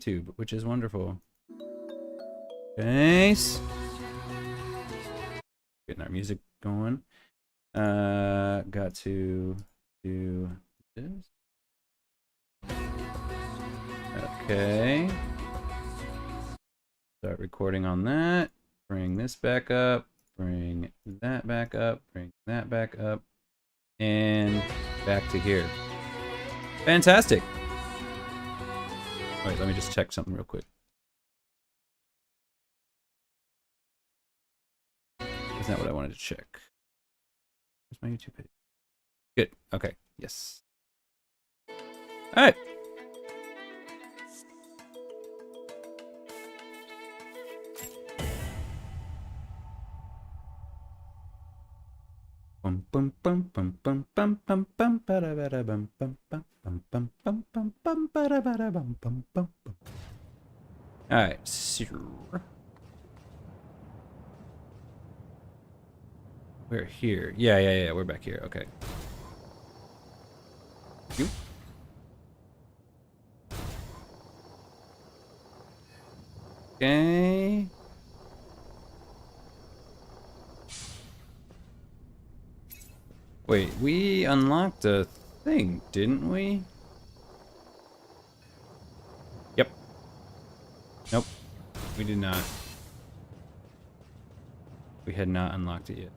YouTube, which is wonderful. Nice. Getting our music going. Got to do this. Okay. Start recording on that. Bring this back up. Bring that back up. Bring that back up. And back to here. Fantastic. Wait, let me just check something real quick. That's not what I wanted to check. Where's my YouTube page? Good. Okay. Yes. All right. Bum bum bum bum bum bum bum bum bada bada bum bum bum bum bum bum bum bum bada bada bum bum bum bum. All right. We're here. Yeah. We're back here. Okay. You. Okay. Wait, we unlocked a thing, didn't we? Yep. Nope. We did not. We had not unlocked it yet.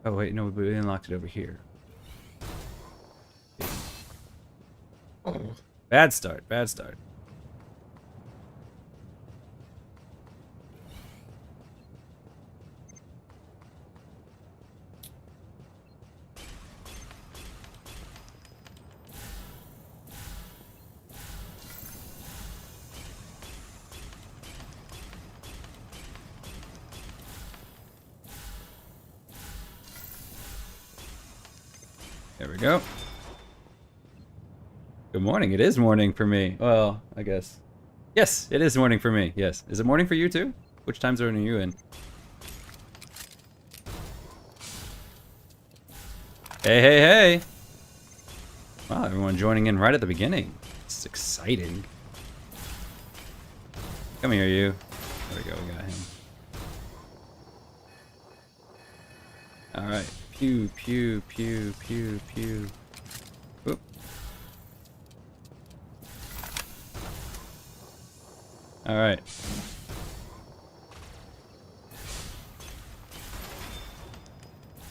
Oh wait, no, we unlocked it over here. Oh. Bad start, bad start. There we go. Good morning. It is morning for me. Well, I guess. Yes, it is morning for me. Yes. Is it morning for you too? Which time zone are you in? Hey. Wow, everyone joining in right at the beginning. It's exciting. Come here, you. There we go, we got him. Alright. Pew, pew, pew, pew, pew. Oop. Alright.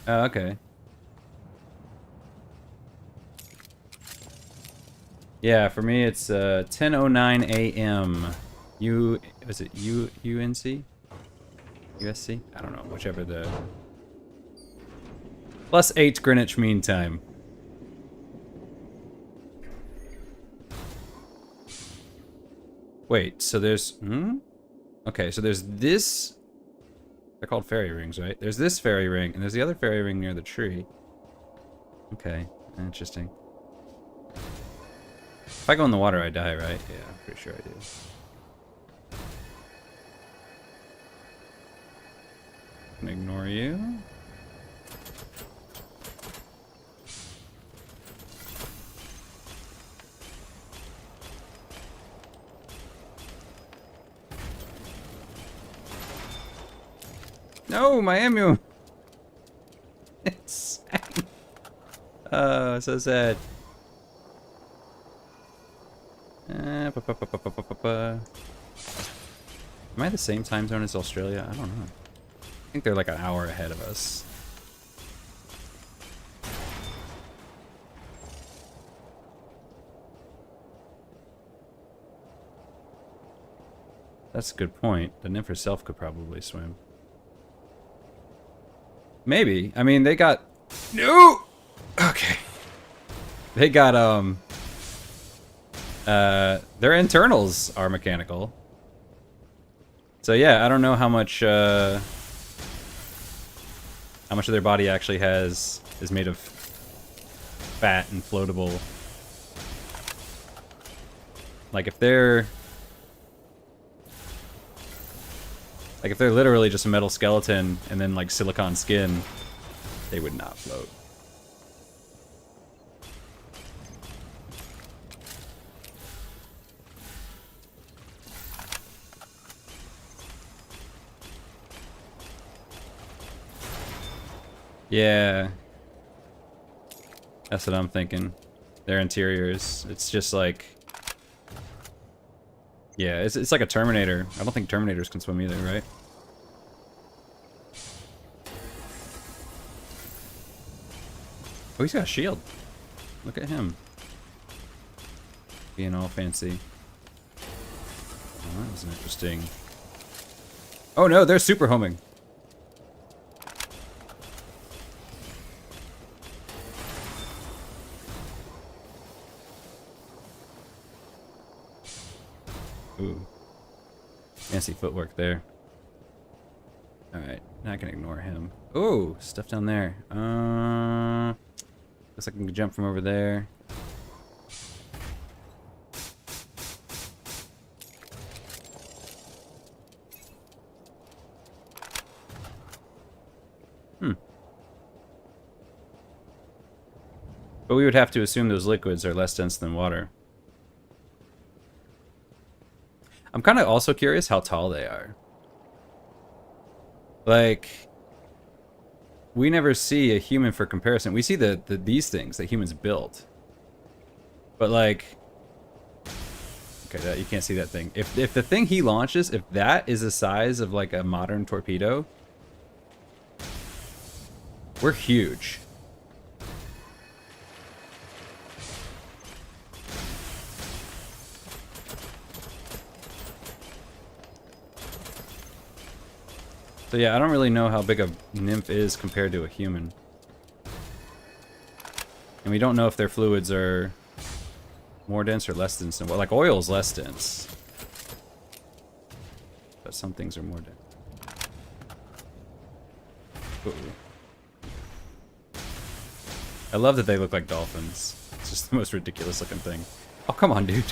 Oh, okay. Yeah, for me it's 10:09 a.m. Was it UNC? USC? I don't know, whichever the +8 Greenwich Mean Time. Wait, so there's okay, so there's this. They're called fairy rings, right? There's this fairy ring, and there's the other fairy ring near the tree. Okay, interesting. If I go in the water, I die, right? Yeah, I'm pretty sure I do. I'm gonna ignore you. No, my ammo. It's sad. Oh, so sad. Am I the same time zone as Australia? I don't know. I think they're like an hour ahead of us. That's a good point. The nymph herself could probably swim. Maybe. I mean, they got... No! Okay. They got, their internals are mechanical. So yeah, I don't know how much of their body actually is made of fat and floatable. Like if they're literally just a metal skeleton and then like silicone skin, they would not float. Yeah. That's what I'm thinking. Their interiors. It's just like... Yeah, it's like a Terminator. I don't think Terminators can swim either, right? Oh, he's got a shield. Look at him. Being all fancy. Oh, that was interesting. Oh no, they're super homing. Ooh. Fancy footwork there. Alright, now I can ignore him. Ooh, stuff down there. Looks like I can jump from over there. But we would have to assume those liquids are less dense than water. I'm kind of also curious how tall they are. Like, we never see a human for comparison. We see these things that humans built. But like, okay, you can't see that thing. If the thing he launches, if that is the size of like a modern torpedo, we're huge. So yeah, I don't really know how big a nymph is compared to a human. And we don't know if their fluids are more dense or less dense than what. Like oil is less dense. But some things are more dense. Ooh. I love that they look like dolphins. It's just the most ridiculous looking thing. Oh, come on, dude.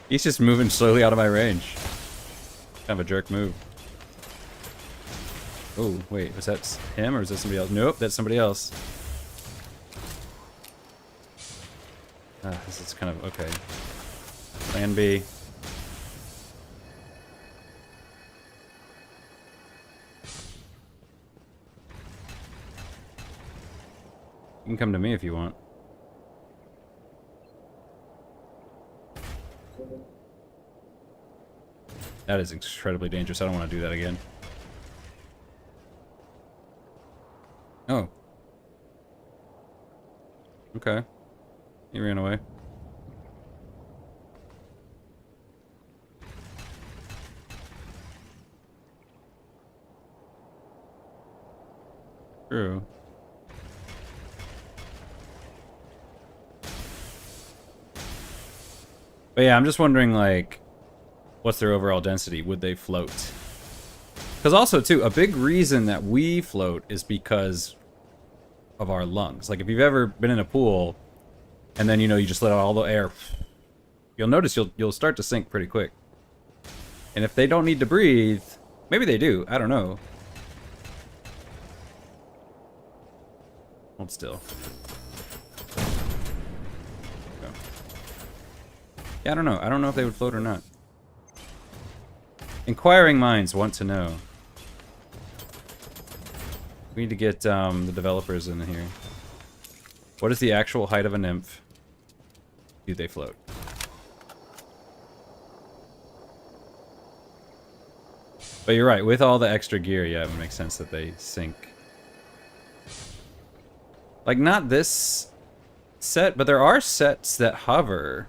He's just moving slowly out of my range. Kind of a jerk move. Oh, wait, was that him or is that somebody else? Nope, that's somebody else. This is kind of, okay. Plan B. You can come to me if you want. That is incredibly dangerous. I don't want to do that again. Oh. Okay. He ran away. True. But yeah, I'm just wondering, like, what's their overall density? Would they float? Because also, too, a big reason that we float is because of our lungs. Like, if you've ever been in a pool, and then, you know, you just let out all the air, you'll notice you'll start to sink pretty quick. And if they don't need to breathe, maybe they do, I don't know. Hold still. Go. Yeah, I don't know. I don't know if they would float or not. Inquiring minds want to know. We need to get the developers in here. What is the actual height of a nymph? Do they float? But you're right, with all the extra gear, yeah, it would make sense that they sink. Like, not this set, but there are sets that hover.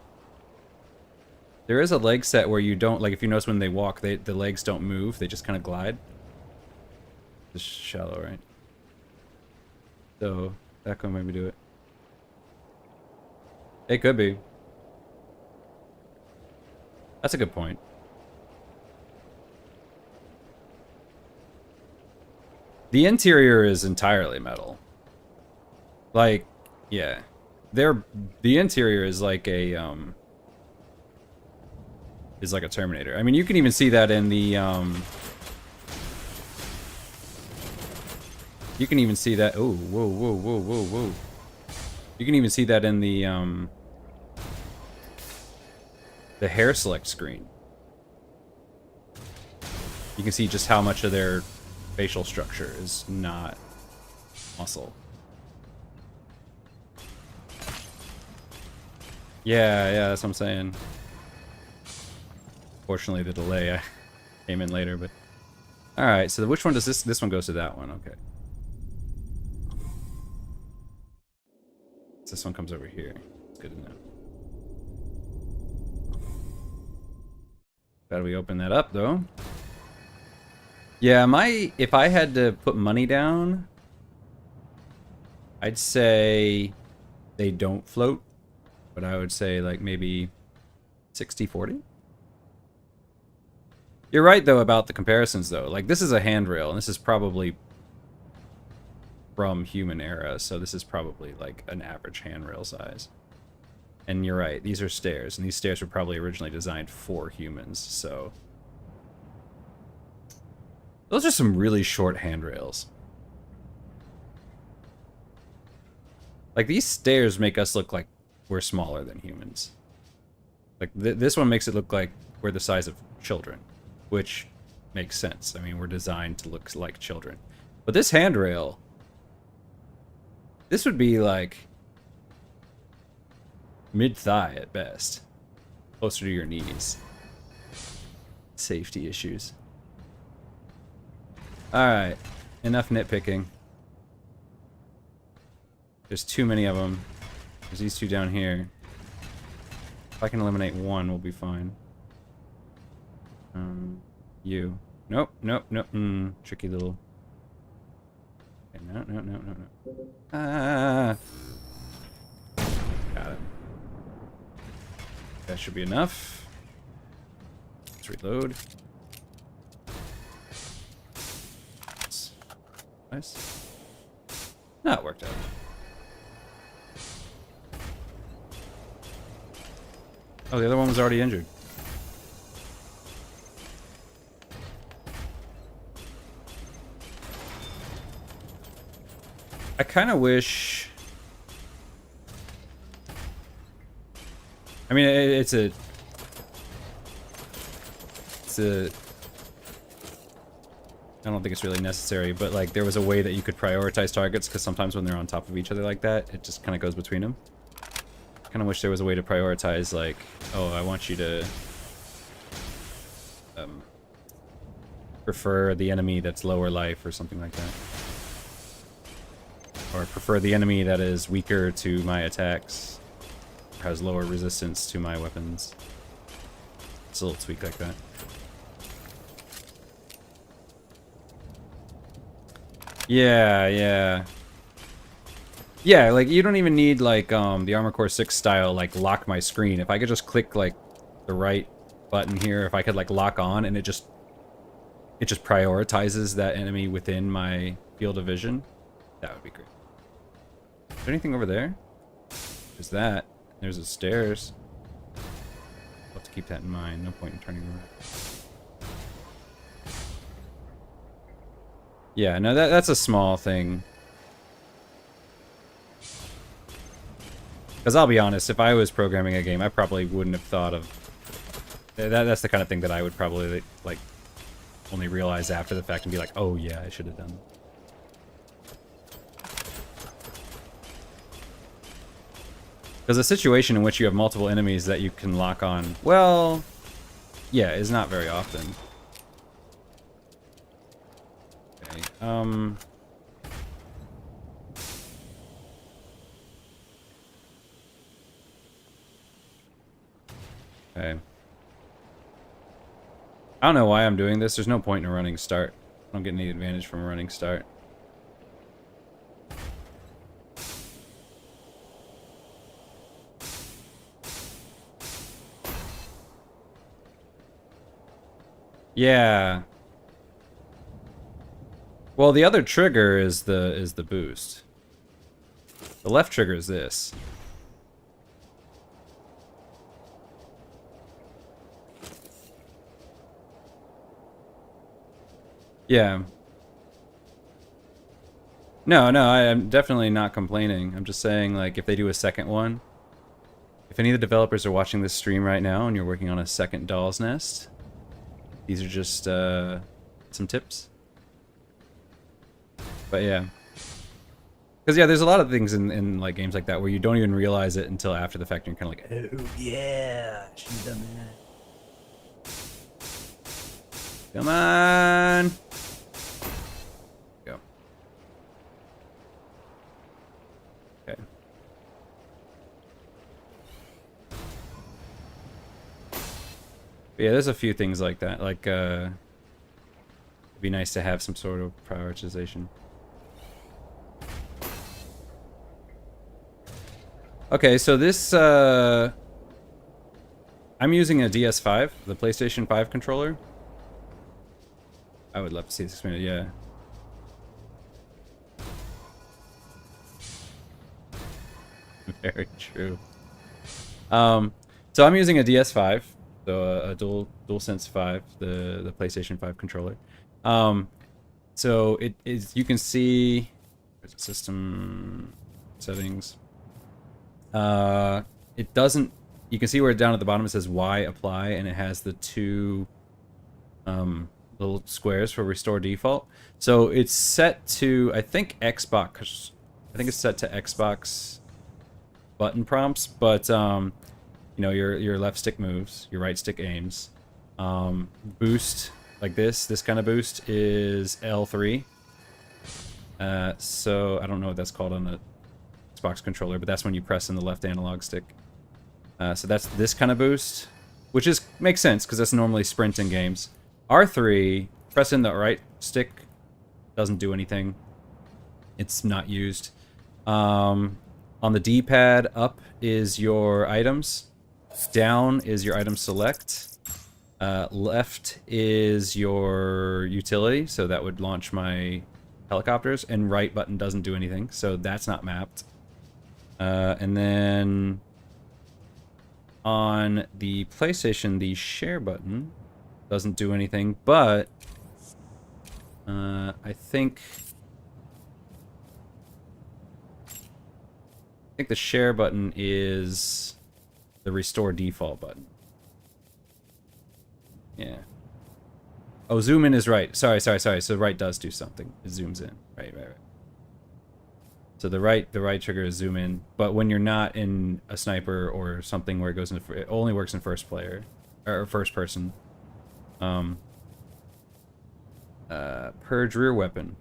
There is a leg set where you don't, like, if you notice when they walk, the legs don't move, they just kind of glide. It's shallow, right? So, that could maybe do it. It could be. That's a good point. The interior is entirely metal. Like, yeah. The interior is like a Terminator. I mean, you can even see that in the you can even see that. Oh, whoa, whoa, whoa, whoa, whoa. You can even see that in the hair select screen. You can see just how much of their facial structure is not muscle. Yeah, that's what I'm saying. Fortunately, the delay came in later, but... Alright, so which one does this... This one goes to that one, okay. So this one comes over here. It's good to know. Gotta we open that up, though. Yeah, if I had to put money down, I'd say they don't float, but I would say like maybe 60-40. You're right, though, about the comparisons, though. Like, this is a handrail, and this is probably from human era, so this is probably like an average handrail size. And you're right, these are stairs, and these stairs were probably originally designed for humans, so... Those are some really short handrails. Like, these stairs make us look like we're smaller than humans. Like, this one makes it look like we're the size of children, which makes sense. I mean, we're designed to look like children. But this handrail... This would be, like... mid-thigh at best. Closer to your knees. Safety issues. Alright. Enough nitpicking. There's too many of them. There's these two down here. If I can eliminate one, we'll be fine. You. Nope. Tricky little... Okay, no. Ah! Got it. That should be enough. Let's reload. Nice. No, it worked out. Oh, the other one was already injured. I kind of wish... I mean, it's a... I don't think it's really necessary, but like there was a way that you could prioritize targets, because sometimes when they're on top of each other like that, it just kind of goes between them. I kind of wish there was a way to prioritize, like, oh, I want you to prefer the enemy that's lower life or something like that. Or prefer the enemy that is weaker to my attacks, or has lower resistance to my weapons. It's a little tweak like that. Yeah, like, you don't even need, like, the Armored Core 6 style, like, lock my screen. If I could just click, like, the right button here, if I could, like, lock on, and it just prioritizes that enemy within my field of vision, that would be great. Is there anything over there? There's that. There's the stairs. I'll have to keep that in mind. No point in turning around. Yeah, no, that's a small thing. Because I'll be honest, if I was programming a game, I probably wouldn't have thought of... That's the kind of thing that I would probably, like, only realize after the fact and be like, oh yeah, I should have done that. Because a situation in which you have multiple enemies that you can lock on, well, yeah, is not very often. Okay, okay. I don't know why I'm doing this. There's no point in a running start. I don't get any advantage from a running start. Yeah. Well, the other trigger is the boost. The left trigger is this. Yeah. No, I'm definitely not complaining. I'm just saying, like, if they do a second one, if any of the developers are watching this stream right now and you're working on a second Doll's Nest, these are just some tips. But yeah. Because yeah, there's a lot of things in like games like that where you don't even realize it until after the fact, and you're kind of like, oh yeah, she's done that. Come on. Go. Okay. But yeah, there's a few things like that. Like, it'd be nice to have some sort of prioritization. Okay, so this, I'm using a DS5, the PlayStation 5 controller. I would love to see this expanded, yeah. Very true. So I'm using a DS5, so a DualSense 5, the PlayStation 5 controller. So it is, you can see, system settings. It doesn't, you can see where down at the bottom it says Y apply, and it has the two little squares for restore default. So it's set to, I think Xbox, I think it's set to Xbox button prompts, but you know, your left stick moves, your right stick aims. Boost, like this kind of boost is L3. So I don't know what that's called on the Xbox controller, but that's when you press in the left analog stick. So that's this kind of boost, which is makes sense because that's normally sprint in games. R3, press in the right stick, doesn't do anything. It's not used. On the D-pad, up is your items, down is your item select, left is your utility, so that would launch my helicopters, and right button doesn't do anything, so that's not mapped. And then on the PlayStation, the share button doesn't do anything, but I think the share button is the restore default button. Yeah. Oh, zoom in is right. Sorry. So right does do something. It zooms in. Right. So the right trigger is zoom in, but when you're not in a sniper or something where it goes into, it only works in first player or first person. Purge rear weapon.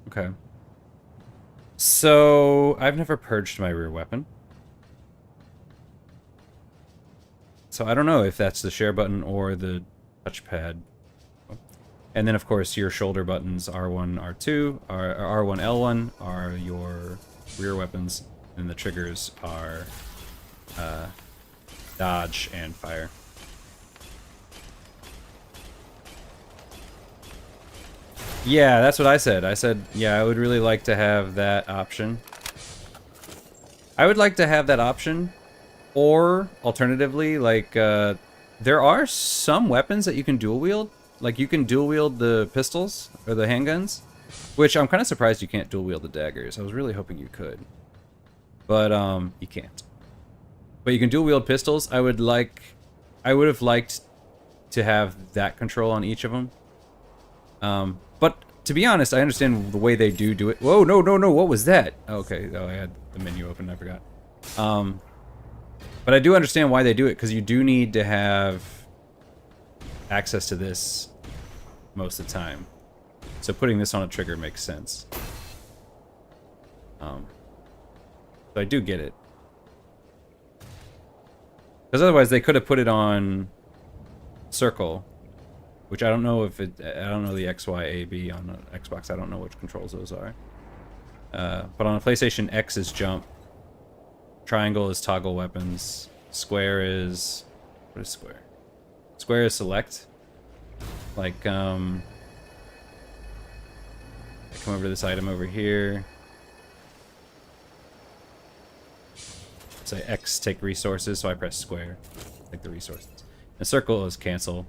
Okay. So I've never purged my rear weapon. So I don't know if that's the share button or the touchpad. And then of course your shoulder buttons R1, R2, R1, L1 are your rear weapons, and the triggers are dodge and fire. Yeah, that's what I said. I said, yeah, I would really like to have that option. I would like to have that option, or alternatively, like, there are some weapons that you can dual wield. Like, you can dual wield the pistols, or the handguns, which I'm kind of surprised you can't dual wield the daggers. I was really hoping you could. But, you can't. But you can dual wield pistols. I would have liked to have that control on each of them. But to be honest, I understand the way they do it. Whoa, no, what was that? Okay, oh, I had the menu open, I forgot. But I do understand why they do it, because you do need to have access to this most of the time. So putting this on a trigger makes sense. So I do get it. Because otherwise they could have put it on circle, which I don't know if it, I don't know the X, Y, A, B on the Xbox. I don't know which controls those are. But on a PlayStation, X is jump. Triangle is toggle weapons. Square is... What is square? Square is select. Like, I come over to this item over here. Say X, take resources, so I press square. Take the resources. And circle is cancel.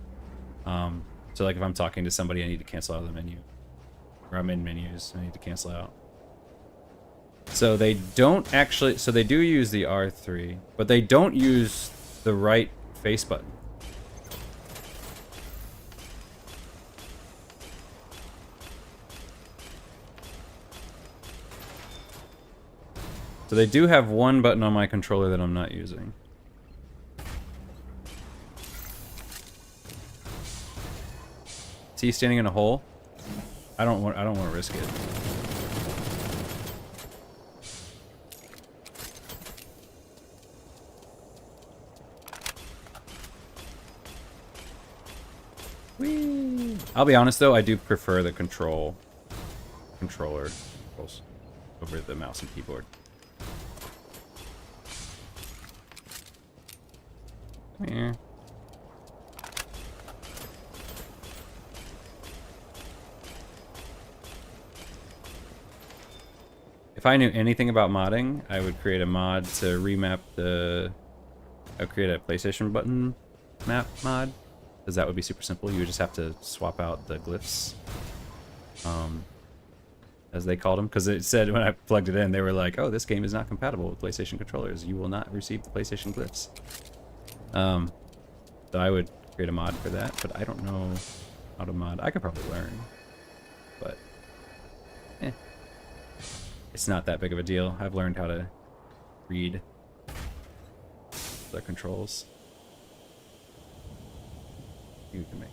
So like if I'm talking to somebody, I need to cancel out of the menu. Or I'm in menus, I need to cancel out. So they don't actually, so they do use the R3, but they don't use the right face button. So they do have one button on my controller that I'm not using. Is he standing in a hole? I don't want to risk it. Whee! I'll be honest though, I do prefer the controller over the mouse and keyboard. Come here. If I knew anything about modding, I would create a mod to remap the... I would create a PlayStation button map mod, because that would be super simple. You would just have to swap out the glyphs, as they called them. Because it said when I plugged it in, they were like, oh, this game is not compatible with PlayStation controllers. You will not receive the PlayStation glyphs. So I would create a mod for that, but I don't know how to mod. I could probably learn, but it's not that big of a deal. I've learned how to read the controls. You can make.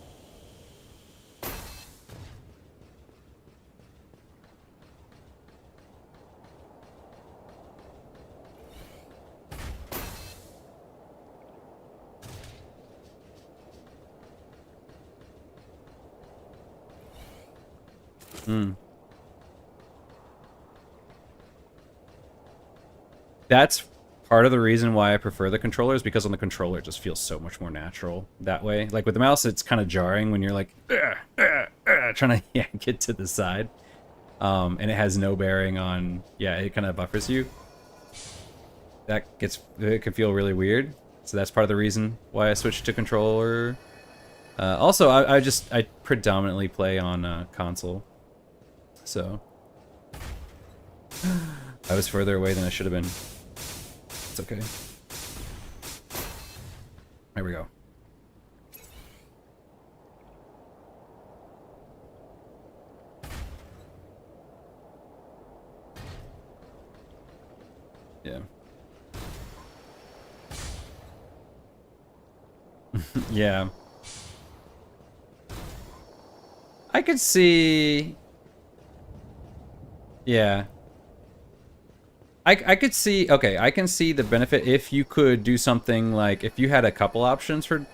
That's part of the reason why I prefer the controllers, because on the controller it just feels so much more natural that way. Like with the mouse, it's kind of jarring when you're like trying to get to the side, and it has no bearing on it kind of buffers you. It can feel really weird. So that's part of the reason why I switched to controller. Also, I predominantly play on console, so I was further away than I should have been. It's okay. There we go. Yeah. Yeah. I could see... Yeah. I could see... Okay, I can see the benefit if you could do something like... If you had a couple options for...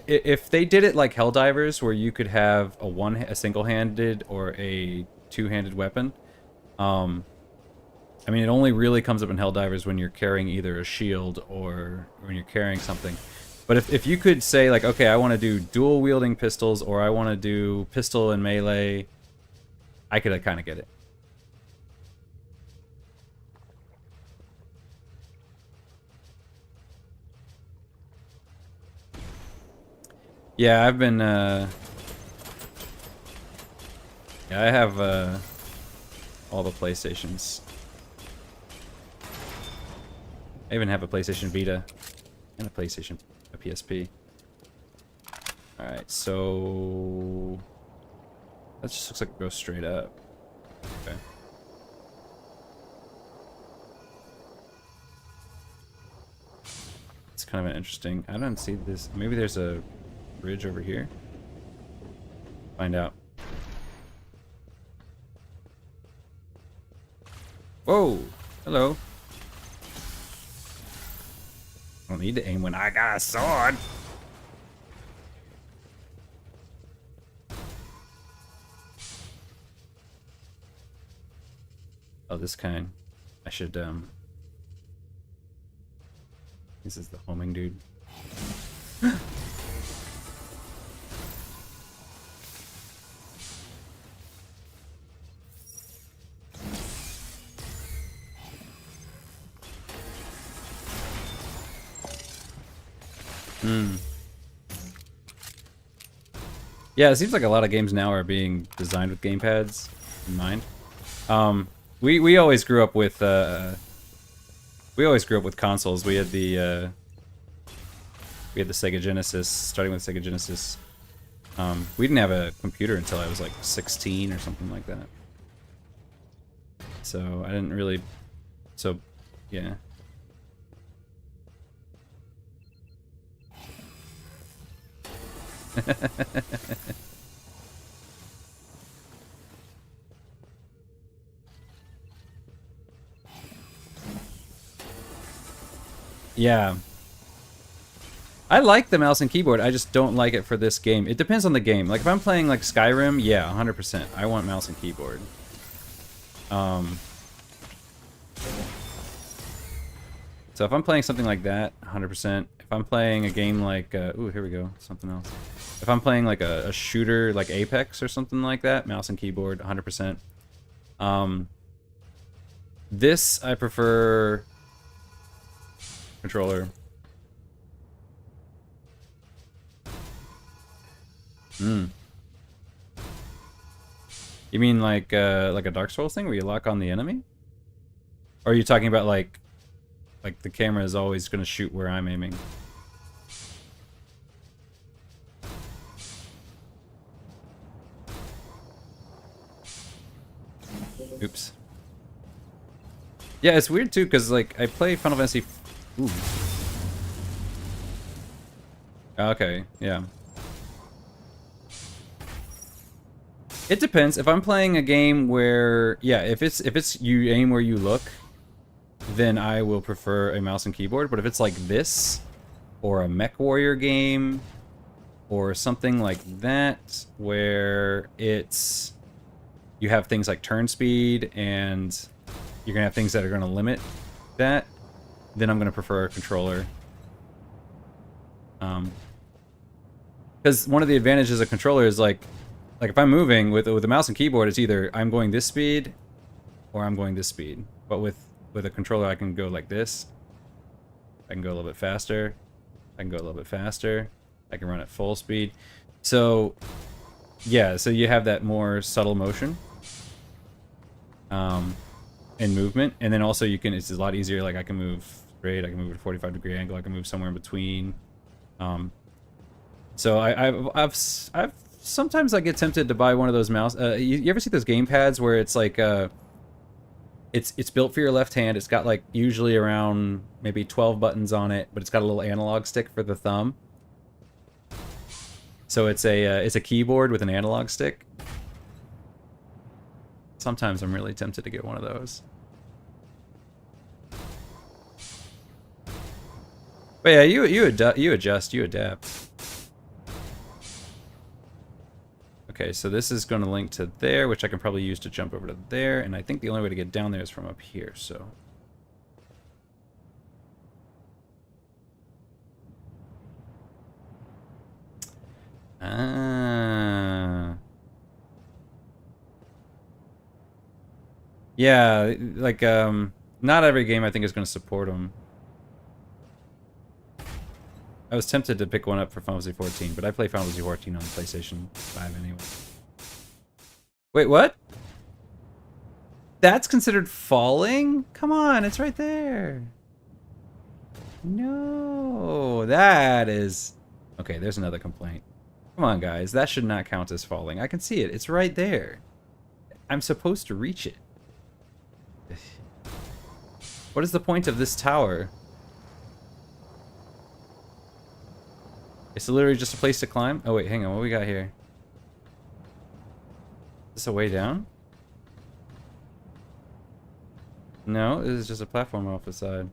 If they did it like Helldivers, where you could have a single-handed or a two-handed weapon. I mean, it only really comes up in Helldivers when you're carrying either a shield or when you're carrying something. But if you could say, like, okay, I want to do dual-wielding pistols, or I want to do pistol and melee, I could kind of get it. Yeah, I've been, yeah, I have, all the PlayStations. I even have a PlayStation Vita and a PSP. Alright, so... That just looks like it goes straight up. Okay. It's kind of an interesting... I don't see this... Maybe there's a bridge over here? Find out. Whoa! Hello. I don't need to aim when I got a sword. Oh, this kind. I should, This is the homing dude. Yeah, it seems like a lot of games now are being designed with gamepads in mind. We always grew up with consoles. We had the Sega Genesis, starting with Sega Genesis. We didn't have a computer until I was like 16 or something like that. So I didn't really So, yeah. Yeah. I like the mouse and keyboard, I just don't like it for this game. It depends on the game. Like, if I'm playing, like, Skyrim, yeah, 100%. I want mouse and keyboard. So if I'm playing something like that, 100%. If I'm playing a game like, ooh, here we go, something else. If I'm playing like a shooter like Apex or something like that, mouse and keyboard, 100%. This, I prefer controller. You mean like a Dark Souls thing where you lock on the enemy? Or are you talking about like the camera is always going to shoot where I'm aiming? Oops. Yeah, it's weird too, because like I play Final Fantasy. Ooh. Okay, yeah. It depends. If I'm playing a game where, yeah, if it's you aim where you look, then I will prefer a mouse and keyboard. But if it's like this, or a Mech Warrior game, or something like that, where it's you have things like turn speed and you're gonna have things that are gonna limit that, then I'm gonna prefer a controller. Because one of the advantages of controller is like if I'm moving with a mouse and keyboard, it's either I'm going this speed or I'm going this speed. But with a controller, I can go like this. I can go a little bit faster. I can go a little bit faster. I can run at full speed. So, yeah, so you have that more subtle motion and movement. And then also you can, it's a lot easier, like I can move straight, I can move at a 45-degree angle, I can move somewhere in between. So I've sometimes I get tempted to buy one of those mouse. You ever see those game pads where it's like it's built for your left hand. It's got like usually around maybe 12 buttons on it, but it's got a little analog stick for the thumb. So it's a keyboard with an analog stick. Sometimes I'm really tempted to get one of those. But yeah, you adjust, you adapt. Okay, so this is going to link to there, which I can probably use to jump over to there, and I think the only way to get down there is from up here, so. Ah. Yeah, like, not every game I think is going to support them. I was tempted to pick one up for Final Fantasy 14, but I play Final Fantasy 14 on PlayStation 5 anyway. Wait, what? That's considered falling? Come on, it's right there. No, that is... Okay, there's another complaint. Come on, guys, that should not count as falling. I can see it, it's right there. I'm supposed to reach it. What is the point of this tower? It's literally just a place to climb? Oh wait, hang on, what we got here? Is this a way down? No, this is just a platform off the side.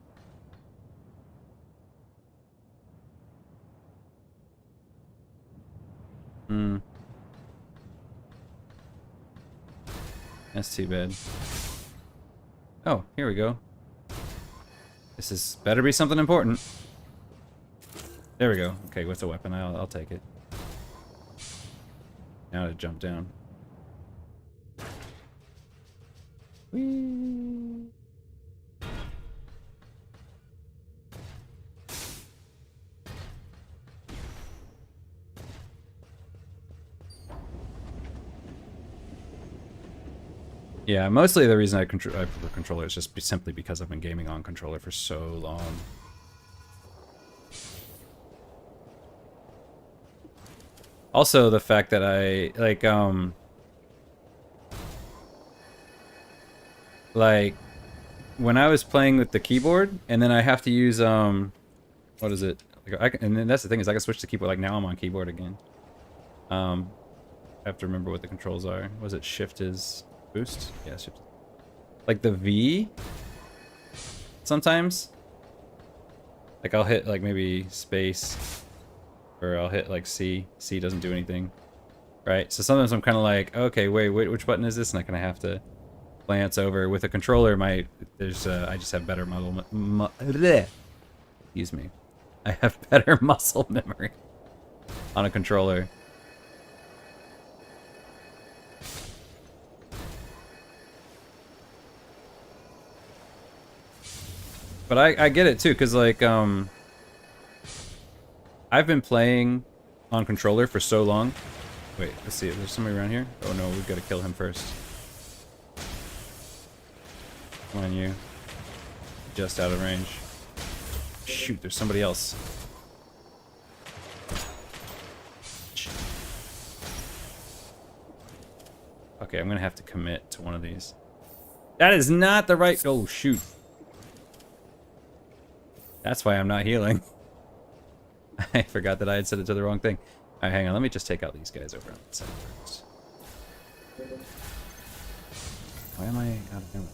That's too bad. Oh, here we go. This is better be something important. There we go. Okay, what's a weapon? I'll take it. Now to jump down. Whee! Yeah, mostly the reason I prefer controller is just simply because I've been gaming on controller for so long. Also, the fact that I, like, when I was playing with the keyboard, and then I have to use what is it? Like, and then that's the thing is I can switch to keyboard. Like now I'm on keyboard again. I have to remember what the controls are. Was it shift is boost? Yeah, shift. Like the V. Sometimes. Like I'll hit like maybe space, or I'll hit like C. C doesn't do anything, right? So sometimes I'm kind of like, okay, wait, which button is this? And I kind of have to glance over. With a controller, I just have better excuse me. I have better muscle memory on a controller. But I get it too, cause like I've been playing on controller for so long. Wait, let's see. Is there somebody around here? Oh no, we've got to kill him first. Come on, you. Just out of range. Shoot, there's somebody else. Okay, I'm gonna have to commit to one of these. That is not the right. Oh shoot. That's why I'm not healing. I forgot that I had set it to the wrong thing. Alright, hang on. Let me just take out these guys over on the side first. Why am I out of ammo?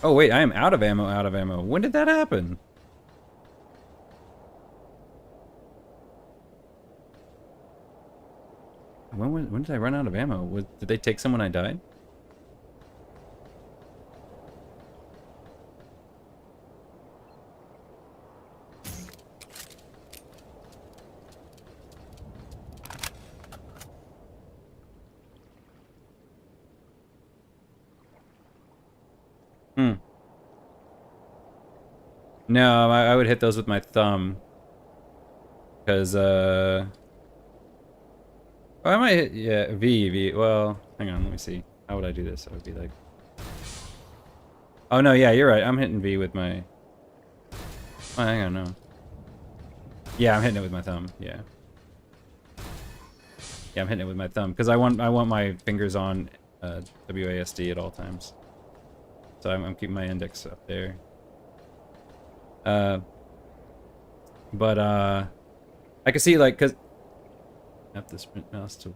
Oh, wait. I am out of ammo, When did that happen? When did I run out of ammo? Did they take someone I died? No, I would hit those with my thumb. Because, oh, I might hit, yeah, V. Well, hang on, let me see. How would I do this? I would be like... Oh, no, yeah, you're right. I'm hitting V with my... Oh, hang on, no. Yeah, I'm hitting it with my thumb, yeah. Yeah, I'm hitting it with my thumb. Because I want my fingers on WASD at all times. So I'm keeping my index up there. I can see, like, because I have to sprint mouse to...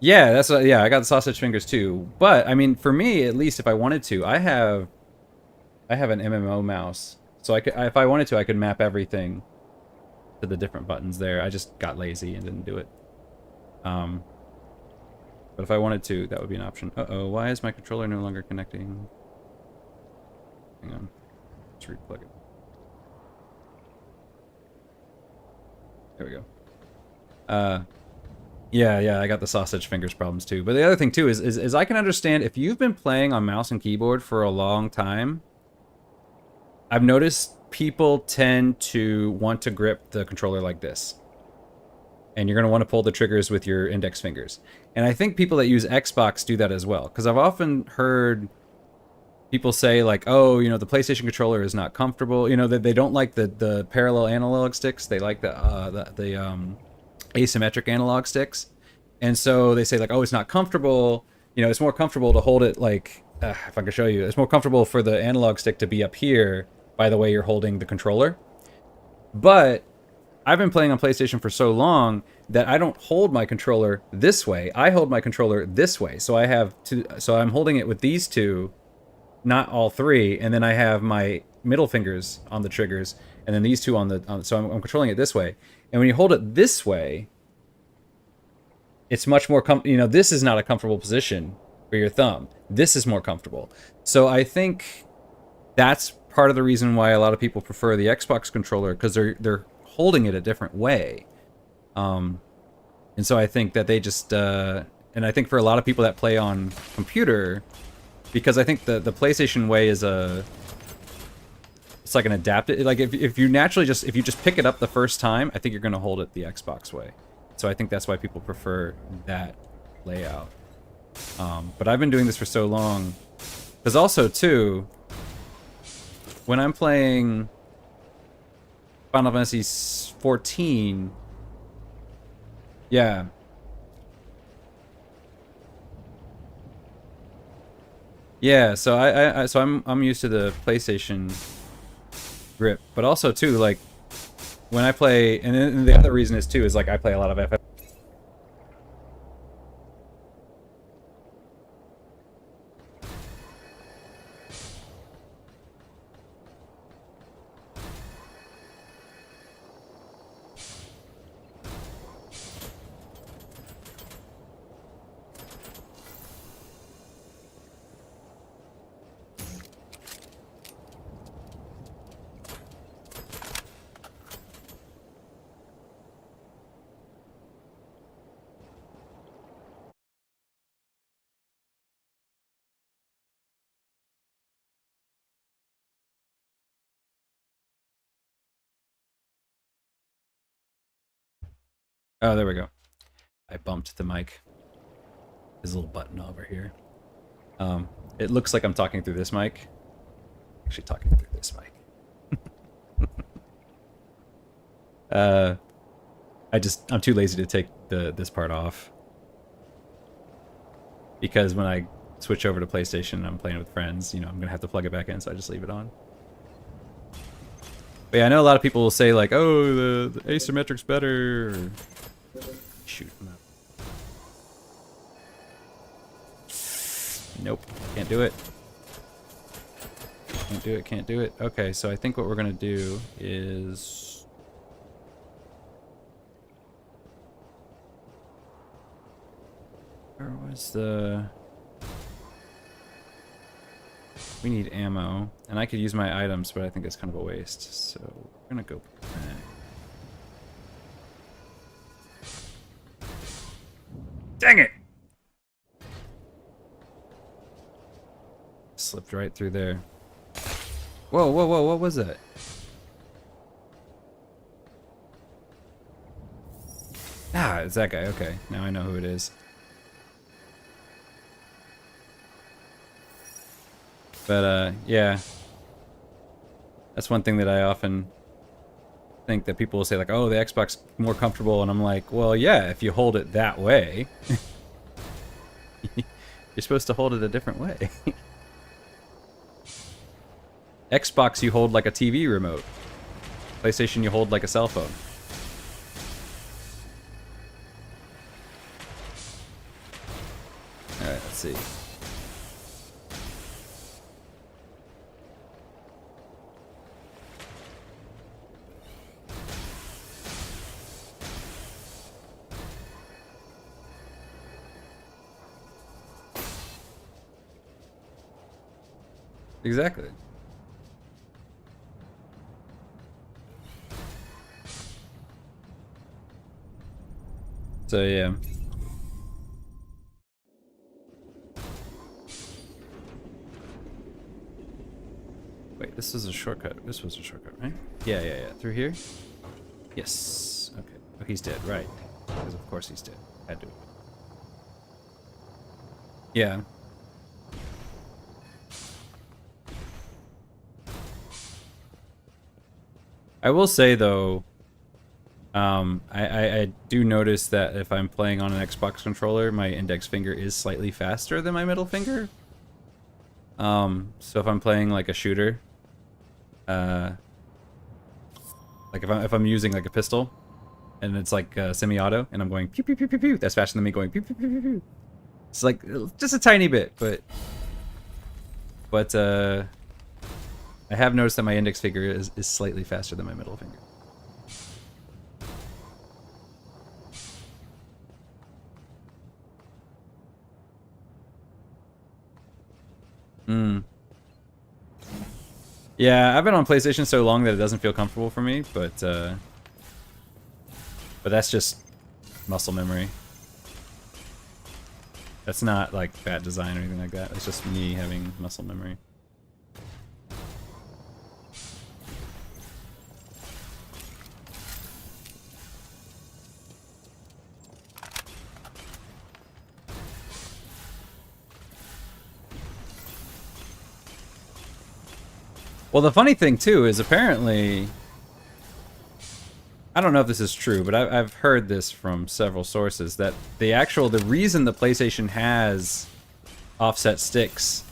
Yeah, that's what, yeah, I got the sausage fingers too. But, I mean, for me, at least, if I wanted to, I have an MMO mouse. So if I wanted to, I could map everything to the different buttons there. I just got lazy and didn't do it. But if I wanted to, that would be an option. Uh-oh, why is my controller no longer connecting? Hang on. Let's replug it. There we go. Yeah, I got the sausage fingers problems too. But the other thing too is I can understand if you've been playing on mouse and keyboard for a long time, I've noticed people tend to want to grip the controller like this. And you're going to want to pull the triggers with your index fingers. And I think people that use Xbox do that as well. Because I've often heard people say, like, oh, you know, the PlayStation controller is not comfortable. You know, they don't like the parallel analog sticks. They like the asymmetric analog sticks. And so they say, like, oh, it's not comfortable. You know, it's more comfortable to hold it, like, if I can show you. It's more comfortable for the analog stick to be up here by the way you're holding the controller. But I've been playing on PlayStation for so long that I don't hold my controller this way. I hold my controller this way. So I have two, so I'm holding it with these two, not all three, and then I have my middle fingers on the triggers, and then these two on the, so I'm controlling it this way. And when you hold it this way, it's much more you know, this is not a comfortable position for your thumb. This is more comfortable. So I think that's part of the reason why a lot of people prefer the Xbox controller, because they're holding it a different way. And so I think that they just and I think for a lot of people that play on computer, because I think the PlayStation way is it's like an adapted, like if you naturally just, if you just pick it up the first time, I think you're going to hold it the Xbox way. So I think that's why people prefer that layout. But I've been doing this for so long, because also too, when I'm playing Final Fantasy 14, yeah, Yeah, so I'm used to the PlayStation grip, but also too like when I play, and then the other reason is too is like I play a lot of FF. Oh, there we go. I bumped the mic. There's a little button over here. It looks like I'm talking through this mic. Actually, talking through this mic. I'm too lazy to take this part off. Because when I switch over to PlayStation and I'm playing with friends, you know, I'm gonna have to plug it back in, so I just leave it on. But yeah, I know a lot of people will say like, oh, the asymmetric's better. Or... Shoot him up. Nope, can't do it. Can't do it, can't do it. Okay, so I think what we're gonna do is... Where was the... We need ammo, and I could use my items, but I think it's kind of a waste, so we're gonna go back. Dang it! Slipped right through there. Whoa, whoa, whoa, what was that? Ah, it's that guy, okay. Now I know who it is. But, yeah. That's one thing that I often think that people will say, like, oh, the Xbox more comfortable, and I'm like, well, yeah, if you hold it that way. You're supposed to hold it a different way. Xbox you hold like a TV remote. PlayStation you hold like a cell phone. Alright, let's see. Exactly. So yeah. Wait, this is a shortcut. This was a shortcut, right? Yeah, yeah, yeah. Through here? Yes. Okay. Oh, he's dead, right. Because of course he's dead. Had to. Yeah. I will say though, I do notice that if I'm playing on an Xbox controller, my index finger is slightly faster than my middle finger. So if I'm playing like a shooter, like if I'm using like a pistol, and it's like semi-auto, and I'm going pew pew pew pew pew, that's faster than me going pew pew pew pew pew. It's like just a tiny bit, but I have noticed that my index finger is slightly faster than my middle finger. Yeah, I've been on PlayStation so long that it doesn't feel comfortable for me, but that's just muscle memory. That's not like bad design or anything like that. It's just me having muscle memory. Well, the funny thing too is apparently, I don't know if this is true, but I've heard this from several sources that the reason the PlayStation has offset sticks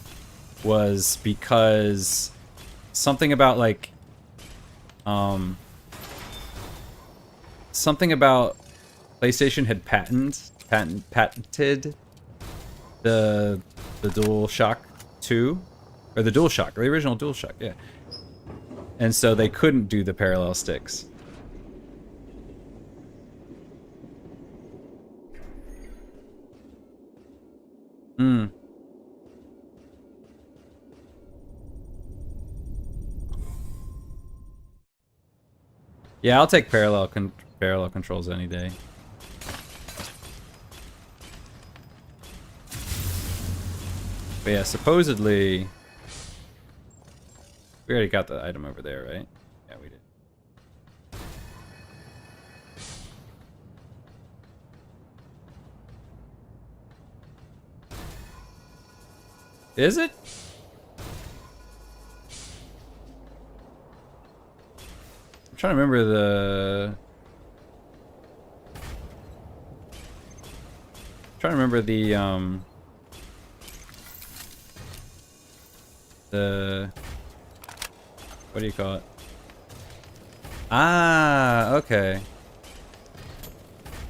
was because something about like something about PlayStation had patented the DualShock 2 or the DualShock, the original DualShock, yeah. And so they couldn't do the parallel sticks. Hmm. Yeah, I'll take parallel controls any day. But yeah, supposedly we already got the item over there, right? Yeah, we did. Is it? I'm trying to remember the... what do you call it? Ah, okay.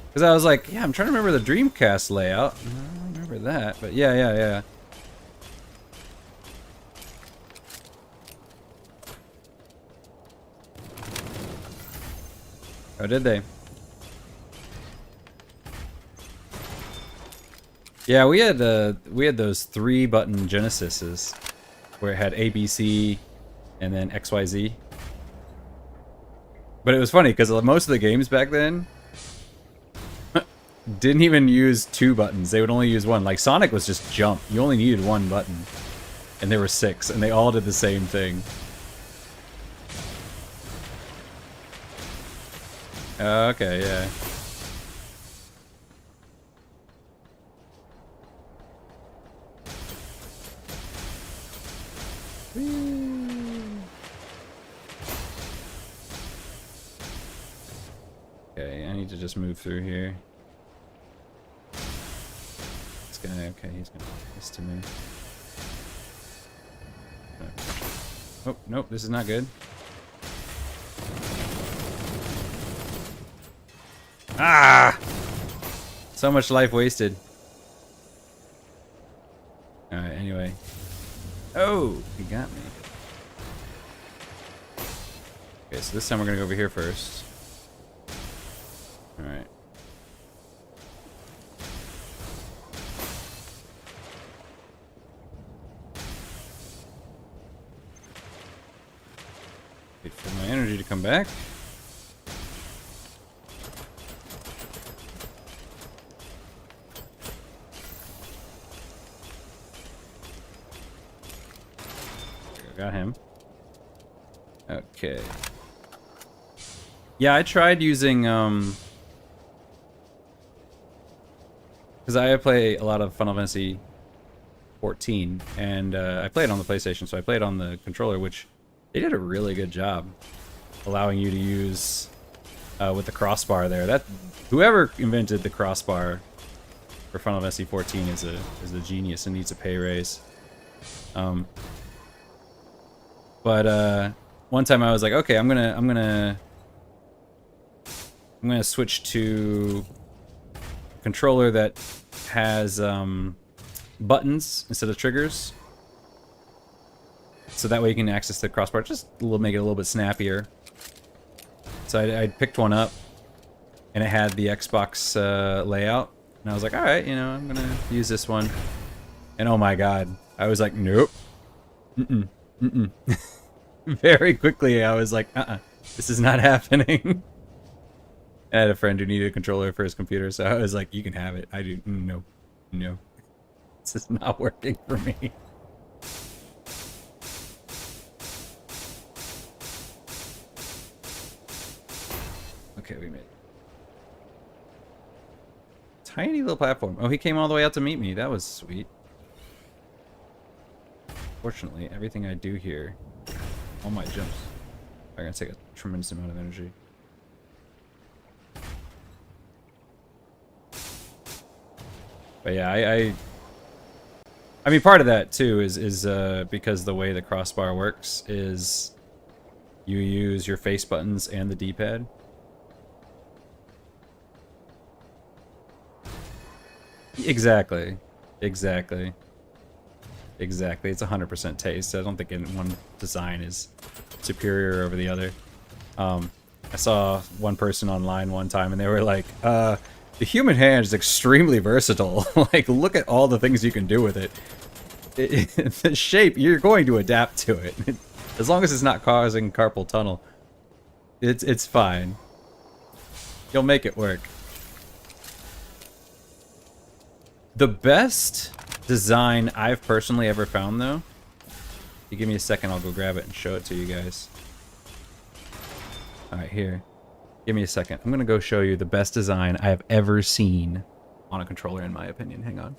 Because I was like, yeah, I'm trying to remember the Dreamcast layout. I don't remember that, but yeah. Oh, did they? Yeah, we had those 3-button Genesises where it had A, B, C, and then X, Y, Z. But it was funny because most of the games back then didn't even use 2 buttons. They would only use 1. Like Sonic was just jump. You only needed 1 button, and there were 6, and they all did the same thing. Okay, yeah. Okay, I need to just move through here. This guy, okay, he's gonna do this to me. Oh, nope, this is not good. Ah! So much life wasted. Alright, anyway. Oh, he got me. Okay, so this time we're gonna go over here first. Alright. Wait for my energy to come back. Got him. Okay. Yeah, I tried using, because I play a lot of Final Fantasy 14, and I play it on the PlayStation, so I play it on the controller, which they did a really good job allowing you to use with the crossbar there. That whoever invented the crossbar for Final Fantasy 14 is a genius and needs a pay raise. But one time I was like, okay, I'm gonna switch to a controller that has buttons instead of triggers, so that way you can access the crossbar. Just make it a little bit snappier. So I picked one up, and it had the Xbox layout, and I was like, all right, I'm gonna use this one. And oh my god, I was like, nope, very quickly I was like, this is not happening. I had a friend who needed a controller for his computer, so I was like, you can have it. I do. No. This is not working for me. Okay, we made it. Tiny little platform. Oh, he came all the way out to meet me. That was sweet. Fortunately, everything I do here, all my jumps, are going to take a tremendous amount of energy. But yeah, I mean, part of that too is because the way the crossbar works is you use your face buttons and the D-pad. Exactly. Exactly. Exactly. It's 100% taste. I don't think any one design is superior over the other. I saw one person online one time and they were like, the human hand is extremely versatile. Like, look at all the things you can do with it. The shape, you're going to adapt to it. As long as it's not causing carpal tunnel, it's fine. You'll make it work. The best design I've personally ever found, though, if you give me a second, I'll go grab it and show it to you guys. Alright, here. Give me a second. I'm gonna go show you the best design I have ever seen on a controller, in my opinion. Hang on.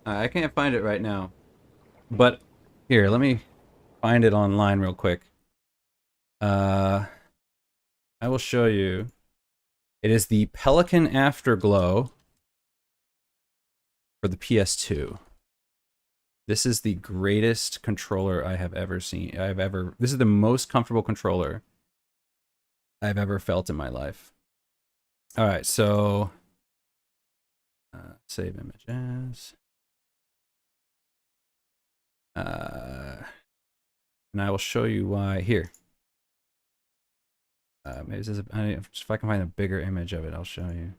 I can't find it right now. But here, let me find it online real quick. I will show you. It is the Pelican Afterglow for the PS2. This is the greatest controller I have ever seen. This is the most comfortable controller I've ever felt in my life. All right, so save image as. And I will show you why here. Maybe this is if I can find a bigger image of it, I'll show you.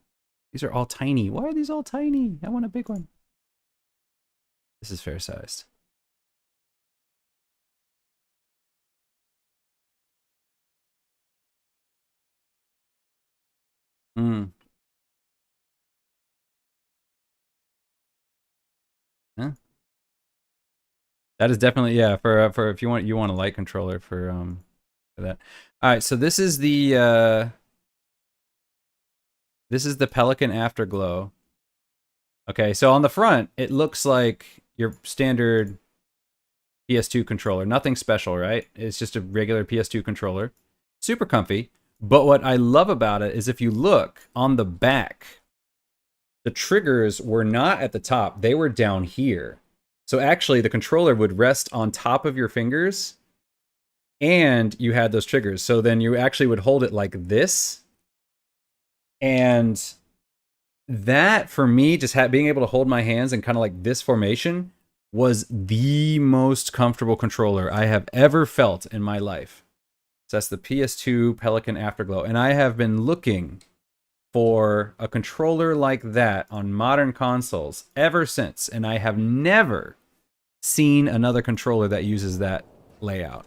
These are all tiny. Why are these all tiny? I want a big one. This is fair sized. Huh? That is definitely, yeah, for if you want a light controller for that. All right, so this is the Pelican Afterglow. Okay, so on the front, it looks like your standard PS2 controller. Nothing special, right? It's just a regular PS2 controller. Super comfy. But what I love about it is if you look on the back, the triggers were not at the top. They were down here. So actually, the controller would rest on top of your fingers, and you had those triggers. So then you actually would hold it like this. And that, for me, just being able to hold my hands in kind of like this formation was the most comfortable controller I have ever felt in my life. So that's the PS2 Pelican Afterglow. And I have been looking for a controller like that on modern consoles ever since, and I have never seen another controller that uses that layout.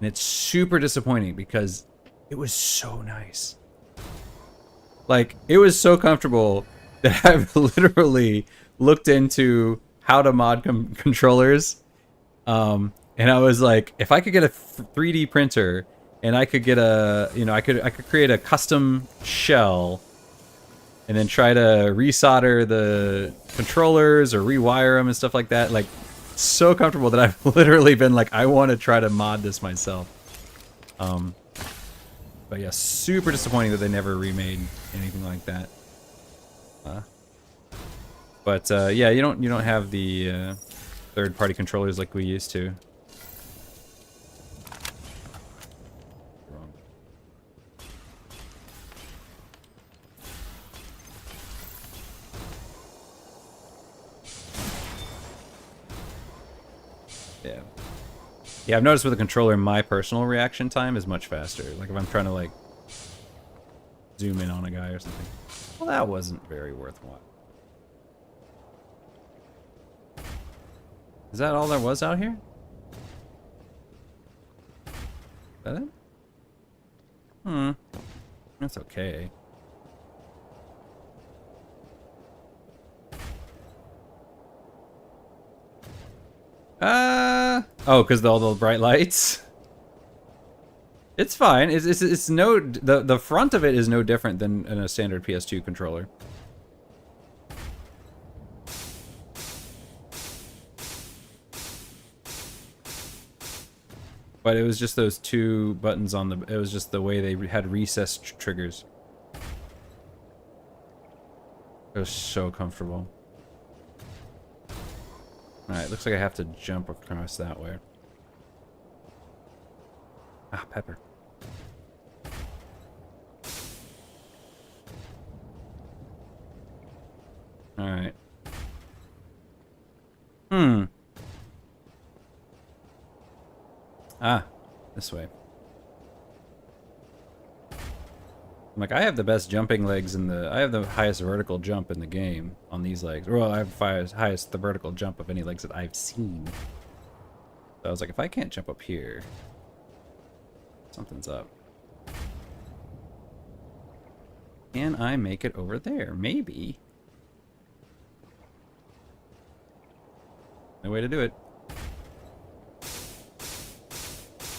And it's super disappointing because it was so nice. Like, it was so comfortable that I've literally looked into how to mod controllers. And I was like, if I could get a 3D printer and I could get a, I could create a custom shell and then try to resolder the controllers or rewire them and stuff like that. Like, so comfortable that I've literally been like, I want to try to mod this myself. But yeah, super disappointing that they never remade anything like that. But yeah, you don't have the third-party controllers like we used to. Yeah. Yeah, I've noticed with the controller, my personal reaction time is much faster. Like if I'm trying to like zoom in on a guy or something. Well, that wasn't very worthwhile. Is that all there was out here? That's okay. Oh, because all the bright lights? It's fine. It's no... The front of it is no different than in a standard PS2 controller. But it was just those two buttons on the... It was just the way they had recessed triggers. It was so comfortable. Alright, looks like I have to jump across that way. Ah, pepper. Alright. Ah, this way. I'm like, I have the best jumping legs in the... I have the highest vertical jump in the game on these legs. Well, I have the highest vertical jump of any legs that I've seen. So I was like, if I can't jump up here, something's up. Can I make it over there? Maybe. No way to do it.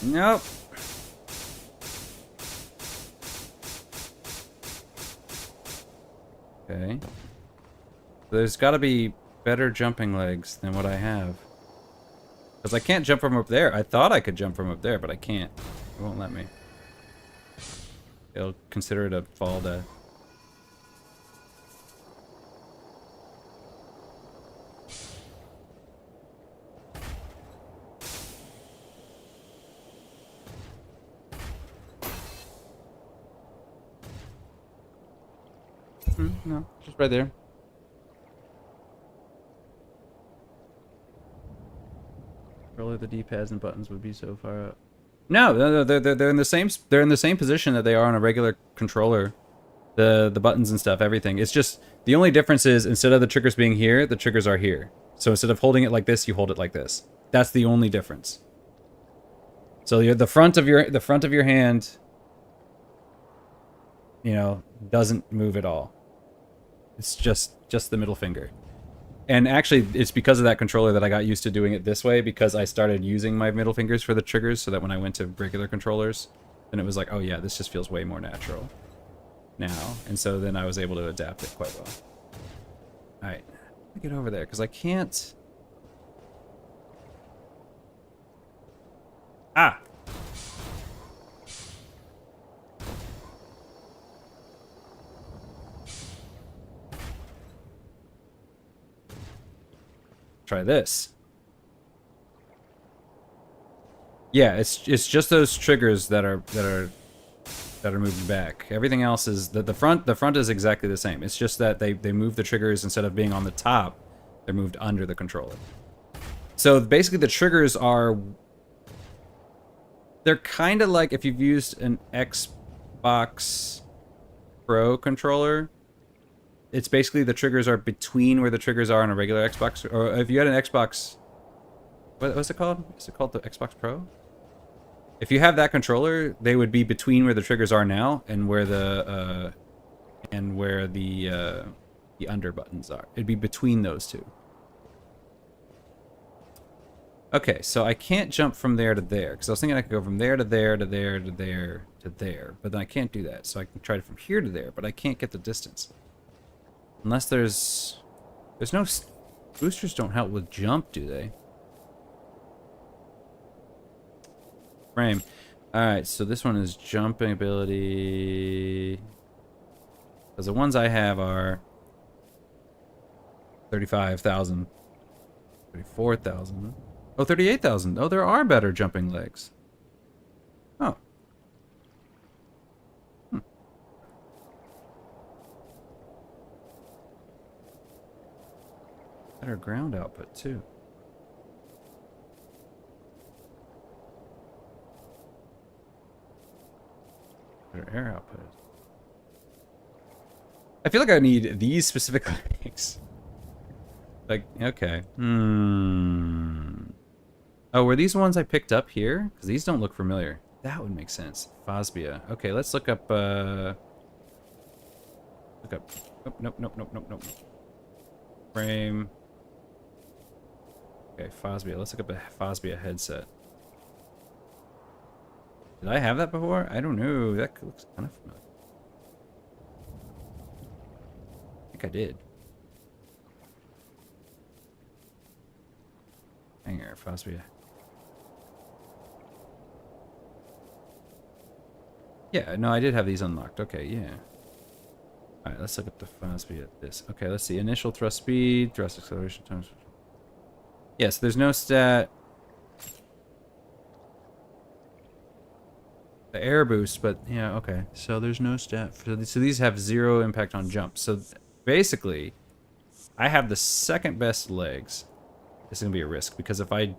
Nope. Okay. There's got to be better jumping legs than what I have. Because I can't jump from up there. I thought I could jump from up there, but I can't. It won't let me. It'll consider it a fall death. No, just right there. Controller, the D-pads and buttons would be so far up. No, they're in the same. They're in the same position that they are on a regular controller. The buttons and stuff, everything. It's just the only difference is instead of the triggers being here, the triggers are here. So instead of holding it like this, you hold it like this. That's the only difference. So you're the front of your hand, you know, doesn't move at all. It's just the middle finger. And actually, it's because of that controller that I got used to doing it this way, because I started using my middle fingers for the triggers, so that when I went to regular controllers, then it was like, oh yeah, this just feels way more natural now. And so then I was able to adapt it quite well. Alright, let me get over there, because I can't... Ah! Try this. Yeah, it's just those triggers that are moving back. Everything else is the front is exactly the same. It's just that they move the triggers, instead of being on the top, they're moved under the controller. So basically the triggers are, they're kind of like if you've used an Xbox Pro controller. It's basically the triggers are between where the triggers are on a regular Xbox. Or if you had an Xbox... What's it called? Is it called the Xbox Pro? If you have that controller, they would be between where the triggers are now and where the under buttons are. It'd be between those two. Okay, so I can't jump from there to there, because I was thinking I could go from there to there to there to there to there, but then I can't do that. So I can try it from here to there, but I can't get the distance. Unless there's no... Boosters don't help with jump, do they? Frame. Alright, so this one is jumping ability... Because the ones I have are... 35,000. 34,000. Oh, 38,000. Oh, there are better jumping legs. Oh. Better ground output, too. Better air output. I feel like I need these specific legs. Like, okay. Oh, were these ones I picked up here? Because these don't look familiar. That would make sense. Phasbia. Okay, let's look up, Look up. Nope. Frame. Okay, 𝙂𝙢𝙢. Let's look up a 𝙂𝙢𝙢 headset. Did I have that before? I don't know. That looks kind of familiar. I think I did. Hanger, 𝙂𝙢𝙢. Yeah, no, I did have these unlocked. Okay, yeah. Alright, let's look at the 𝙂𝙢𝙢 at this. Okay, let's see. Initial thrust speed, thrust acceleration times. Yes, there's no stat. The air boost, but yeah, okay. So there's no stat. So these have 0 impact on jumps. So basically, I have the second best legs. This is going to be a risk, because if I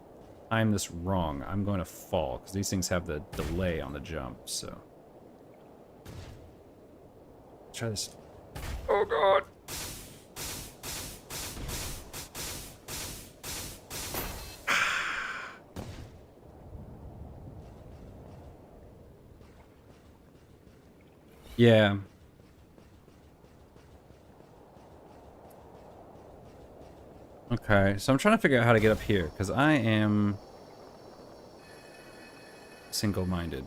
time this wrong, I'm going to fall, because these things have the delay on the jump, so. Let's try this. Oh god! Yeah. Okay, so I'm trying to figure out how to get up here, because I am single-minded.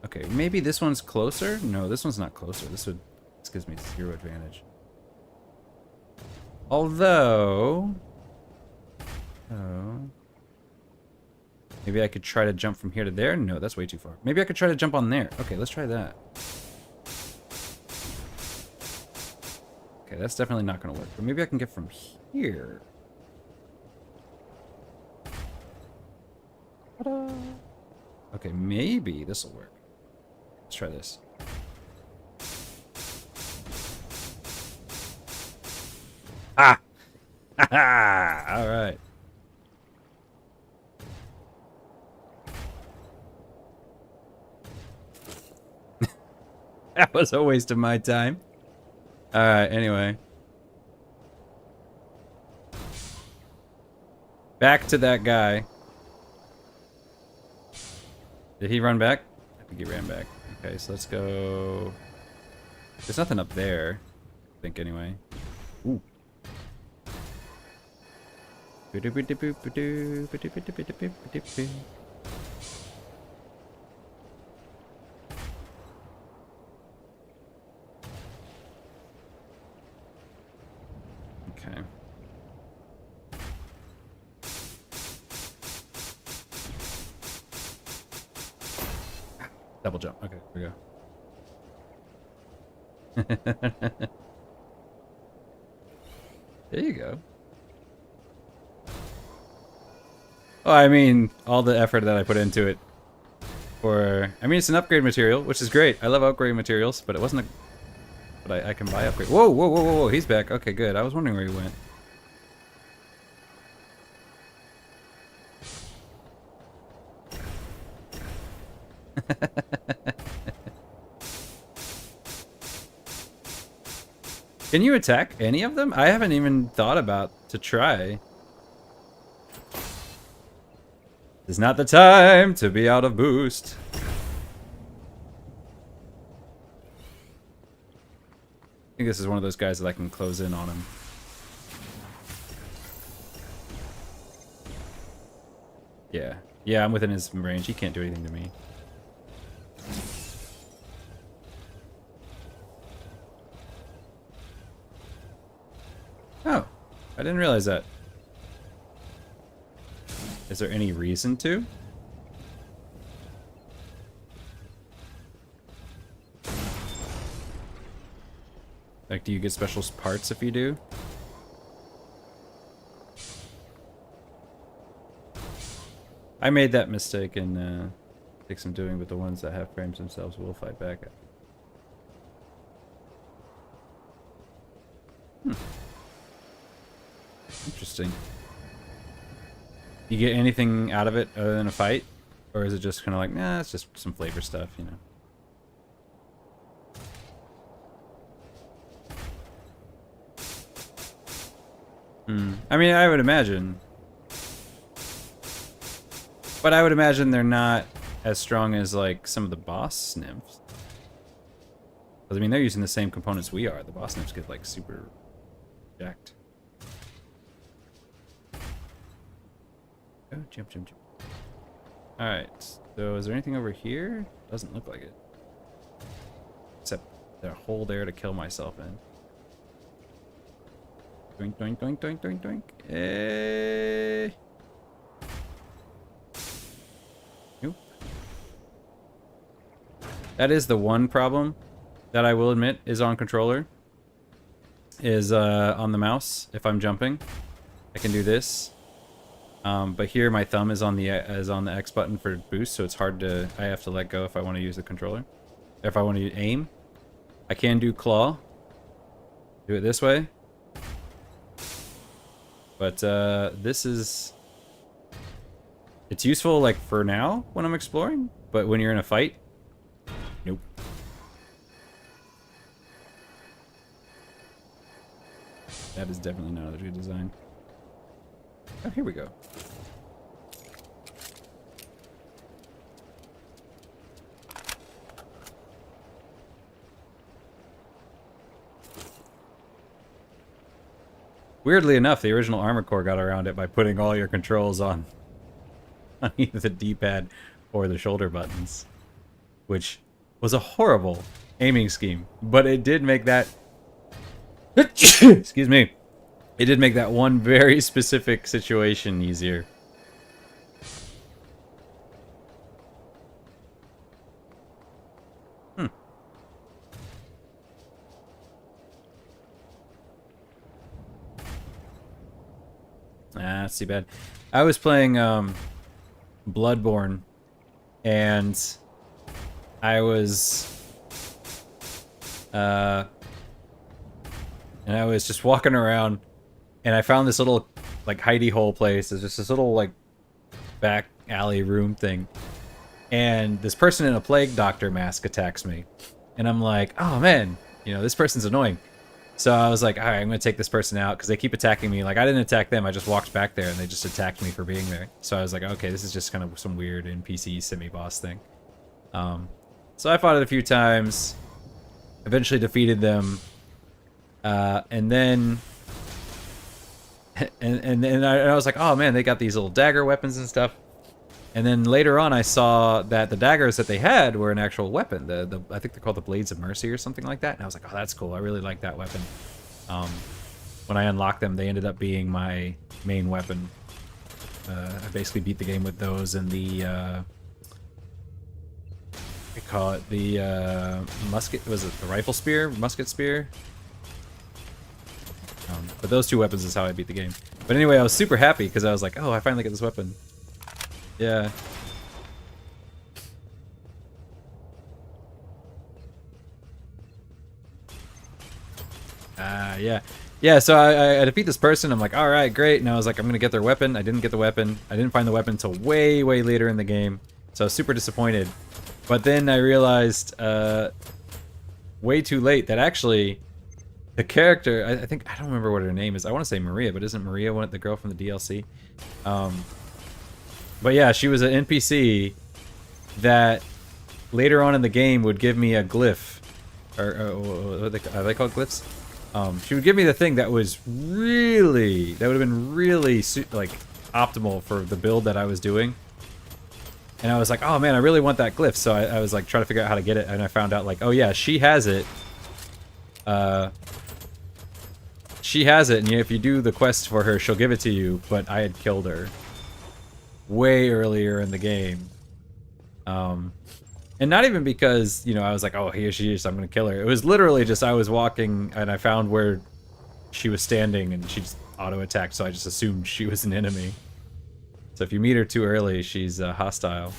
Okay, maybe this one's closer? No, this one's not closer. This gives me 0 advantage. Although... Oh... Maybe I could try to jump from here to there? No, that's way too far. Maybe I could try to jump on there. Okay, let's try that. Okay, that's definitely not going to work. But maybe I can get from here. Ta-da! Okay, maybe this will work. Let's try this. Ah! Ha ha! Alright. That was a waste of my time. Alright, anyway. Back to that guy. Did he run back? I think he ran back. Okay, so let's go... There's nothing up there. I think, anyway. Ooh. Okay. Double jump. Okay, here we go. There you go. Well, I mean, all the effort that I put into it for... I mean, it's an upgrade material, which is great. I love upgrade materials, but it wasn't a... But I can buy upgrade. Whoa, whoa, whoa, whoa, whoa, he's back. Okay, good. I was wondering where he went. Can you attack any of them? I haven't even thought about to try. It's not the time to be out of boost. I think this is one of those guys that I can close in on him. Yeah. Yeah, I'm within his range. He can't do anything to me. Oh, I didn't realize that. Is there any reason to? Like, do you get special parts if you do? I made that mistake in Takes Some Doing, but the ones that have frames themselves will fight back. Interesting. You get anything out of it other than a fight? Or is it just kind of like, nah, it's just some flavor stuff, you know? I mean, I would imagine. But I would imagine they're not as strong as, like, some of the boss nymphs. Because, I mean, they're using the same components we are. The boss nymphs get, like, super jacked. Oh, jump, jump, jump. Alright, so is there anything over here? Doesn't look like it. Except the hole there to kill myself in. Doink, doink, doink, doink, doink, doink. Hey. Nope. That is the one problem that I will admit is on controller. Is on the mouse. If I'm jumping, I can do this. But here my thumb is on the X button for boost, so it's hard to. I have to let go if I want to use the controller. If I want to aim, I can do claw. Do it this way. But this is. It's useful like for now when I'm exploring, but when you're in a fight, nope. That is definitely not a good design. Oh, here we go. Weirdly enough, the original Armored Core got around it by putting all your controls on either the D-pad or the shoulder buttons, which was a horrible aiming scheme, but it did make that excuse me, it did make that one very specific situation easier. That's too bad. I was playing Bloodborne, and I was just walking around, and I found this little like hidey hole place. It's just this little like back alley room thing, and this person in a plague doctor mask attacks me, and I'm like, oh man, you know, this person's annoying. So I was like, all right, I'm going to take this person out because they keep attacking me. Like, I didn't attack them. I just walked back there, and they just attacked me for being there. So I was like, okay, this is just kind of some weird NPC semi-boss thing. So I fought it a few times, eventually defeated them, and then I was like, oh man, they got these little dagger weapons and stuff. And then later on, I saw that the daggers that they had were an actual weapon. I think they're called the Blades of Mercy or something like that. And I was like, oh, that's cool. I really like that weapon. When I unlocked them, they ended up being my main weapon. I basically beat the game with those and the we call it the musket. Was it the rifle spear, musket spear? But those two weapons is how I beat the game. But anyway, I was super happy because I was like, oh, I finally get this weapon. Yeah. Yeah. Yeah, so I defeat this person. I'm like, all right, great. And I was like, I'm going to get their weapon. I didn't get the weapon. I didn't find the weapon until way, way later in the game. So I was super disappointed. But then I realized way too late that actually the character, I think, I don't remember what her name is. I want to say Maria, but isn't Maria the girl from the DLC? But yeah, she was an NPC that later on in the game would give me a glyph. Or are they called glyphs? She would give me the thing that was really, that would have been really like optimal for the build that I was doing. And I was like, oh man, I really want that glyph. So I was like trying to figure out how to get it, and I found out like, oh yeah, she has it. She has it, and if you do the quest for her, she'll give it to you. But I had killed her way earlier in the game. And not even because, you know, I was like, oh, here she is, I'm gonna kill her. It was literally just I was walking and I found where she was standing and she just auto-attacked, so I just assumed she was an enemy. So if you meet her too early, she's hostile.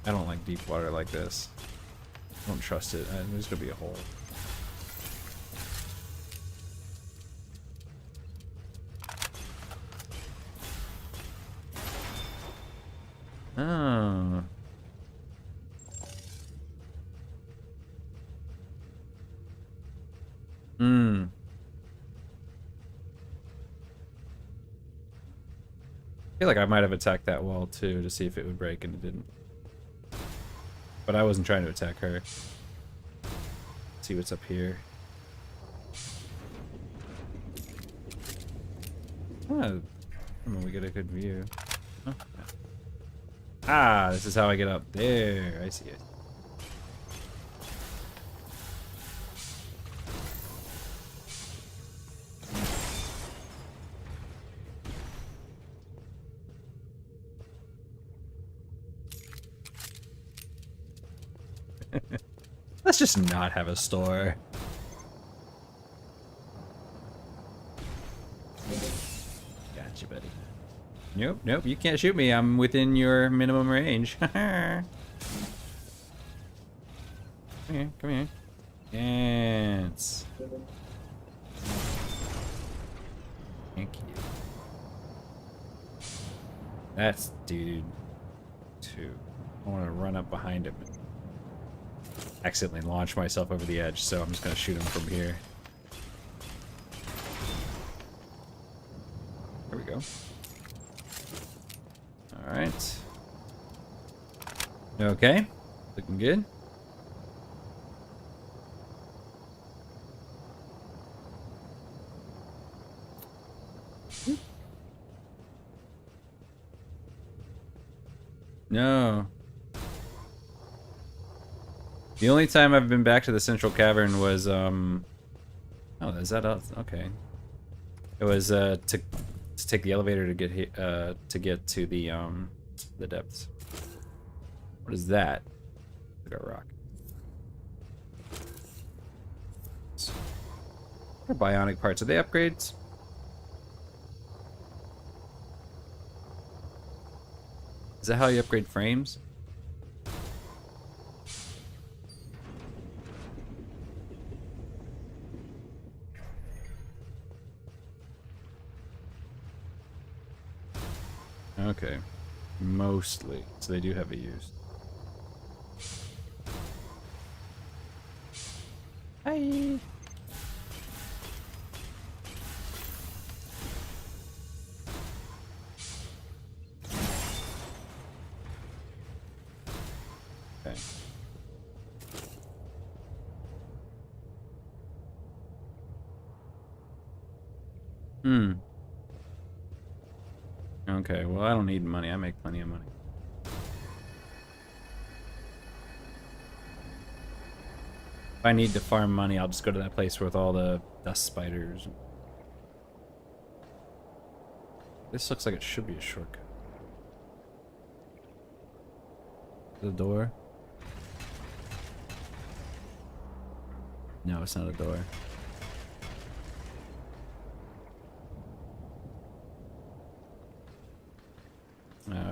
I don't like deep water like this. I don't trust it. There's gonna be a hole. Oh. Hmm. I feel like I might have attacked that wall too to see if it would break, and it didn't. But I wasn't trying to attack her. Let's see what's up here. Oh, we get a good view. Oh, yeah. Ah, this is how I get up there. I see it. Let's just not have a store. Gotcha, buddy. Nope, nope, you can't shoot me. I'm within your minimum range. Come here, come here. Dance. Thank you. That's dude 2. I want to run up behind him and accidentally launch myself over the edge, so I'm just going to shoot him from here. There we go. Alright. Okay. Looking good. No. The only time I've been back to the central cavern was, oh, is that us? Okay. It was, to take the elevator to get to the depths. What is that? Like a rock. What are bionic parts? Are they upgrades? Is that how you upgrade frames? Okay. Mostly. So they do have a use. Hi. Okay. Hmm. Okay, well, I don't need money. I make plenty of money. If I need to farm money, I'll just go to that place with all the dust spiders. This looks like it should be a shortcut. The door? No, it's not a door.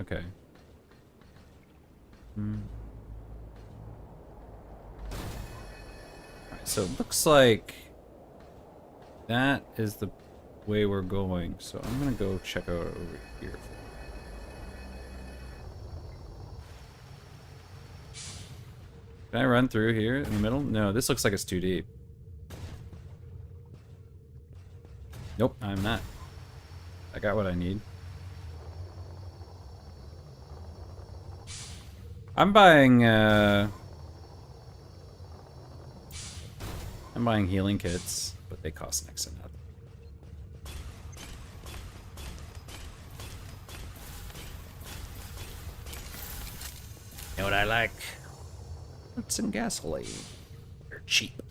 Okay. Alright, so it looks like that is the way we're going, so I'm gonna go check out over here. Can I run through here in the middle? No, this looks like it's too deep. Nope, I'm not. I got what I need. I'm buying healing kits, but they cost next to nothing. You know what I like? It's some gasoline. They're cheap.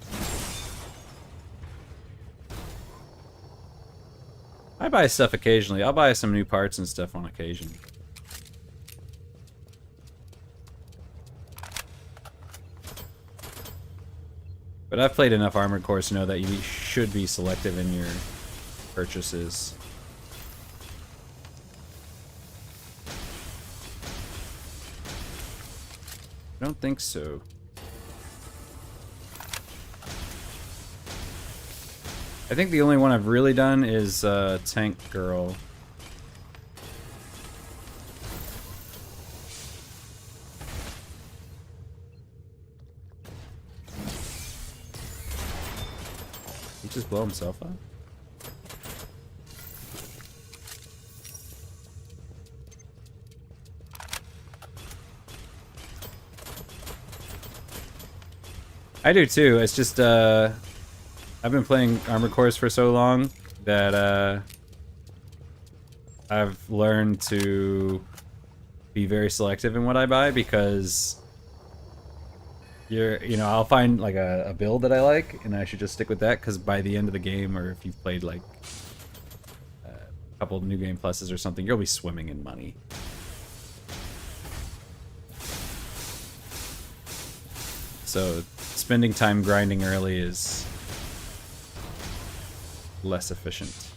I buy stuff occasionally. I'll buy some new parts and stuff on occasion. But I've played enough Armored Core to know that you should be selective in your purchases. I don't think so. I think the only one I've really done is Tank Girl. He just blow himself up? I do too. It's just I've been playing Armored Cores for so long that I've learned to be very selective in what I buy, because I'll find like a build that I like and I should just stick with that, because by the end of the game, or if you've played like a couple of New Game Pluses or something, you'll be swimming in money. So spending time grinding early is less efficient.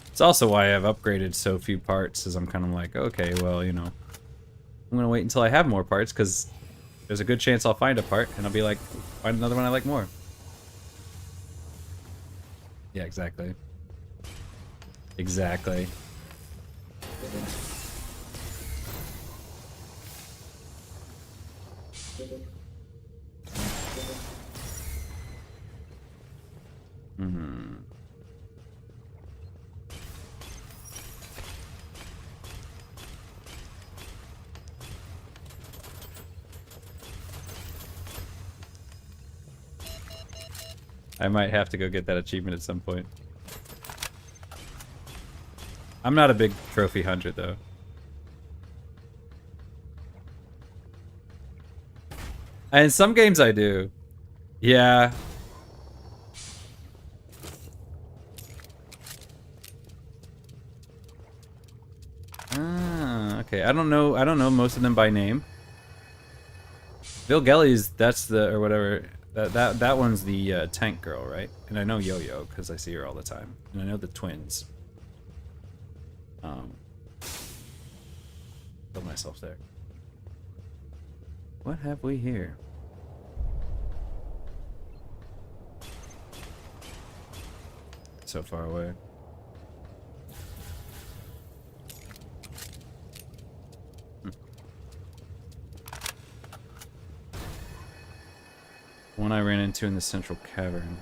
It's also why I've upgraded so few parts, is I'm kind of like, okay, well, you know, I'm gonna wait until I have more parts, because there's a good chance I'll find a part and I'll be like, find another one I like more. Yeah, exactly. Exactly. Mm-hmm. I might have to go get that achievement at some point. I'm not a big trophy hunter, though. And in some games I do. Yeah. Ah, okay. I don't know most of them by name. 𝙎𝙪𝙥𝙦𝙧𝙩, that's the, or whatever. That one's the tank girl, right? And I know Yo-Yo because I see her all the time, and I know the twins. Killed myself there. What have we here? So far away. One I ran into in the central cavern.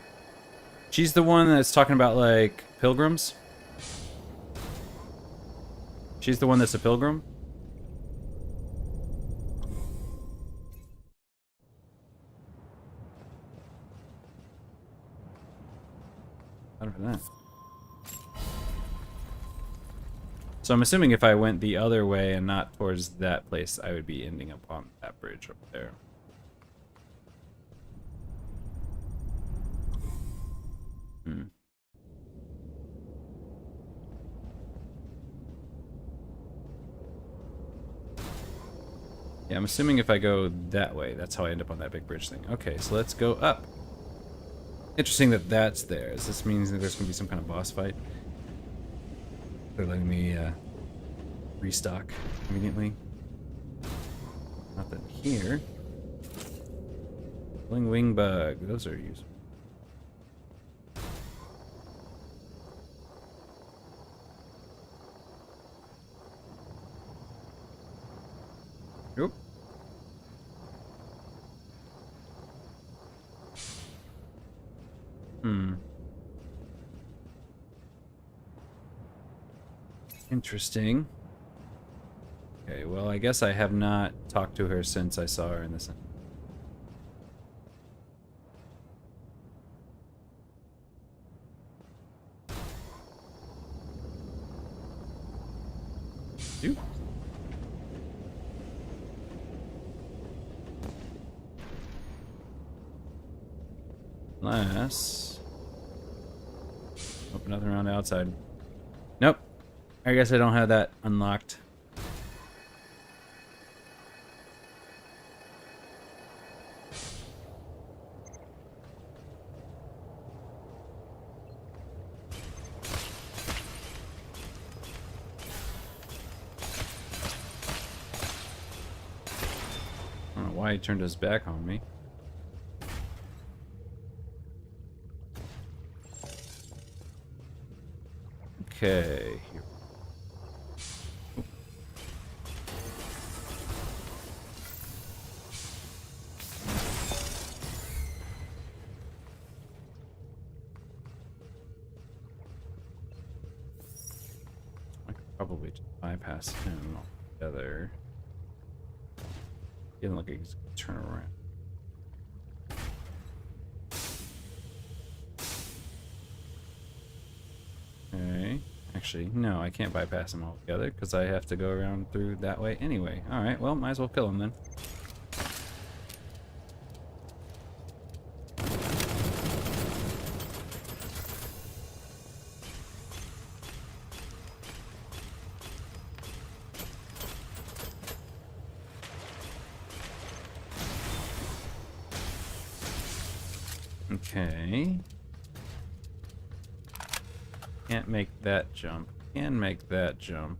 She's the one that's talking about, like, pilgrims? She's the one that's a pilgrim? Out of that. So I'm assuming if I went the other way and not towards that place, I would be ending up on that bridge up there. Yeah, I'm assuming if I go that way, that's how I end up on that big bridge thing. Okay, so let's go up. Interesting that that's there. Does this mean that there's going to be some kind of boss fight? They're letting me restock immediately. Nothing here. Bling wing bug. Those are useful. Nope. Interesting. Okay, well, I guess I have not talked to her since I saw her in this. Dude. Unless... Oh, nothing around the outside. Nope. I guess I don't have that unlocked. I don't know why he turned his back on me. Okay. Here. bypass him altogether. He doesn't look like he's gonna turn around. Okay. Actually, no, I can't bypass him altogether because I have to go around through that way anyway. Alright, well, might as well kill him then. Okay. Can't make that jump. Can make that jump.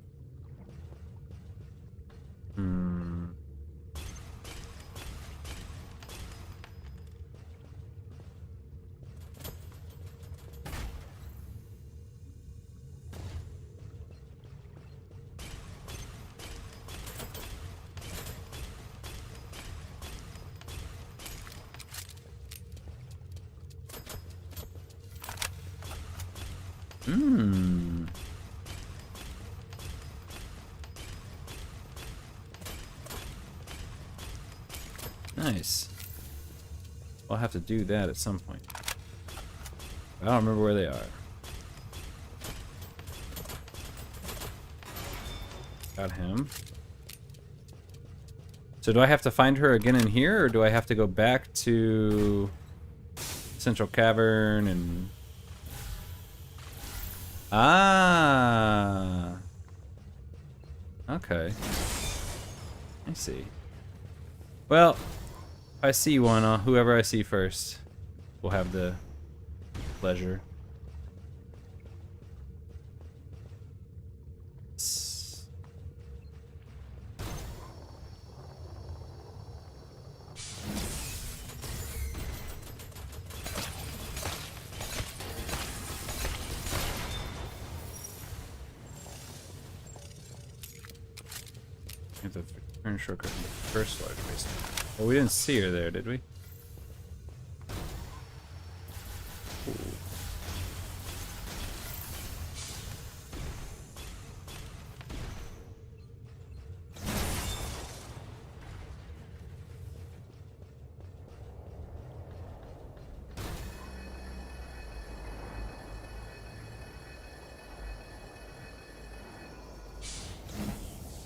Nice. I'll have to do that at some point. I don't remember where they are. Got him. So do I have to find her again in here, or do I have to go back to Central Cavern and... Ah. Okay. I see. Well, if I see one, whoever I see first will have the pleasure. The turn shortcut from the first large basin. Well, we didn't see her there, did we? Ooh.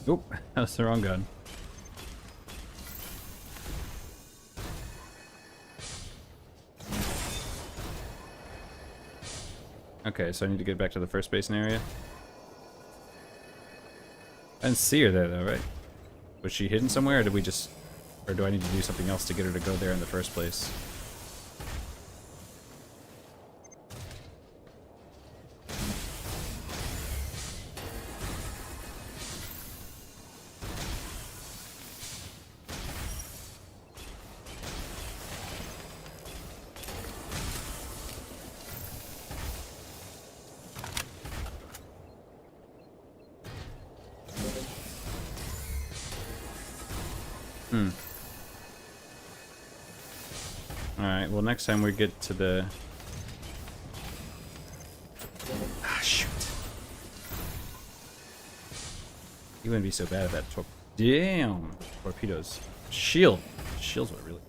Oop, that was the wrong gun. Okay, so I need to get back to the first basin area. I didn't see her there though, right? Was she hidden somewhere, or did we just... Or do I need to do something else to get her to go there in the first place? Alright, well next time we get to the... Ah, shoot. You wouldn't be so bad at that Damn! Torpedoes. Shield! Shield's what really...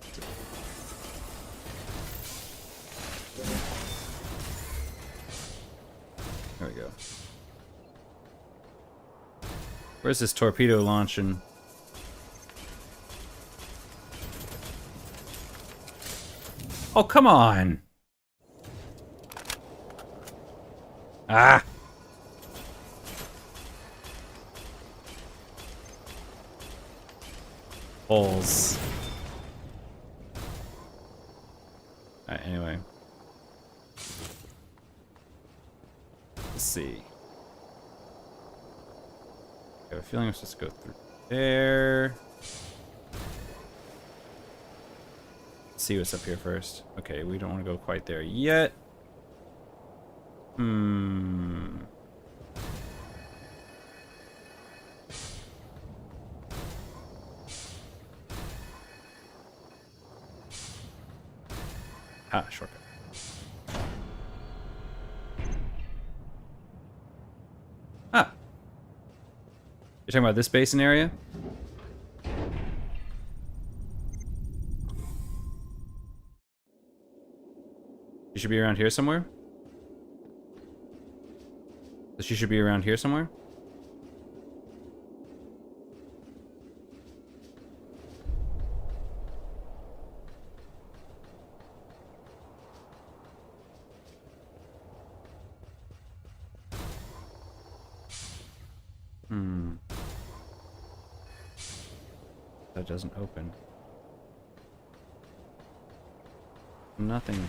There we go. Where's this torpedo launching? Oh, come on! Ah! Holes. Alright, anyway. Let's see. I have a feeling I'm supposed to go through there. See what's up here first. Okay, we don't want to go quite there yet. Ah, shortcut. Ah. You're talking about this basin area? She should be around here somewhere? She should be around here somewhere? That doesn't open. Nothing.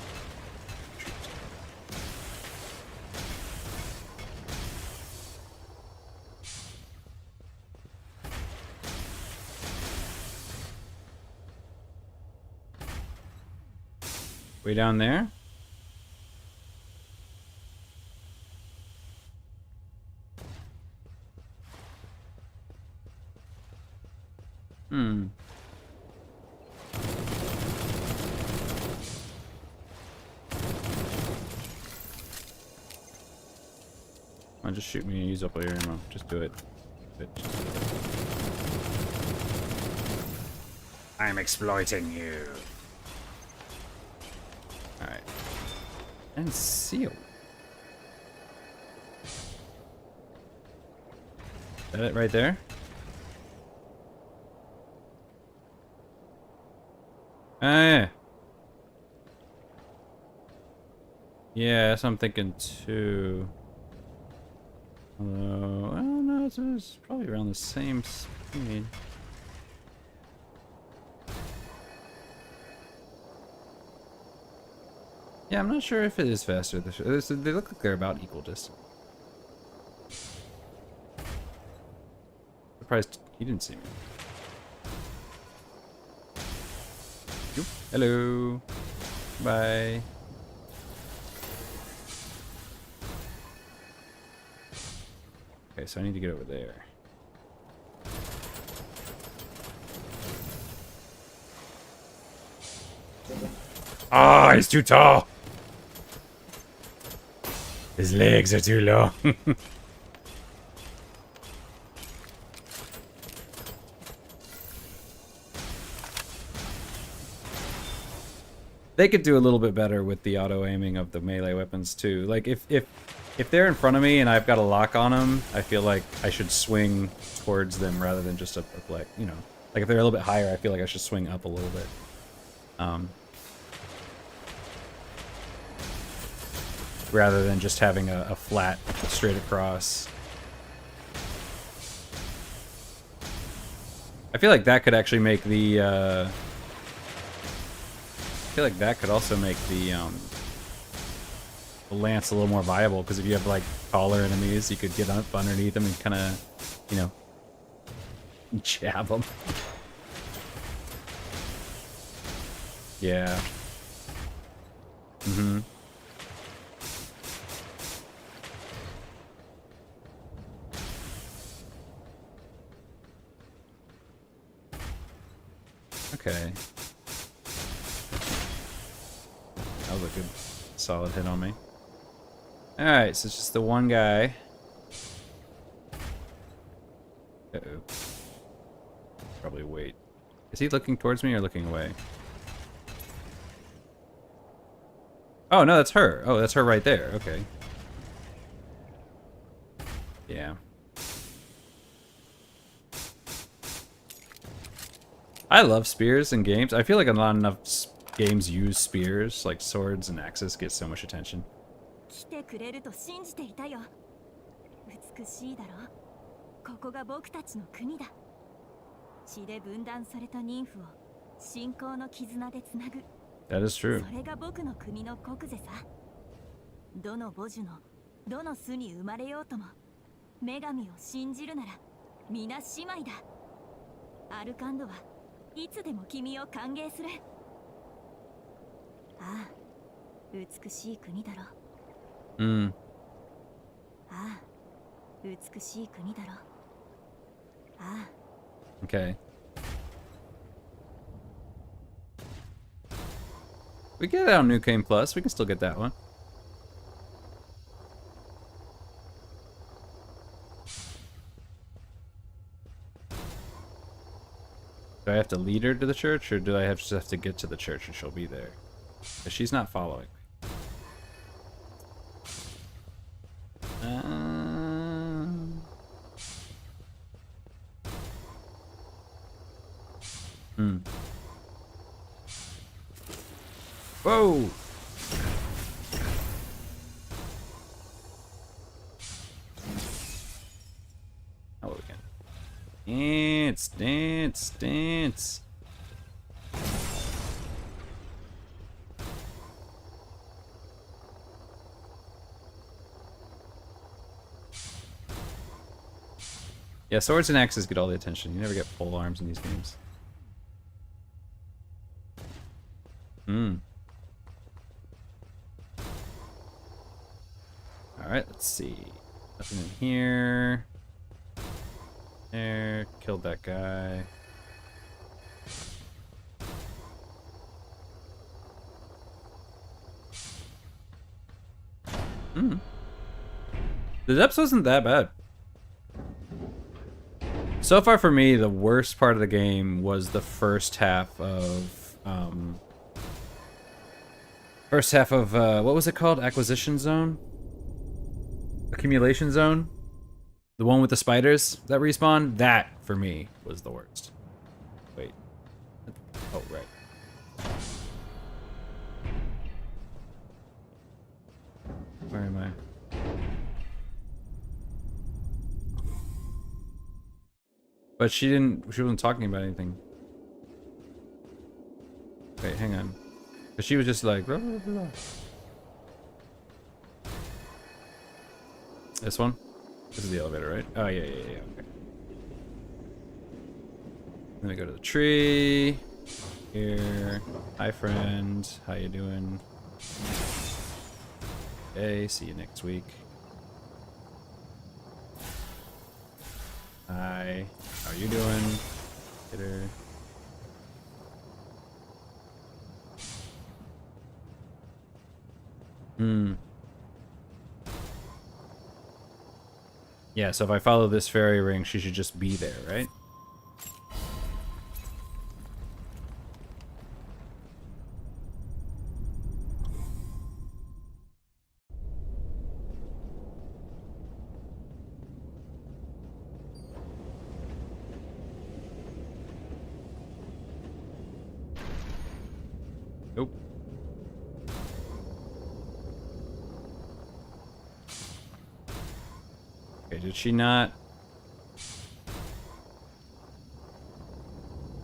Way down there? Oh, just shoot me and use up all your ammo. Just do it. I'm exploiting you. Alright. And seal. Is that it right there? Ah, yeah, that's what I'm thinking too. Although, I don't know, it's probably around the same speed. Yeah, I'm not sure if it is faster. They look like they're about equal distance. Surprised he didn't see me. Hello. Bye. Okay, so I need to get over there. Ah, he's too tall. His legs are too long. They could do a little bit better with the auto aiming of the melee weapons too. Like if they're in front of me and I've got a lock on them, I feel like I should swing towards them rather than just up, like, you know, like if they're a little bit higher, I feel like I should swing up a little bit. Rather than just having a flat straight across. I feel like that could actually make the I feel like that could also make the lance a little more viable, because if you have like taller enemies, you could get up underneath them and kind of, you know, jab them. Yeah. Mm-hmm. Okay. That was a good solid hit on me. Alright, so it's just the one guy. Uh-oh. Probably wait. Is he looking towards me or looking away? Oh, no, that's her. Oh, that's her right there. Okay. Yeah. I love spears in games. I feel like not enough games use spears. Like swords and axes get so much attention. 来てくれると信じていたよ。美しいだろ。ここが僕たちの国だ。血で分断された妊婦を信仰の絆でつなぐ。That is true. それが僕の国の国是さ。どの母樹のどの巣に生まれようとも、女神を信じるなら皆姉妹だ。アルカンドはいつでも君を歓迎する。ああ、美しい国だろ。ああ、美しい国だろ。ああ。Okay. We get it on New Game Plus. We can still get that one. Do I have to lead her to the church, or do I just have to get to the church and she'll be there? Because she's not following me. Whoa! Oh, we can dance, dance, dance. Yeah, swords and axes get all the attention. You never get pole arms in these games. Alright, let's see. Nothing in here. There. Killed that guy. The depths wasn't that bad. So far for me, the worst part of the game was the first half of what was it called? Acquisition zone? Accumulation zone? The one with the spiders that respawn? That, for me, was the worst. Wait. Oh, right. Where am I? But she wasn't talking about anything. Wait, hang on. But she was just like, blah, blah, blah. This one? This is the elevator, right? Oh, yeah, okay. Let me go to the tree. Here. Hi, friend. How you doing? Okay, see you next week. Hi. How are you doing? Get her. Yeah, so if I follow this fairy ring, she should just be there, right? Nope. Okay, did she not?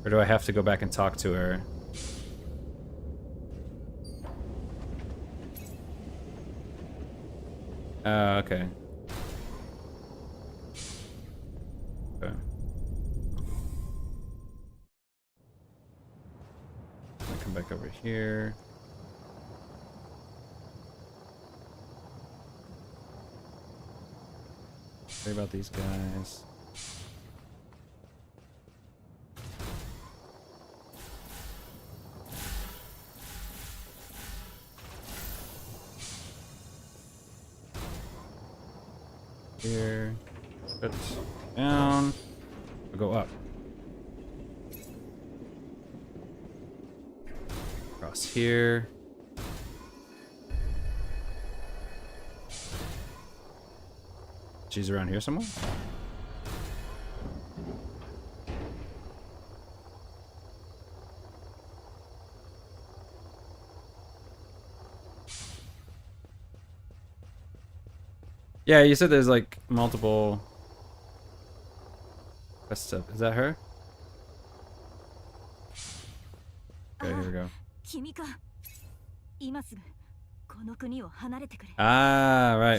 Or do I have to go back and talk to her? Okay. Okay. I'll come back over here. Worry about these guys. Here. Put down. We'll go up. Across here. She's around here somewhere? Yeah, you said there's like multiple quest stuff. Is that her? Okay, here we go. Ah, right.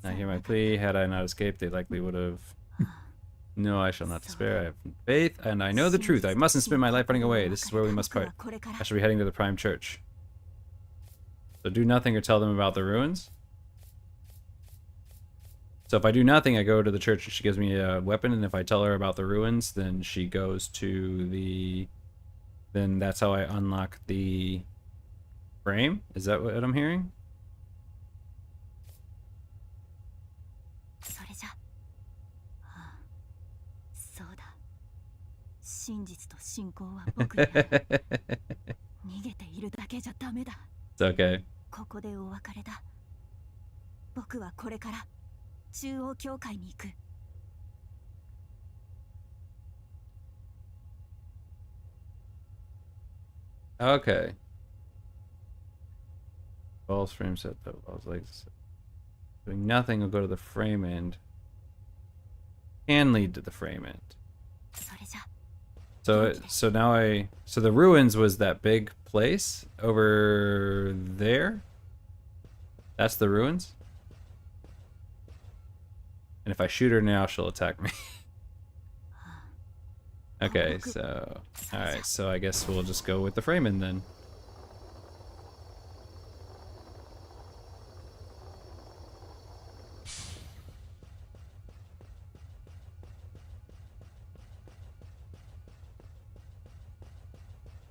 I hear my plea. Had I not escaped, they likely would have. No, I shall not despair. I have faith, and I know the truth. I mustn't spend my life running away. This is where we must part. I shall be heading to the Prime Church. So do nothing or tell them about the ruins? So if I do nothing, I go to the church and she gives me a weapon, and if I tell her about the ruins, then she goes to the... Then that's how I unlock the frame? Is that what I'm hearing? 真実と信仰は僕にある。逃げているだけじゃダメだ。 It's okay. ここでお別れだ。僕はこれから中央教会に行く。 Okay. False frame set though. I was like doing nothing will go to the frame end. Can lead to the frame end. それじゃ So now so the ruins was that big place over there? That's the ruins? And if I shoot her now, she'll attack me. Okay, so alright, so I guess we'll just go with the frame end then.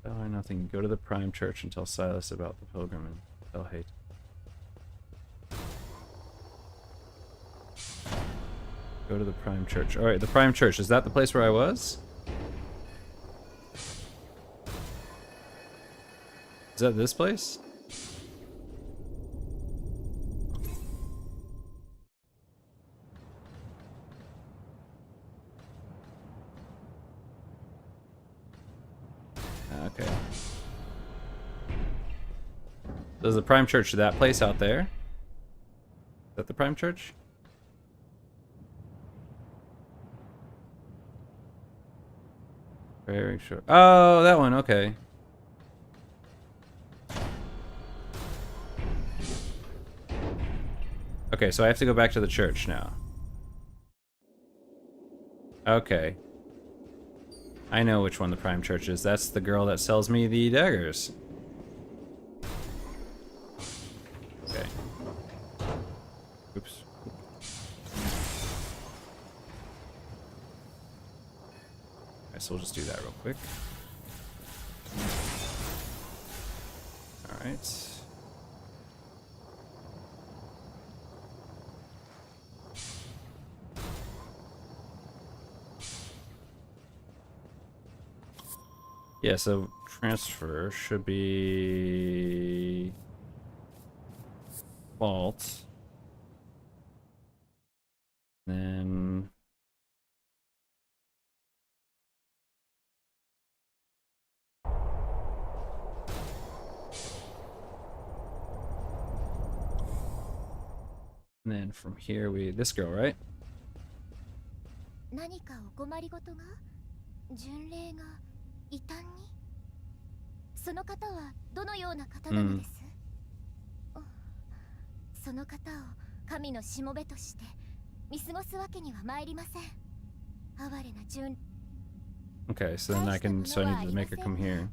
Oh, nothing. Go to the Prime Church and tell Silas about the pilgrim and 𝙂𝙢𝙢𝙢𝙦. Go to the Prime Church. Alright, the Prime Church. Is that the place where I was? Is that this place? Okay. There's the Prime Church, that place out there? Is that the Prime Church? Very sure. Oh, that one, okay. Okay, so I have to go back to the church now. Okay. I know which one the Prime Church is. That's the girl that sells me the daggers. Okay. Oops. Alright, so we'll just do that real quick. Alright. Yeah, so transfer should be vault. Then from here this girl, right? 何かお困りごとが？巡礼が異端に？その方はどのような方なのです？その方を神のしもべとして見過ごすわけには参りません。哀れな巡。 Okay, so then I need to make her come here.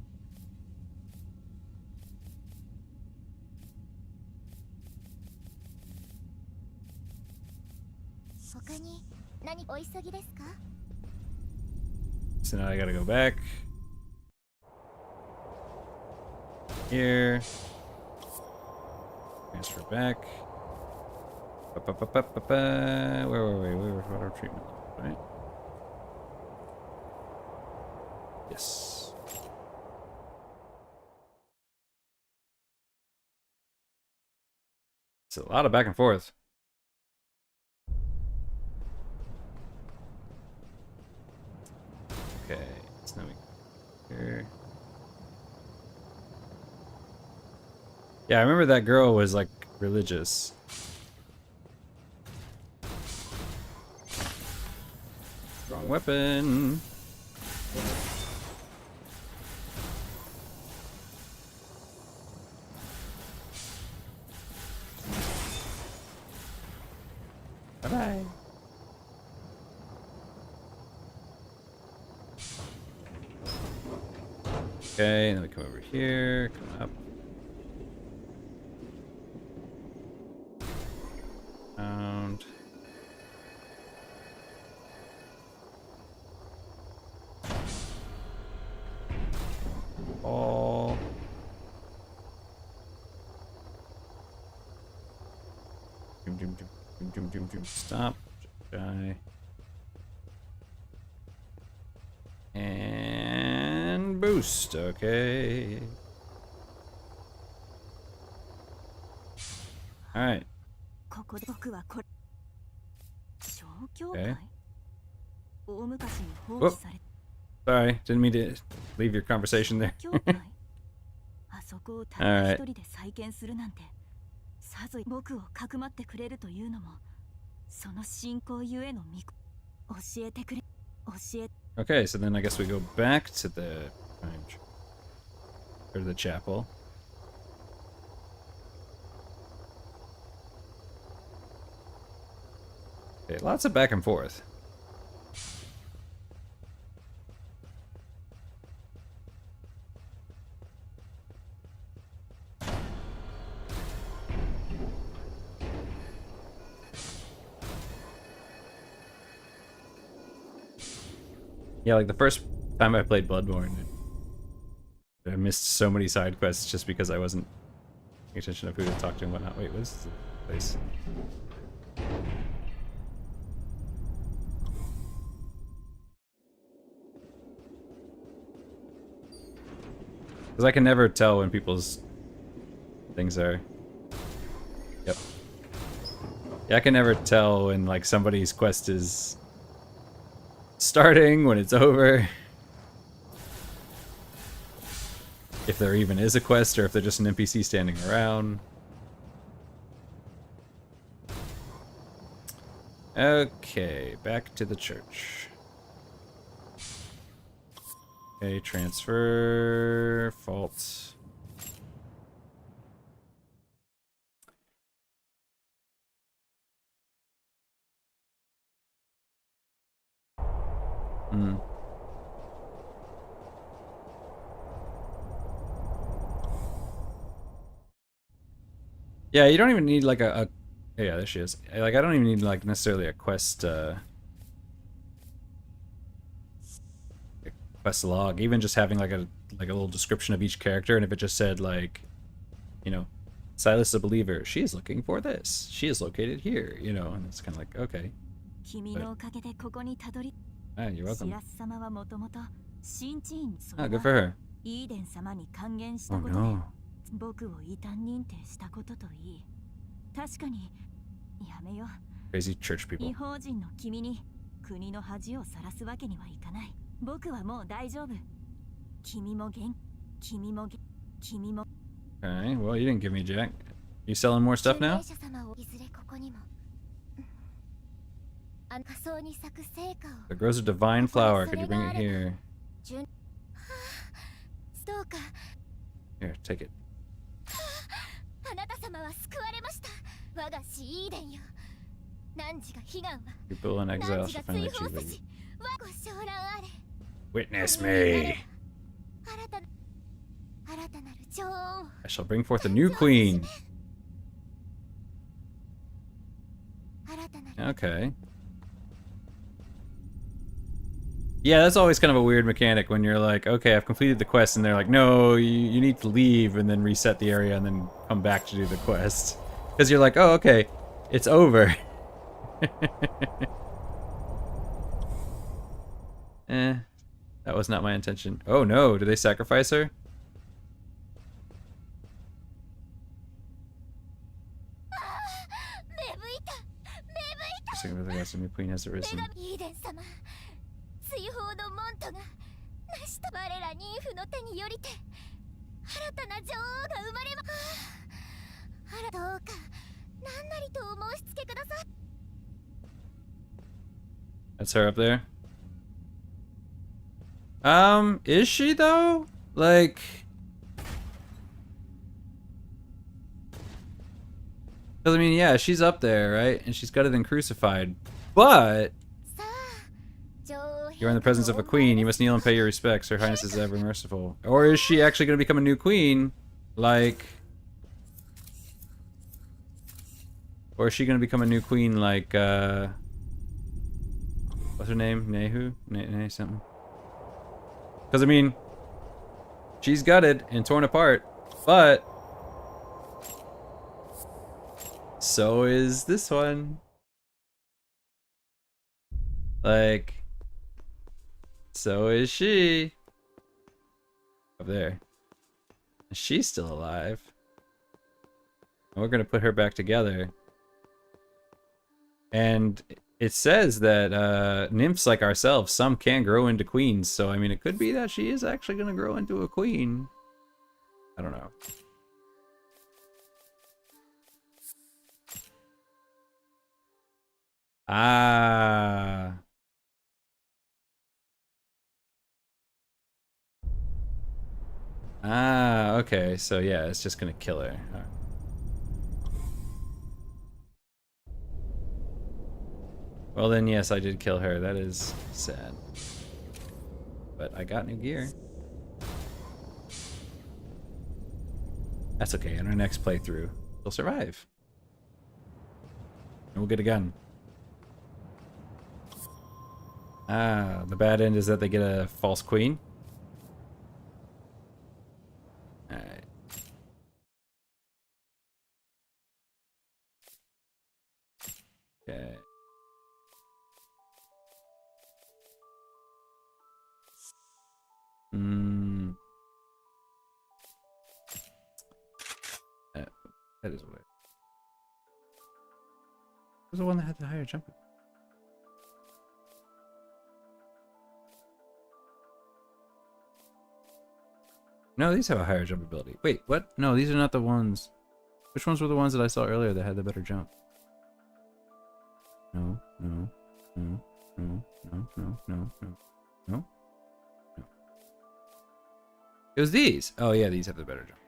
他に何お急ぎですか？ So now I gotta go back. Here. Transfer back. Where were we? We were water treatment, right? Yes. It's a lot of back and forth. Okay, so now we here. Yeah, I remember that girl was like religious. Strong weapon. Bye-bye. Okay, then we come over here, come up. Around. Ball. Stop. Die. And boost. Okay. Alright. Okay. Whoop. Sorry, didn't mean to leave your conversation there. Alright. Okay, so then I guess we go back to the or the chapel. Okay, lots of back and forth. Yeah, like the first time I played Bloodborne, I missed so many side quests just because I wasn't paying attention of who to talk to and whatnot. Wait, what is the place? Because I can never tell when people's things are... Yep. Yeah, I can never tell when like somebody's quest is starting, when it's over. If there even is a quest, or if they're just an NPC standing around. Okay, back to the church. Okay, transfer, fault. Hmm. Yeah, you don't even need like a yeah, there she is. Like, I don't even need like necessarily a quest log. Even just having like a little description of each character, and if it just said like, you know, Silas the Believer, she is looking for this. She is located here, you know, and it's kind of like, okay. Ah, you're welcome. Ah, good for her. Oh no. Crazy church people. Okay, well, you didn't give me jack. You selling more stuff now? The grows a divine flower. Could you bring it here? Here, take it. People in exile shall finally achieve it. Witness me! I shall bring forth a new queen. Okay. Yeah, that's always kind of a weird mechanic when you're like, okay, I've completed the quest, and they're like, no, you need to leave and then reset the area and then come back to do the quest. Because you're like, oh, okay, it's over. That was not my intention. Oh no, did they sacrifice her? The new queen has arisen. That's her up there. Is she though? Like, because I mean, yeah, she's up there, right? And she's got it then crucified. But you're in the presence of a queen. You must kneel and pay your respects. Her Highness is ever merciful. Or is she actually going to become a new queen? Like, or is she going to become a new queen? Like, what's her name? Nehu? Ne something. Because I mean, she's gutted and torn apart, but so is this one. Like, so is she. Up there. She's still alive. And we're gonna put her back together. And it says that nymphs like ourselves, some can grow into queens. So I mean, it could be that she is actually gonna grow into a queen. I don't know. Ah. Ah, okay. So yeah, it's just gonna kill her. All right. Well then, yes, I did kill her. That is sad. But I got new gear. That's okay. In our next playthrough, we'll survive. And we'll get a gun. Ah, the bad end is that they get a false queen. Alright. Okay. That is weird. Who's the one that had the higher jump? No, these have a higher jump ability. Wait, what? No, these are not the ones. Which ones were the ones that I saw earlier that had the better jump? No, no, no, no, no, no, no, no, no. It was these. Oh yeah, these have the better jump.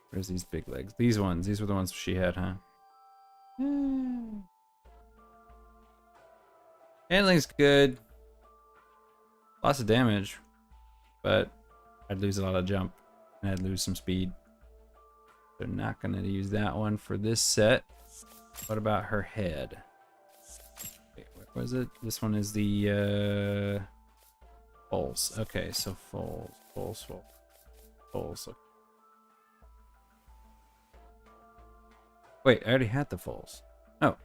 Where's these big legs? These ones. These were the ones she had, huh? Handling's good. Lots of damage. But I'd lose a lot of jump. And I'd lose some speed. They're not going to use that one for this set. What about her head? Wait, where was it? This one is the foals. Okay, so foals. Wait, I already had the foals. Oh.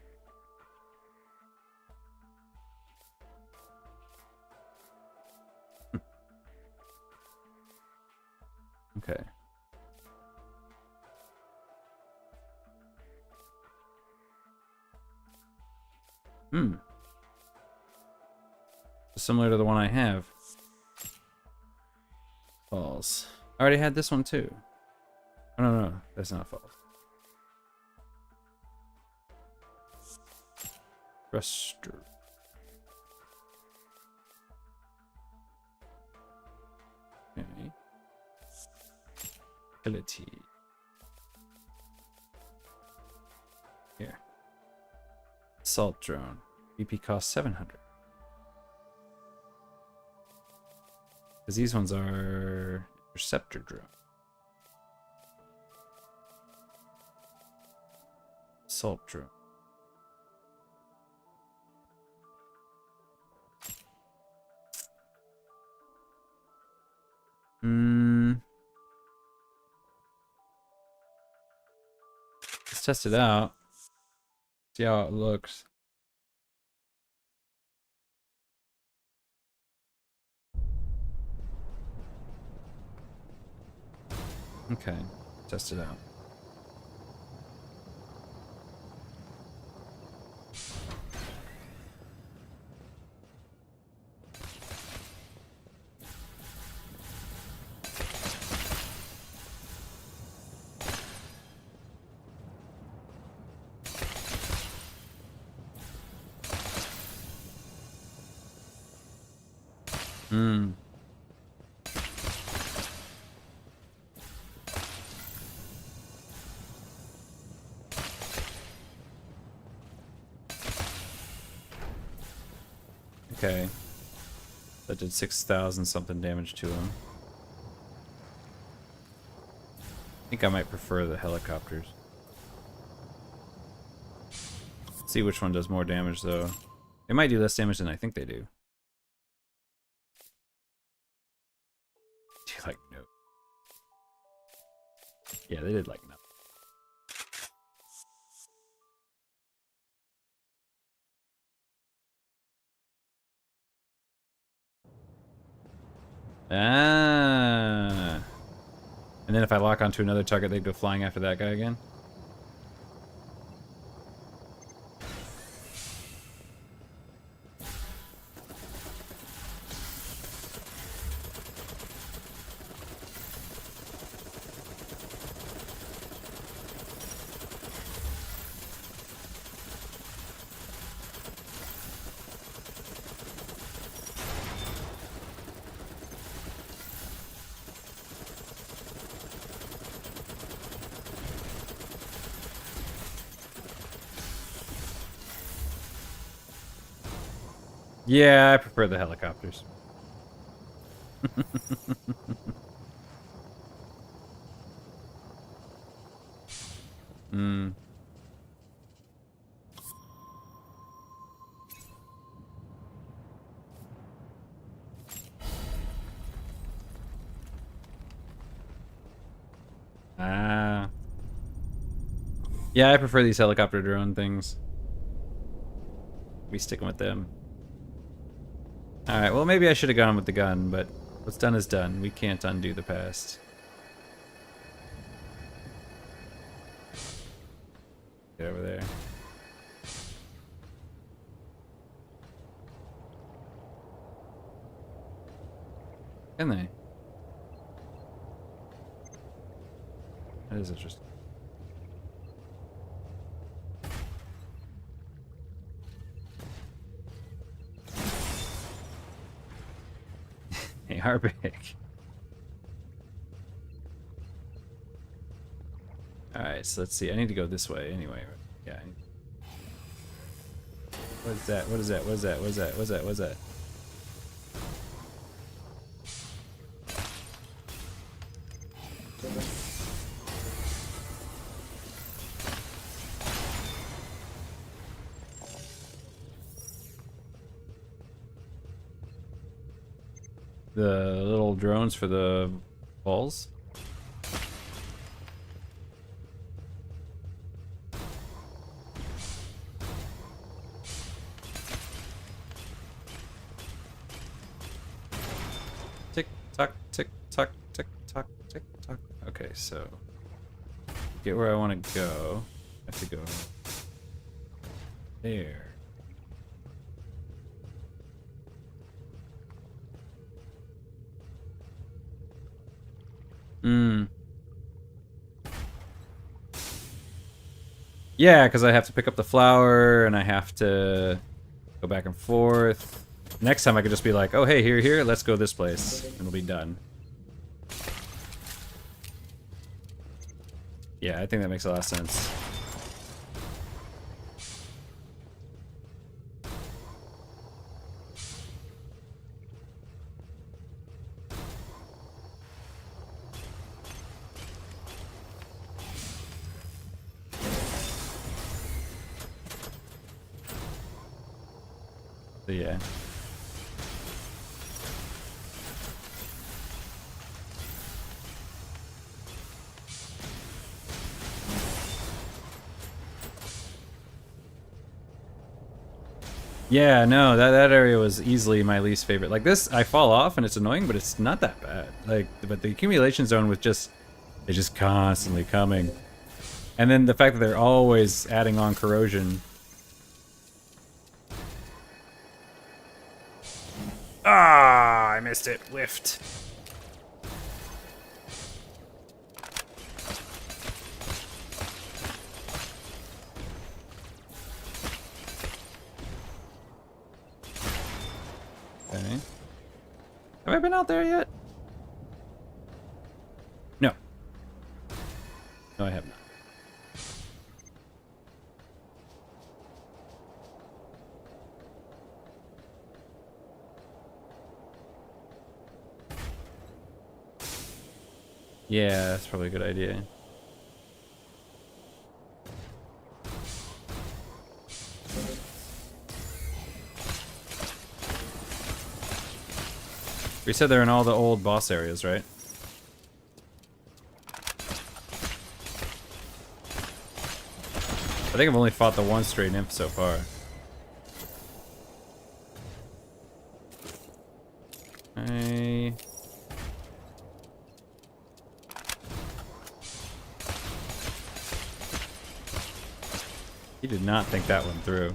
Okay. Similar to the one I have. Falls. I already had this one too. Oh, no, that's not falls. Thruster. Okay. Ability. Here. Assault drone. BP cost 700. Because these ones are interceptor drone. Assault drone. Let's test it out. See how it looks. Okay, test it out. Okay. That did 6,000 something damage to him. I think I might prefer the helicopters. Let's see which one does more damage though. They might do less damage than I think they do. Like no. Yeah, they did like no. Ah. And then if I lock onto another target, they'd go flying after that guy again? Yeah, I prefer the helicopters. Hmm. Ah. Yeah, I prefer these helicopter drone things. We sticking with them. Alright, well maybe I should have gone with the gun, but what's done is done. We can't undo the past. Get over there. Can they? That is interesting. They are big. Alright, so let's see. I need to go this way anyway. Yeah. What is that? What is that? What is that? What is that? What is that? What is that? The little drones for the balls. Tick tock, tick tock, tick tock, tick tock. Okay, so get where I want to go. I have to go there. Yeah, because I have to pick up the flower, and I have to go back and forth. Next time I could just be like, oh hey, here, let's go this place, and it'll be done. Yeah, I think that makes a lot of sense. So yeah. Yeah, no, that area was easily my least favorite. Like this, I fall off and it's annoying, but it's not that bad. Like, but the accumulation zone was just, it's just constantly coming. And then the fact that they're always adding on corrosion. Ah, I missed it. Whiffed. Okay. Have I been out there yet? No. No, I have not. Yeah, that's probably a good idea. We said they're in all the old boss areas, right? I think I've only fought the one stray nymph so far. Okay. He did not think that one through.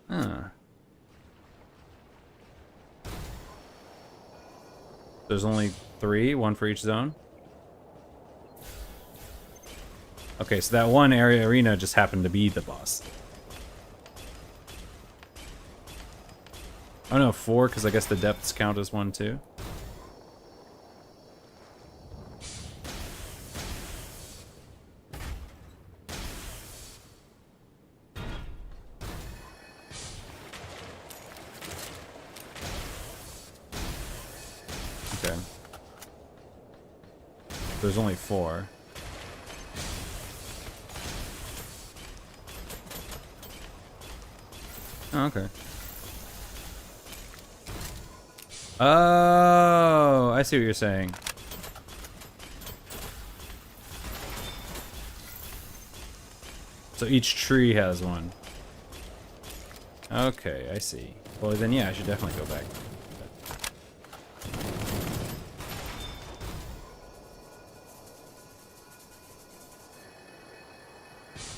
Huh. There's only 3, 1 for each zone. Okay, so that one area arena just happened to be the boss. Oh no, 4, because I guess the depths count as 1 too. Okay. There's only 4. Oh, okay. Oh, I see what you're saying. So each tree has one. Okay, I see. Well, then yeah, I should definitely go back.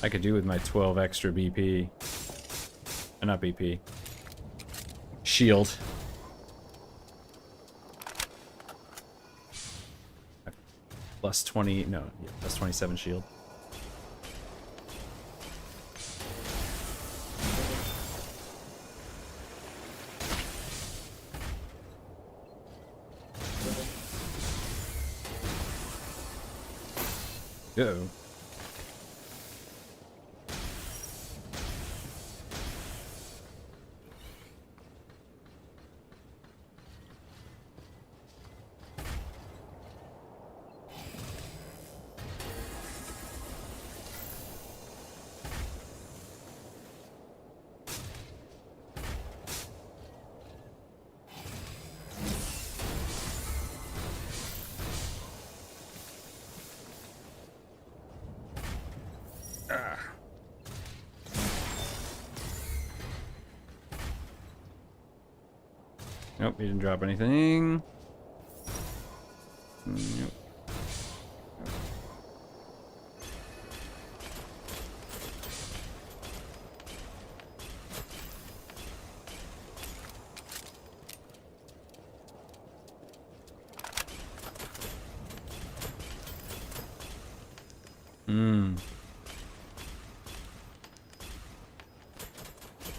I could do with my 12 extra BP. Not BP. Shield. Plus 20, no, yeah, plus 27 shield. Go. Nope, he didn't drop anything. Nope.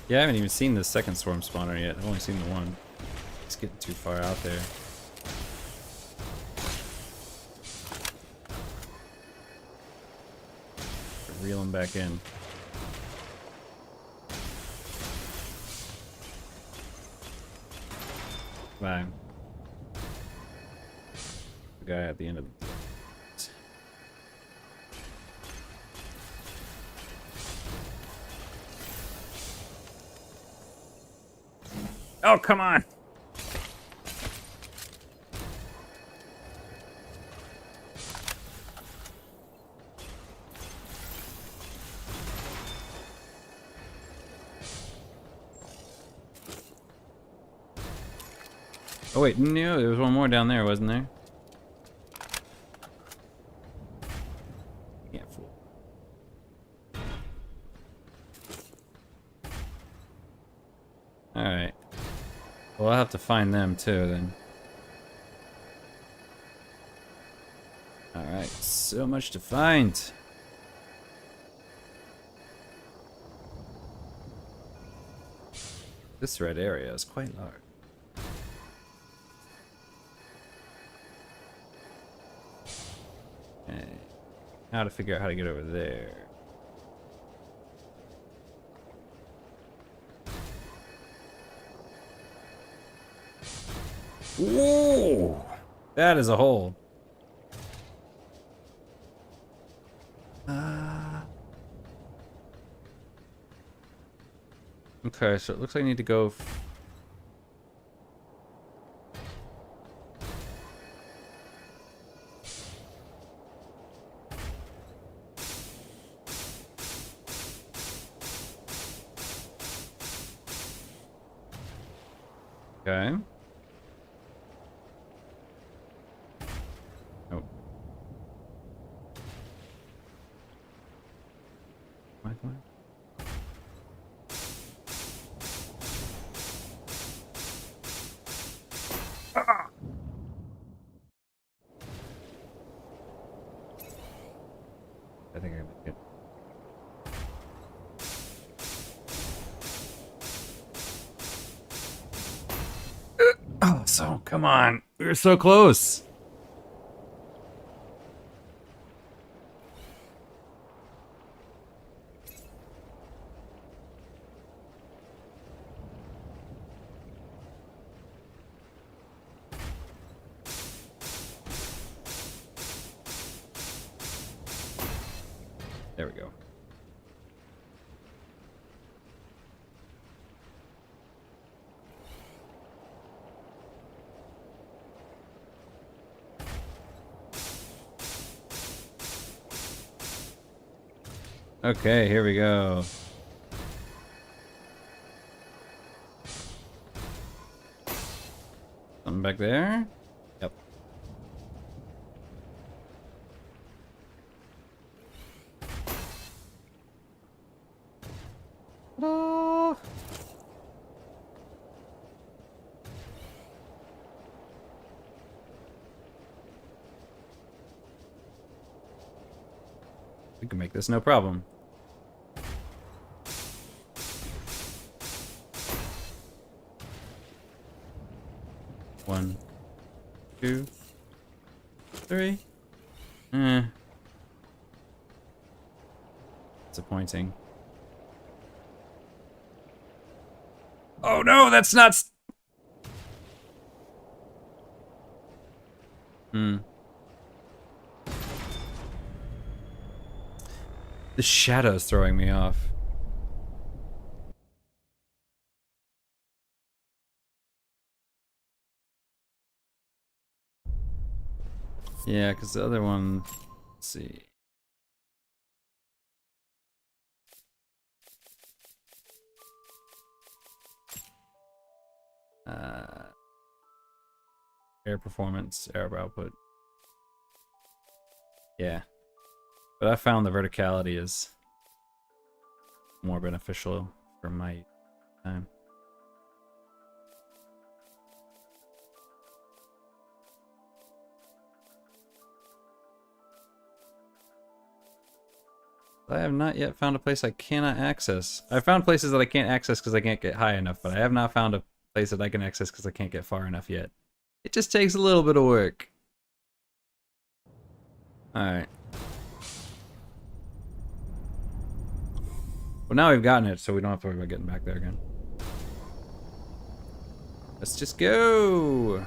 Yeah, I haven't even seen the second swarm spawner yet. I've only seen the one. It's getting too far out there. Reel him back in. Bye. The guy at the end of the... Oh, come on! Oh wait, no, there was one more down there, wasn't there? Yeah, fool. Alright. Well, I'll have to find them too, then. Alright, so much to find. This red area is quite large. Okay. Now to figure out how to get over there. Whoa! That is a hole. Okay, so it looks like I need to go... Okay. Oh. Oh, so come on. We were so close. There we go. Okay, here we go. Something back there? Yep. Ta-da! We can make this no problem. One, two, three. Disappointing. Oh no, that's not. The shadow's throwing me off. Yeah, because the other one. Let's see. Air performance, air output. Yeah. But I found the verticality is more beneficial for my time. I have not yet found a place I cannot access. I found places that I can't access because I can't get high enough, but I have not found a place that I can access because I can't get far enough yet. It just takes a little bit of work. Alright. Well, now we've gotten it, so we don't have to worry about getting back there again. Let's just go!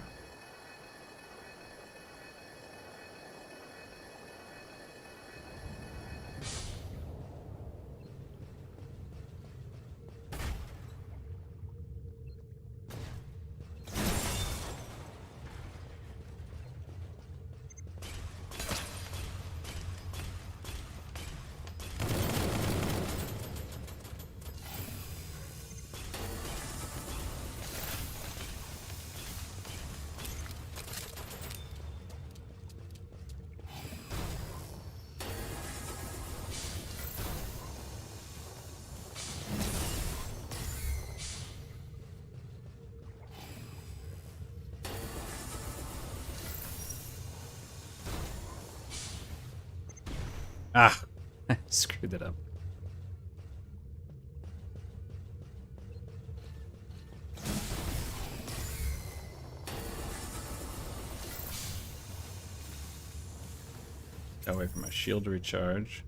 Ah, screwed it up. Got away from my shield to recharge.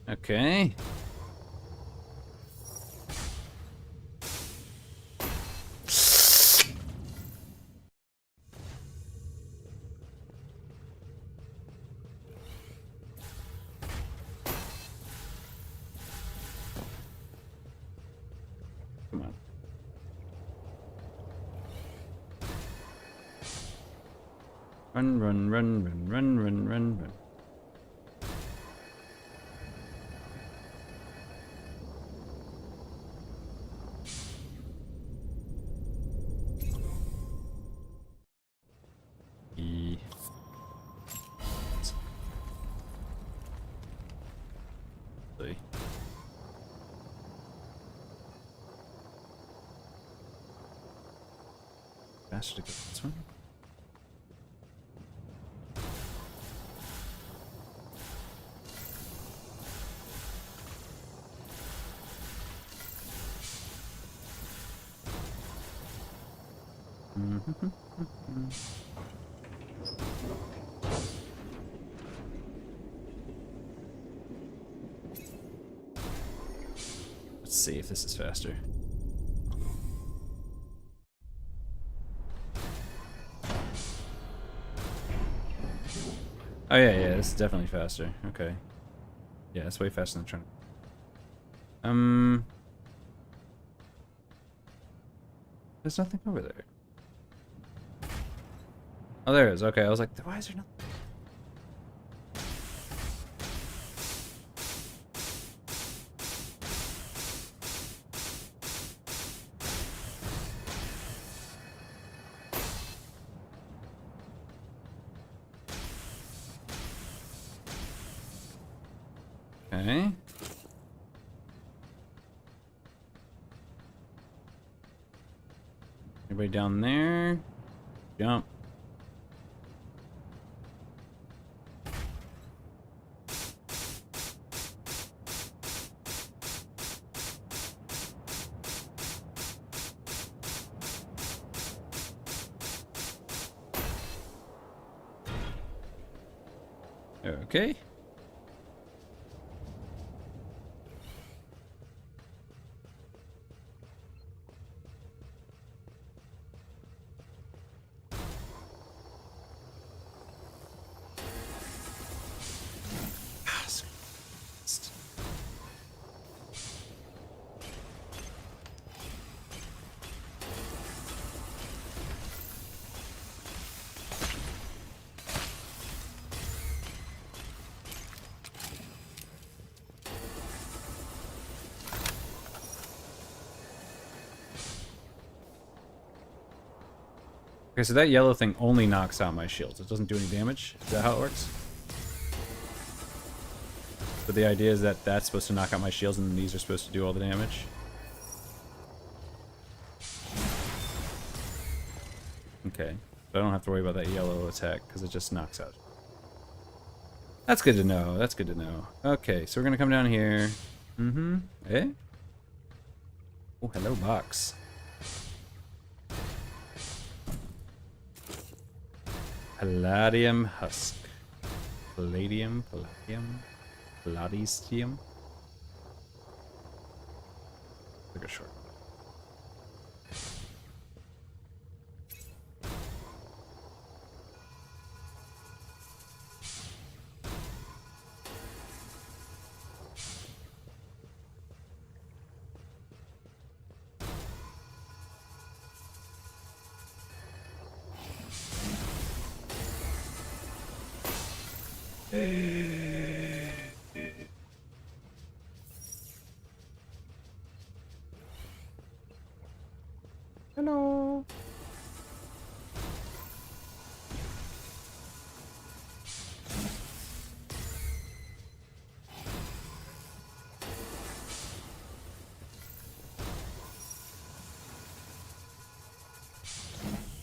Okay. Come on. Run, run, run, run, run, run, run, run. Faster to go this one. Let's see if this is faster. Oh yeah, this is definitely faster. Okay. Yeah, it's way faster than trying to... There's nothing over there. Oh, there is. Okay, I was like, why is there nothing? Okay. Anybody down there? Jump. Okay. Okay, so that yellow thing only knocks out my shields. It doesn't do any damage. Is that how it works? So the idea is that that's supposed to knock out my shields and then these are supposed to do all the damage? Okay. But I don't have to worry about that yellow attack because it just knocks out. That's good to know. That's good to know. Okay, so we're going to come down here. Mm-hmm. Eh? Oh, hello, box. Palladium husk. Palladium, Palladium. Take a short. Hello.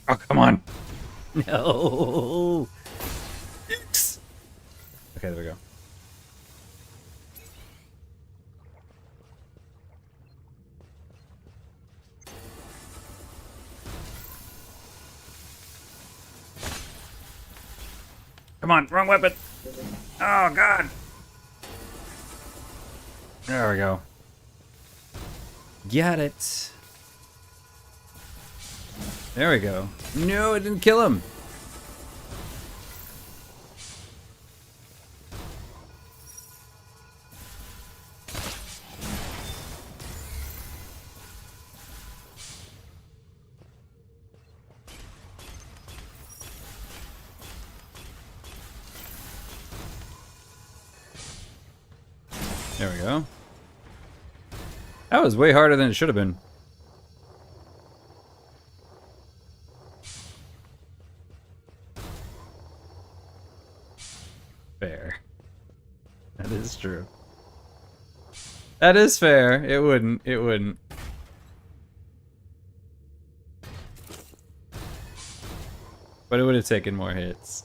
Oh, come on. No. Okay, there we go. Come on, wrong weapon. Oh, God. There we go. Got it. There we go. No, it didn't kill him. There we go. That was way harder than it should have been. Fair. That is true. That is fair. It wouldn't. It wouldn't. But it would have taken more hits.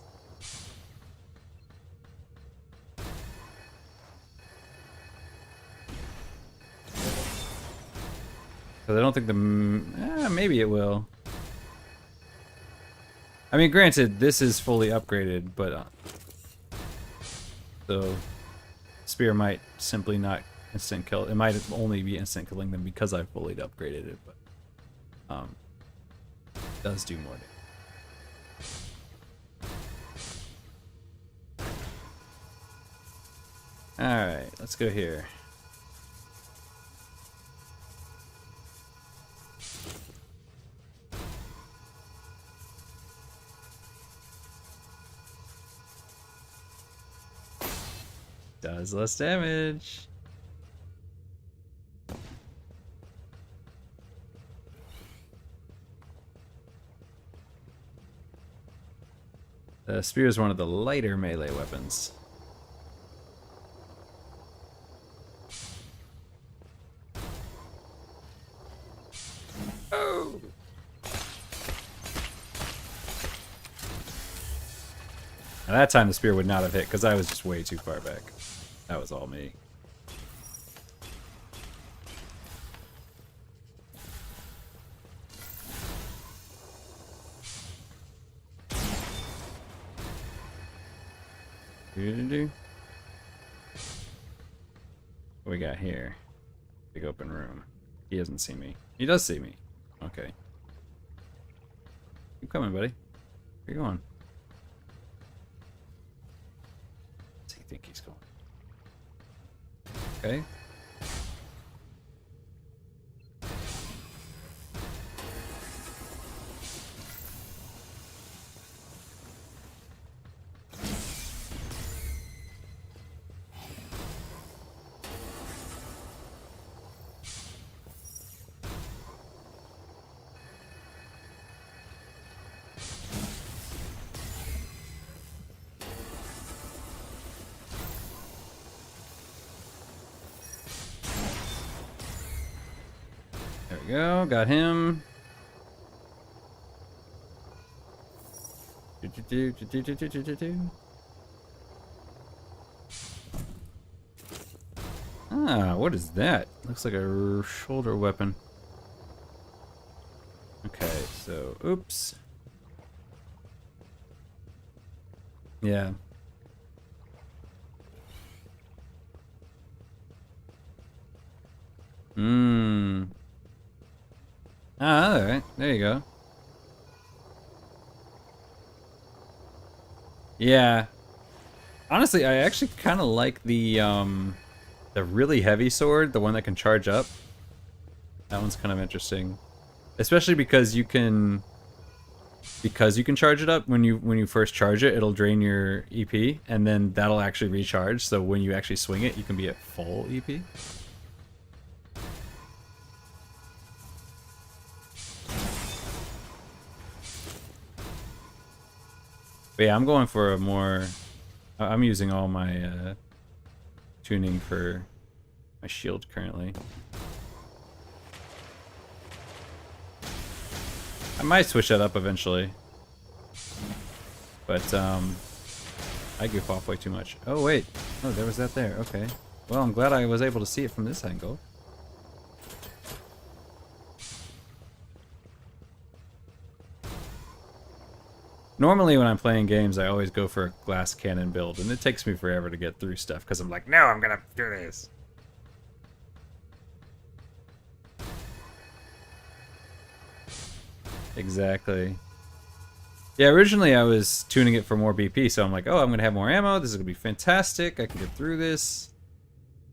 Because I don't think the... maybe it will. I mean, granted, this is fully upgraded, but so spear might simply not instant kill. It might only be instant killing them because I've fully upgraded it, but it does do more damage. Alright, let's go here. Does less damage. The spear is one of the lighter melee weapons. Oh! Now that time the spear would not have hit because I was just way too far back. That was all me. What we got here? Big open room. He doesn't see me. He does see me. Okay. Keep coming, buddy. Where you going? Where's he think he's going? Okay. There we go, got him. Ah, what is that? Looks like a shoulder weapon. Okay, so, oops. Yeah. Ah, alright. There you go. Yeah. Honestly, I actually kind of like the really heavy sword, the one that can charge up. That one's kind of interesting. Especially because you can charge it up when you first charge it, it'll drain your EP and then that'll actually recharge. So when you actually swing it, you can be at full EP. But yeah, I'm going for a more... I'm using all my tuning for my shield currently. I might switch that up eventually. But I goof off way too much. Oh wait, oh there was that there, okay. Well, I'm glad I was able to see it from this angle. Normally when I'm playing games, I always go for a glass cannon build, and it takes me forever to get through stuff, because I'm like, no, I'm gonna do this. Exactly. Yeah, originally I was tuning it for more BP, so I'm like, oh, I'm gonna have more ammo, this is gonna be fantastic, I can get through this.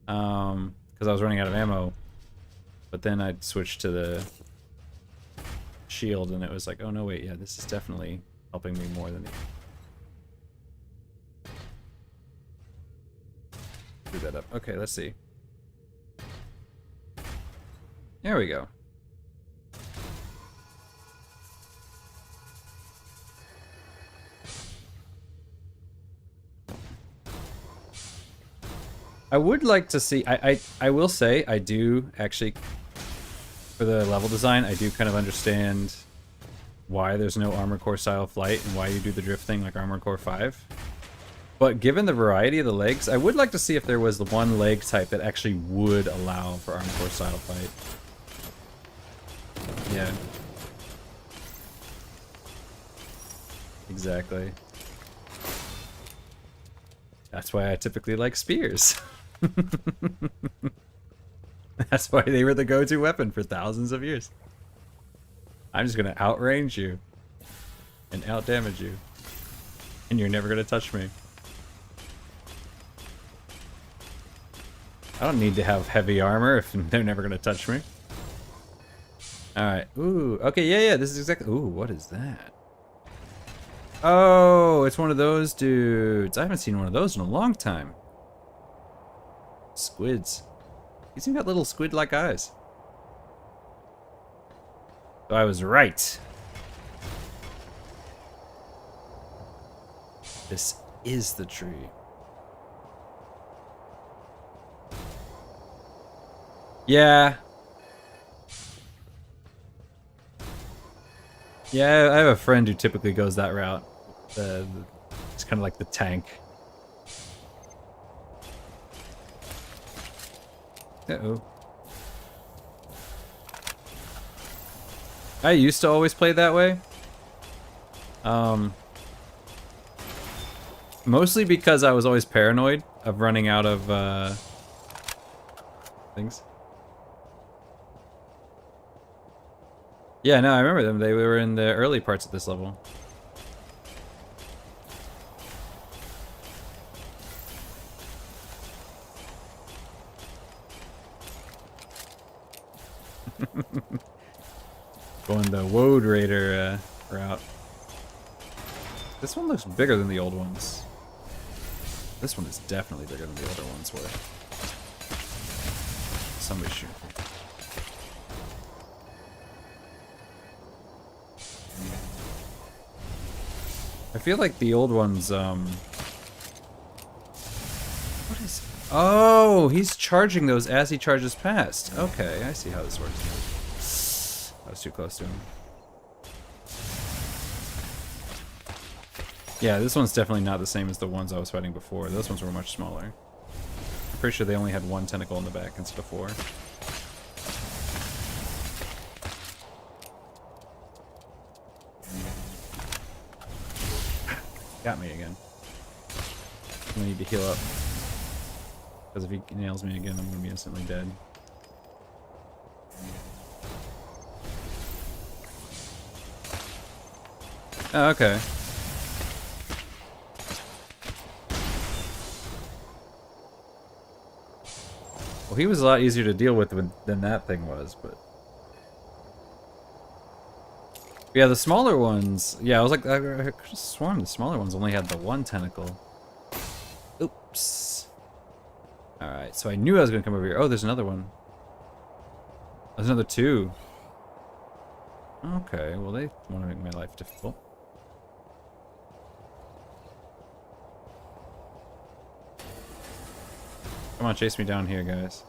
Because I was running out of ammo. But then I switched to the shield, and it was like, oh no, wait, yeah, this is definitely helping me more than the... Screw that up. Okay, let's see. There we go. I would like to see... I will say, I do actually... For the level design, I do kind of understand why there's no Armored Core style flight and why you do the drift thing like Armored Core 5. But given the variety of the legs, I would like to see if there was the one leg type that actually would allow for Armored Core style fight. Yeah. Exactly. That's why I typically like spears. That's why they were the go-to weapon for thousands of years. I'm just gonna outrange you and outdamage you, and you're never gonna touch me. I don't need to have heavy armor if they're never gonna touch me. Alright, ooh, okay, yeah, this is exactly, ooh, what is that? Oh, it's one of those dudes. I haven't seen one of those in a long time. Squids. He's even got little squid-like eyes. So I was right. This is the tree. Yeah. Yeah, I have a friend who typically goes that route. It's kind of like the tank. Uh-oh. I used to always play that way. Mostly because I was always paranoid of running out of things. Yeah, no, I remember them. They were in the early parts of this level. Going the Woad Raider route. This one looks bigger than the old ones. This one is definitely bigger than the older ones were. Somebody shoot. I feel like the old ones, what is... Oh, he's charging those as he charges past. Okay, I see how this works. I was too close to him. Yeah, this one's definitely not the same as the ones I was fighting before. Those ones were much smaller. I'm pretty sure they only had one tentacle in the back instead of 4. Got me again. I'm gonna need to heal up. Because if he nails me again, I'm gonna be instantly dead. Oh, okay. Well, he was a lot easier to deal with than that thing was, but... Yeah, the smaller ones... Yeah, I was like, I could have sworn the smaller ones only had the one tentacle. Oops. Alright, so I knew I was going to come over here. Oh, there's another one. There's another 2. Okay, well they want to make my life difficult. Come on, chase me down here, guys.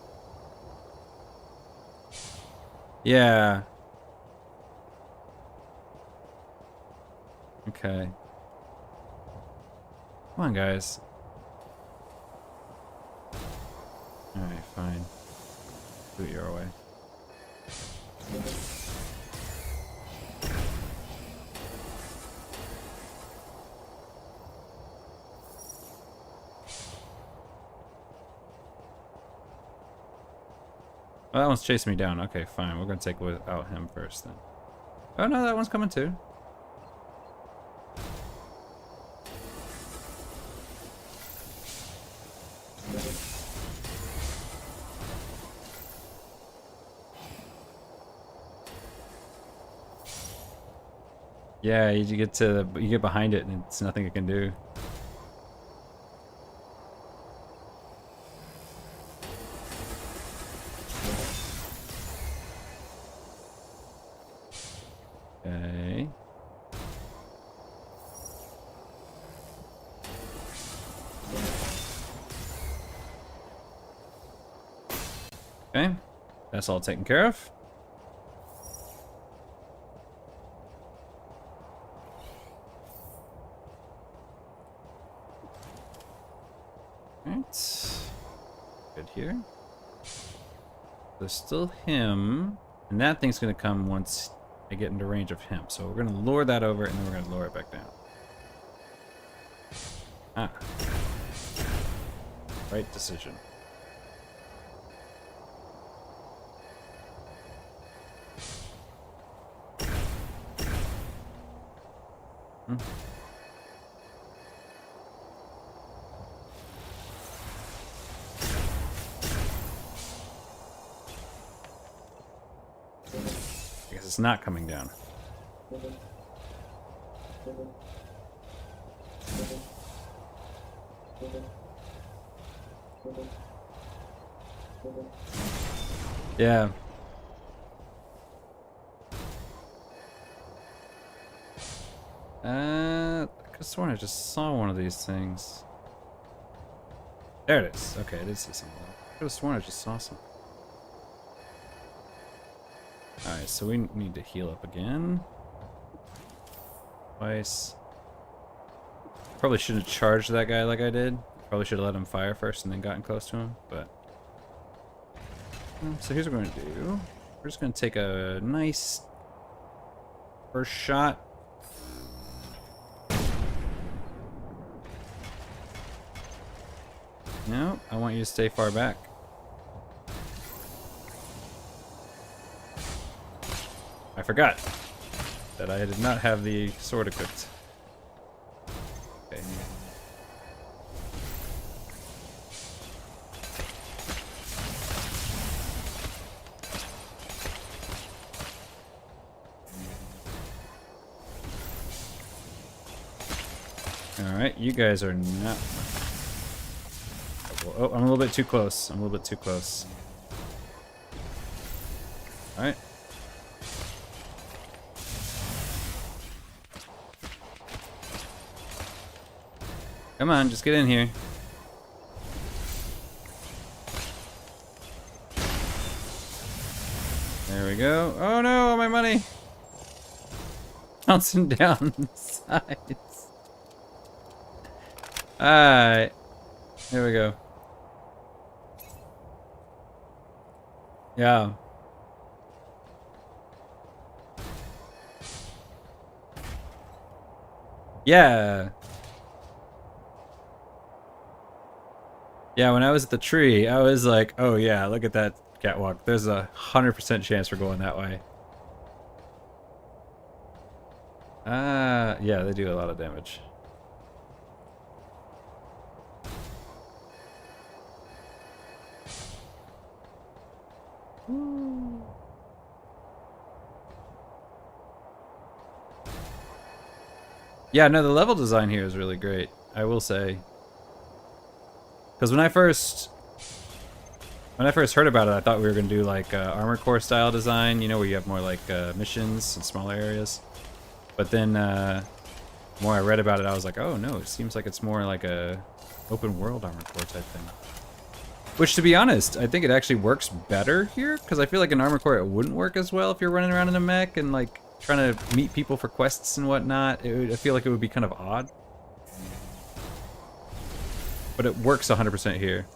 Yeah. Okay. Come on, guys. Alright, fine. Boot your way. Oh, that one's chasing me down. Okay, fine. We're gonna take out him first then. Oh no, that one's coming too. Yeah, you get behind it and it's nothing it can do. Okay. Okay, that's all taken care of. Good here. There's still him, and that thing's gonna come once I get into range of him. So we're gonna lure that over, and then we're gonna lower it back down. Ah. Right decision. Hmm. I guess it's not coming down. Yeah. I could have sworn I just saw one of these things. There it is. Okay, I did see something. I could have sworn I just saw something. Alright, so we need to heal up again. Twice. Probably shouldn't have charged that guy like I did. Probably should have let him fire first and then gotten close to him, but... So here's what we're going to do. We're just going to take a nice first shot. No, I want you to stay far back. I forgot that I did not have the sword equipped. Okay. Alright, you guys are not... Oh, I'm a little bit too close. I'm a little bit too close. Alright. Come on, just get in here. There we go. Oh no, my money! Bouncing down the sides. Alright. Here we go. Yeah. Yeah. Yeah, when I was at the tree, I was like, oh yeah, look at that catwalk. There's 100% chance we're going that way. Yeah, they do a lot of damage. Yeah, no, the level design here is really great, I will say. Because when I first heard about it, I thought we were going to do like Armored Core style design, you know, where you have more like missions and smaller areas. But then the more I read about it, I was like, oh no, it seems like it's more like a open world Armored Core type thing. Which, to be honest, I think it actually works better here, because I feel like in Armored Core it wouldn't work as well if you're running around in a mech and like trying to meet people for quests and whatnot. I feel like it would be kind of odd. But it works 100% here.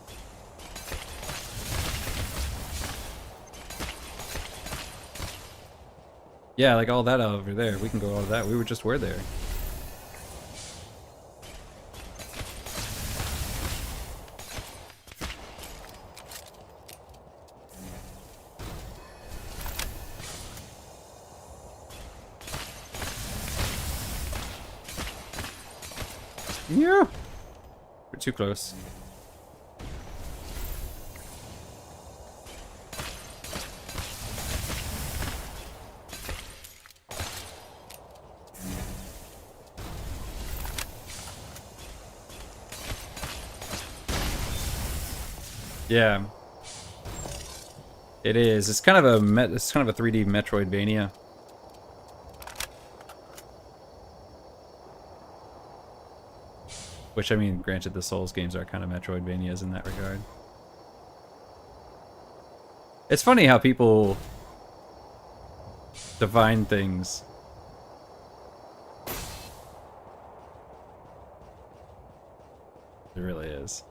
Yeah, like all that over there. We can go all that. We were just there. Yeah. We're too close. Yeah. It is. It's kind of a 3D Metroidvania. Which, I mean, granted, the Souls games are kind of Metroidvanias in that regard. It's funny how people define things. It really is.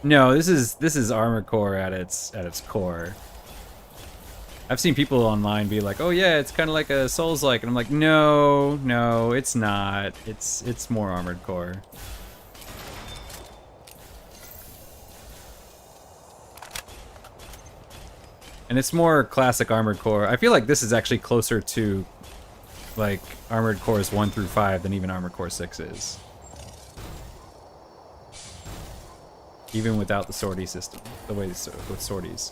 No, this is Armored Core at its core. I've seen people online be like, "Oh yeah, it's kind of like a Souls-like," and I'm like, "No, no, it's not. It's more Armored Core." And it's more classic Armored Core. I feel like this is actually closer to like Armored Cores 1 through 5 than even Armored Core 6 is. Even without the sortie system, the way with sorties.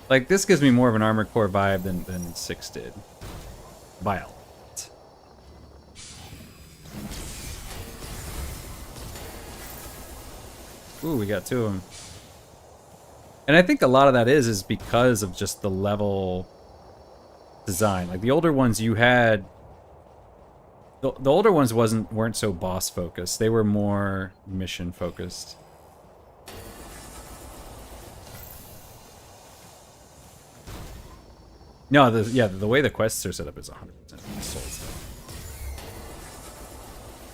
Like, this gives me more of an Armored Core vibe than 6 did. By a lot. Ooh, we got 2 of them. And I think a lot of that is because of just the level design. Like, the older ones you had... The older ones weren't so boss focused. They were more mission focused. No, the way the quests are set up is 100% Souls.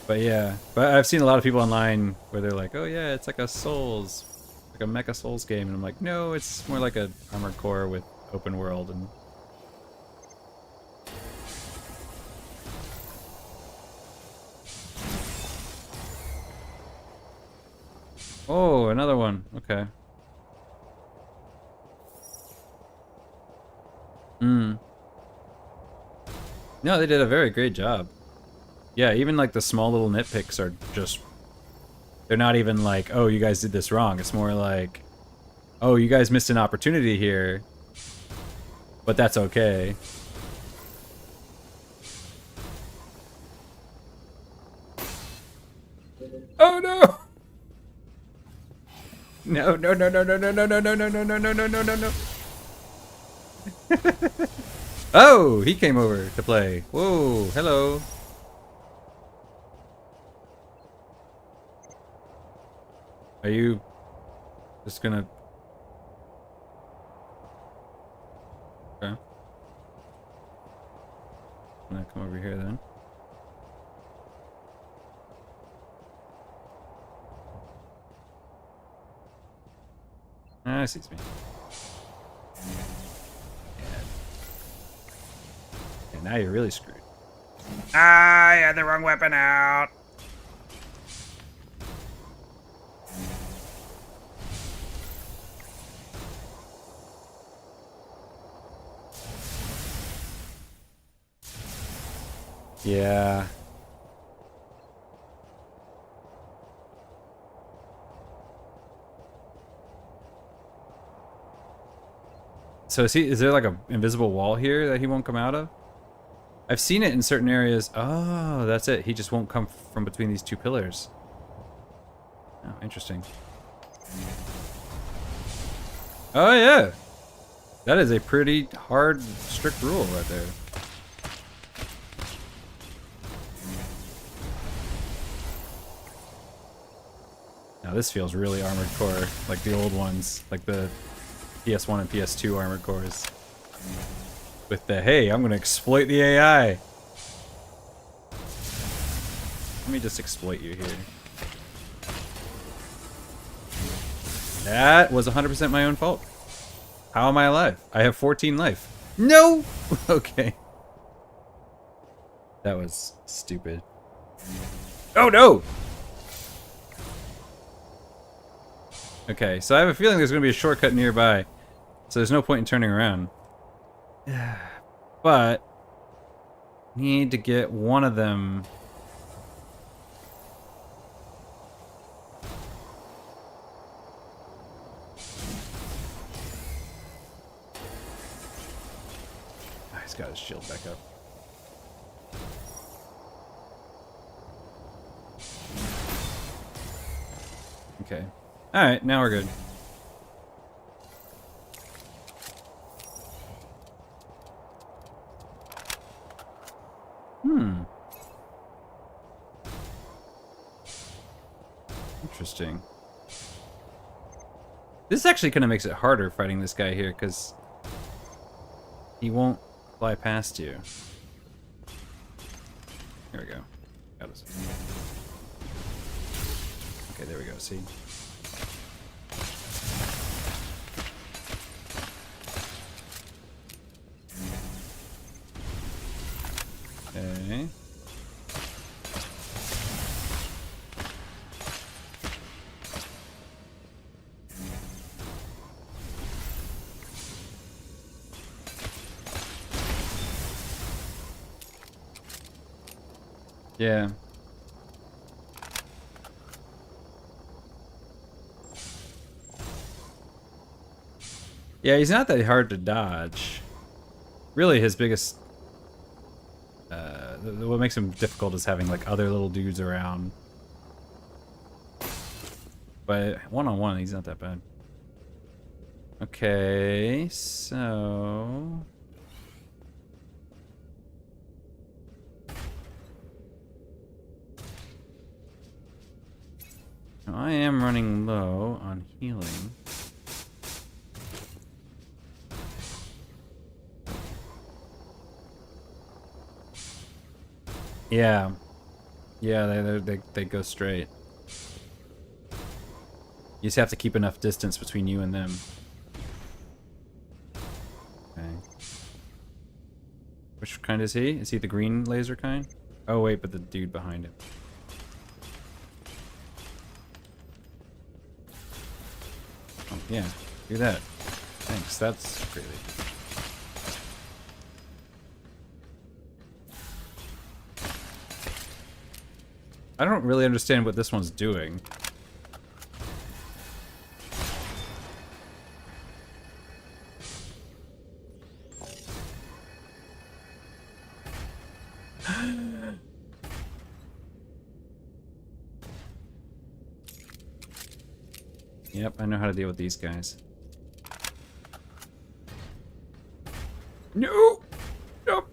But yeah, I've seen a lot of people online where they're like, "Oh yeah, it's like a Souls, like a mecha Souls game," and I'm like, "No, it's more like a Armored Core with open world." And oh, another one. Okay. No, they did a very great job. Yeah, even like the small little nitpicks are just... They're not even like, "Oh, you guys did this wrong." It's more like, "Oh, you guys missed an opportunity here, but that's okay." Oh no! No, no, no, no, no, no, no, no, no, no, no, no, no, no, no, no, no. Oh, he came over to play. Whoa, hello. Are you just gonna... Okay. I'm gonna come over here then. Ah, sees me. And now you're really screwed. Ah, I had the wrong weapon out. Yeah. So is there like an invisible wall here that he won't come out of? I've seen it in certain areas. Oh, that's it. He just won't come from between these 2 pillars. Oh, interesting. Oh, yeah. That is a pretty hard, strict rule right there. Now this feels really Armored Core, like the old ones, like the PS1 and PS2 Armored Cores. With the, "Hey, I'm gonna exploit the AI." Let me just exploit you here. That was 100% my own fault. How am I alive? I have 14 life. No! Okay. That was stupid. Oh no! Okay, so I have a feeling there's going to be a shortcut nearby. So there's no point in turning around. But need to get one of them. Oh, he's got his shield back up. Okay. Alright, now we're good. Interesting. This actually kind of makes it harder fighting this guy here, because he won't fly past you. There we go. Got us. Okay, there we go, see? Okay. Yeah. Yeah, he's not that hard to dodge. Really, his biggest... what makes him difficult is having, like, other little dudes around. But one-on-one, he's not that bad. Okay, so... Now, I am running low on healing. Yeah. Yeah, they go straight. You just have to keep enough distance between you and them. Okay. Which kind is he? Is he the green laser kind? Oh wait, but the dude behind him. Oh, yeah, do that. Thanks, that's really... I don't really understand what this one's doing. Yep, I know how to deal with these guys. No! Nope!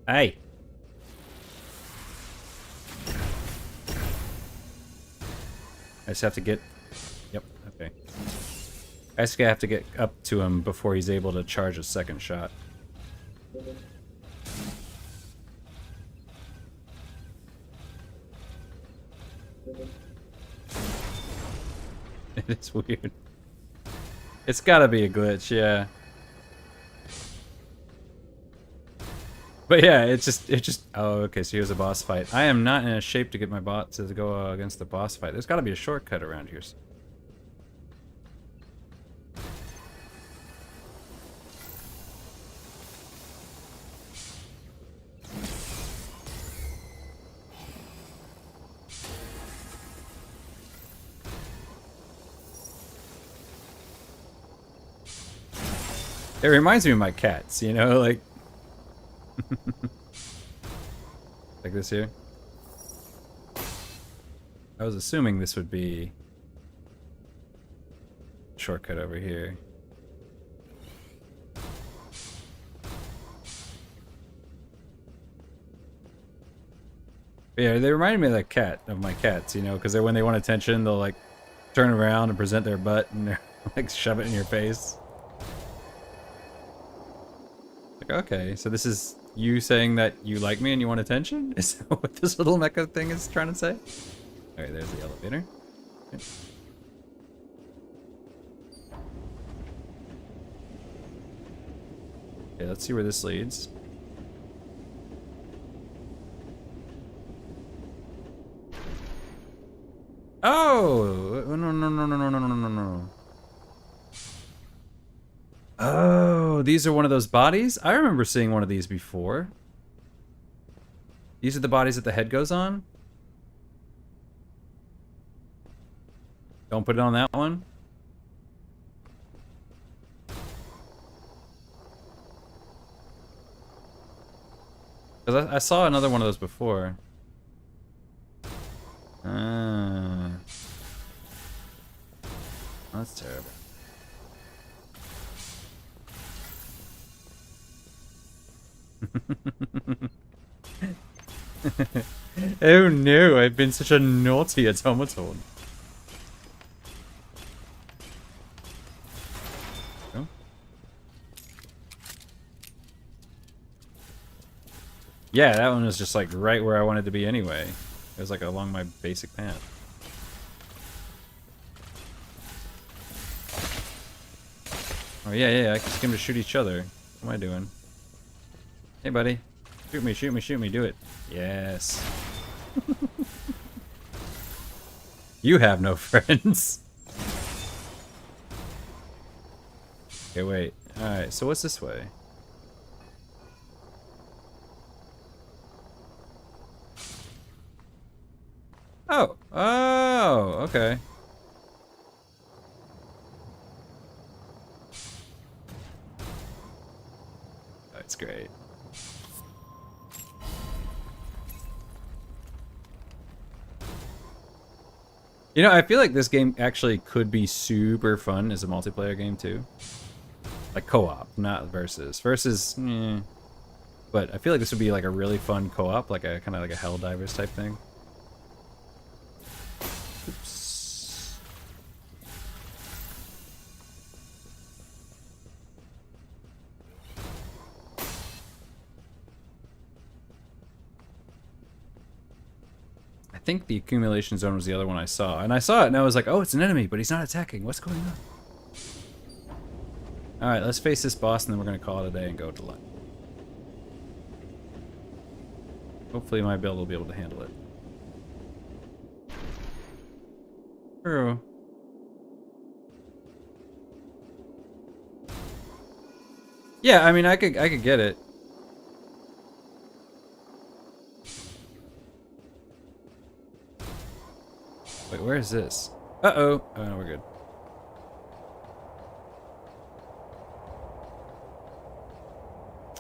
Hey! I just have to get... Yep, okay. I just have to get up to him before he's able to charge a second shot. It is weird. It's gotta be a glitch, yeah. But yeah, it just... Oh, okay, so here's a boss fight. I am not in a shape to get my bot to go against the boss fight. There's gotta be a shortcut around here. It reminds me of my cats, you know, like... like this here. I was assuming this would be... shortcut over here. But yeah, they remind me of that cat, of my cats, you know, because when they want attention, they'll like turn around and present their butt and they're like shove it in your face. Like, okay, so this is you saying that you like me and you want attention? Is that what this little mecha thing is trying to say? Alright, there's the elevator. Okay. Okay, let's see where this leads. Oh! No. Oh, these are one of those bodies? I remember seeing one of these before. These are the bodies that the head goes on? Don't put it on that one? Because I saw another one of those before. That's terrible. Oh no, I've been such a naughty automaton. Oh. Yeah, that one was just like right where I wanted to be anyway. It was like along my basic path. Oh yeah, I can just get them to shoot each other. What am I doing? Hey buddy. Shoot me, shoot me, shoot me, do it. Yes. You have no friends. Okay, wait. Alright, so what's this way? Oh. Oh, okay. That's great. You know, I feel like this game actually could be super fun as a multiplayer game too. Like co-op, not versus. Versus, but I feel like this would be like a really fun co-op, like a kind of like a Helldivers type thing. Oops. I think the accumulation zone was the other one I saw. And I saw it and I was like, oh, it's an enemy, but he's not attacking. What's going on? Alright, let's face this boss and then we're going to call it a day and go to lunch. Hopefully my build will be able to handle it. True. Yeah, I mean, I could get it. Wait, where is this? Uh-oh. Oh, no, we're good.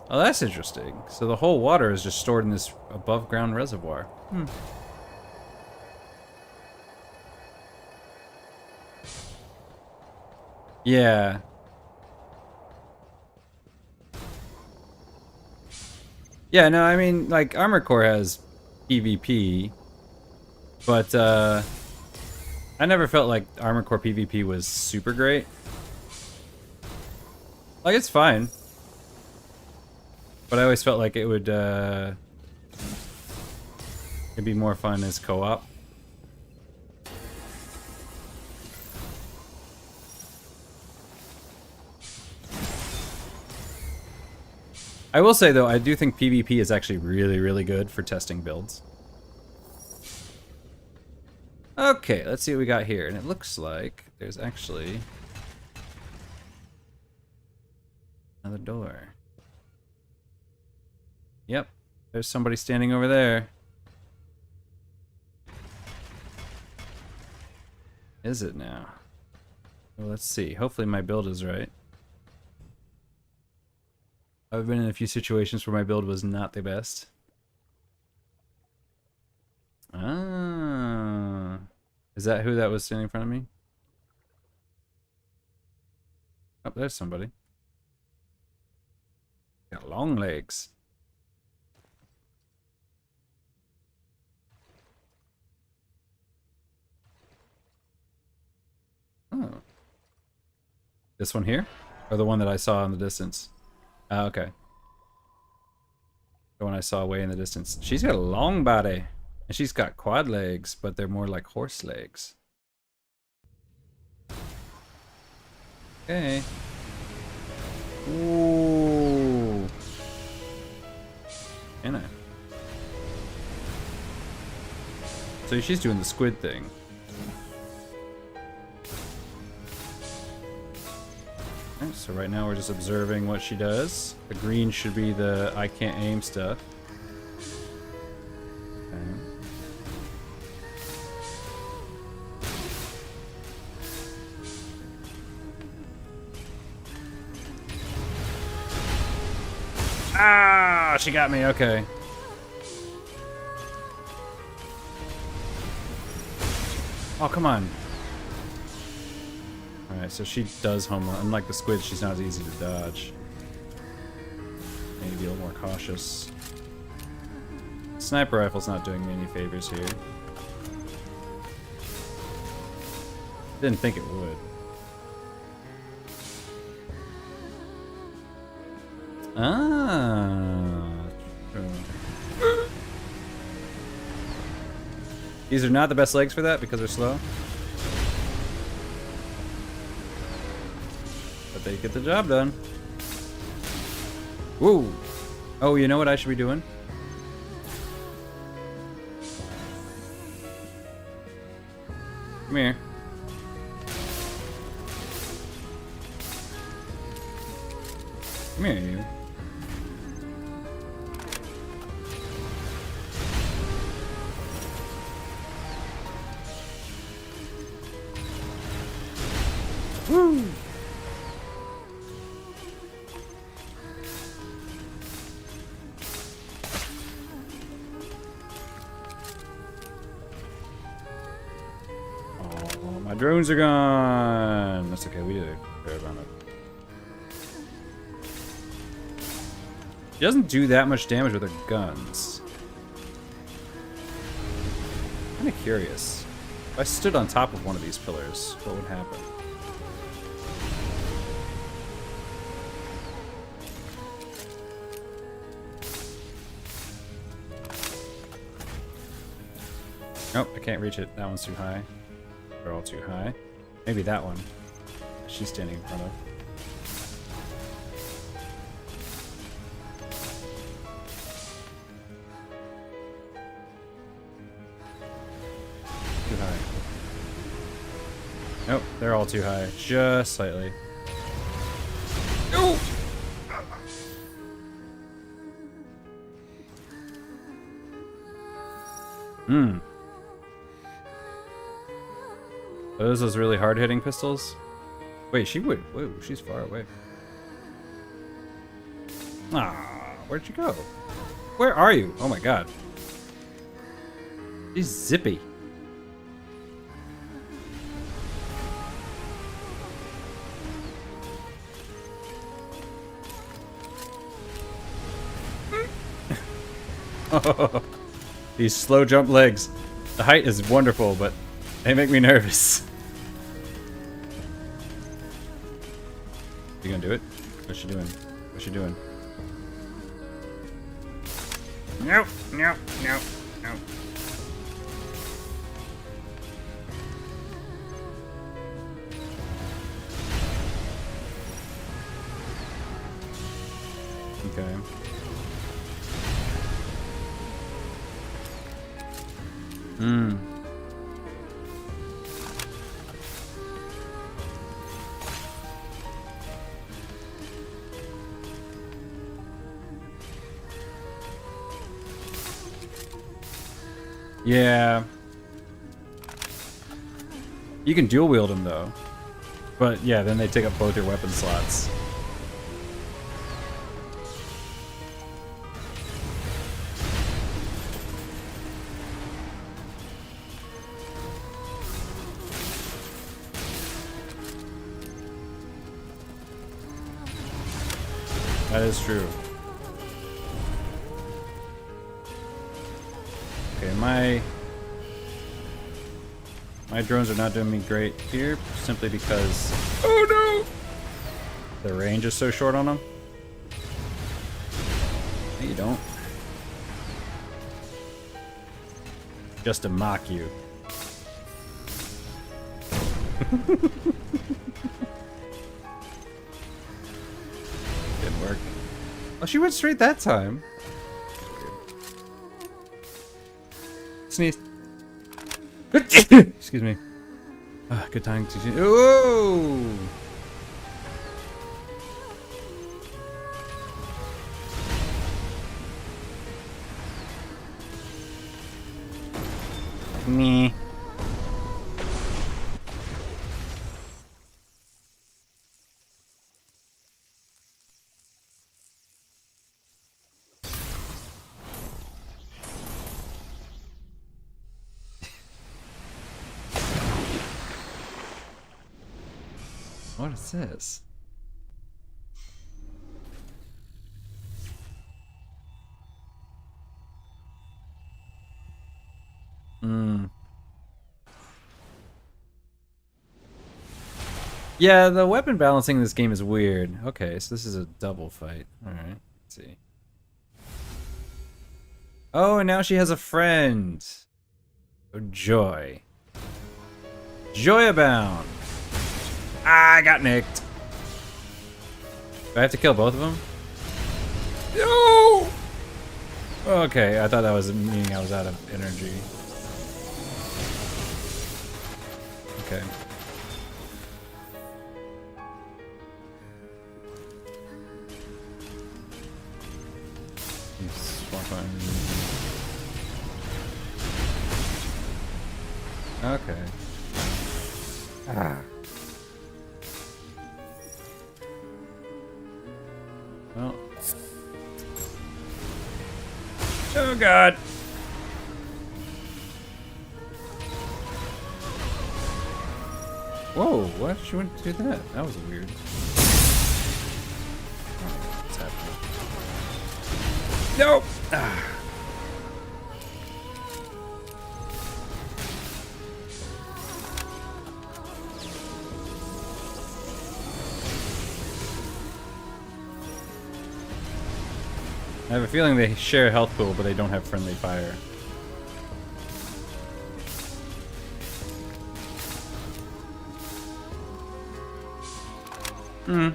Oh, that's interesting. So the whole water is just stored in this above-ground reservoir. Hmm. Yeah. Yeah, no, I mean, like, Armored Core has PvP, but, I never felt like Armored Core PvP was super great. Like, it's fine. But I always felt like it would, it'd be more fun as co-op. I will say, though, I do think PvP is actually really, really good for testing builds. Okay, let's see what we got here. And it looks like there's actually another door. Yep, there's somebody standing over there. Is it now? Well, let's see. Hopefully my build is right. I've been in a few situations where my build was not the best. Ah. Is that who that was standing in front of me? Oh, there's somebody. Got long legs. Oh. This one here? Or the one that I saw in the distance? Oh, okay. The one I saw way in the distance. She's got a long body. And she's got quad legs, but they're more like horse legs. Okay. Ooh. Can I? So she's doing the squid thing. Okay, so right now we're just observing what she does. The green should be the I can't aim stuff. Okay. Ah, she got me, okay. Oh, come on. Alright, so she does home run. Unlike the squid, she's not as easy to dodge. Maybe be a little more cautious. Sniper rifle's not doing me any favors here. Didn't think it would. Ah. These are not the best legs for that because they're slow. But they get the job done. Woo! Oh, you know what I should be doing? Come here. Come here, you. Woo! Oh, my drones are gone. That's okay. We did a fair amount of. She doesn't do that much damage with her guns. I'm kind of curious. If I stood on top of one of these pillars, what would happen? Nope, I can't reach it. That one's too high. They're all too high. Maybe that one. She's standing in front of. Too high. Nope, they're all too high. Just slightly. No! Hmm. Those really hard-hitting pistols? Wait, she would. Whoa, she's far away. Ah, where'd you go? Where are you? Oh my god. She's zippy. These slow jump legs. The height is wonderful, but they make me nervous. You gonna do it? What's she doing? What's she doing? Nope, nope, nope, nope. Okay. Hmm. Yeah. You can dual wield them though. But yeah, then they take up both your weapon slots. That is true. Okay, my drones are not doing me great here, simply because oh no, the range is so short on them. No, you don't. Just to mock you. Didn't work. Oh, she went straight that time. Sneeze. Excuse me. Good time to. Oh! Me. What is this? Yeah, the weapon balancing in this game is weird. Okay, so this is a double fight. Alright, let's see. Oh, and now she has a friend. Oh, joy. Joy abound. Ah, I got nicked. Do I have to kill both of them? No! Okay, I thought that was meaning I was out of energy. Okay. Okay. Ah. Well. Oh god. Whoa, what? She went to do that? That was weird. Oh, what's happening? Nope! Ah. I have a feeling they share a health pool, but they don't have friendly fire. Hmm.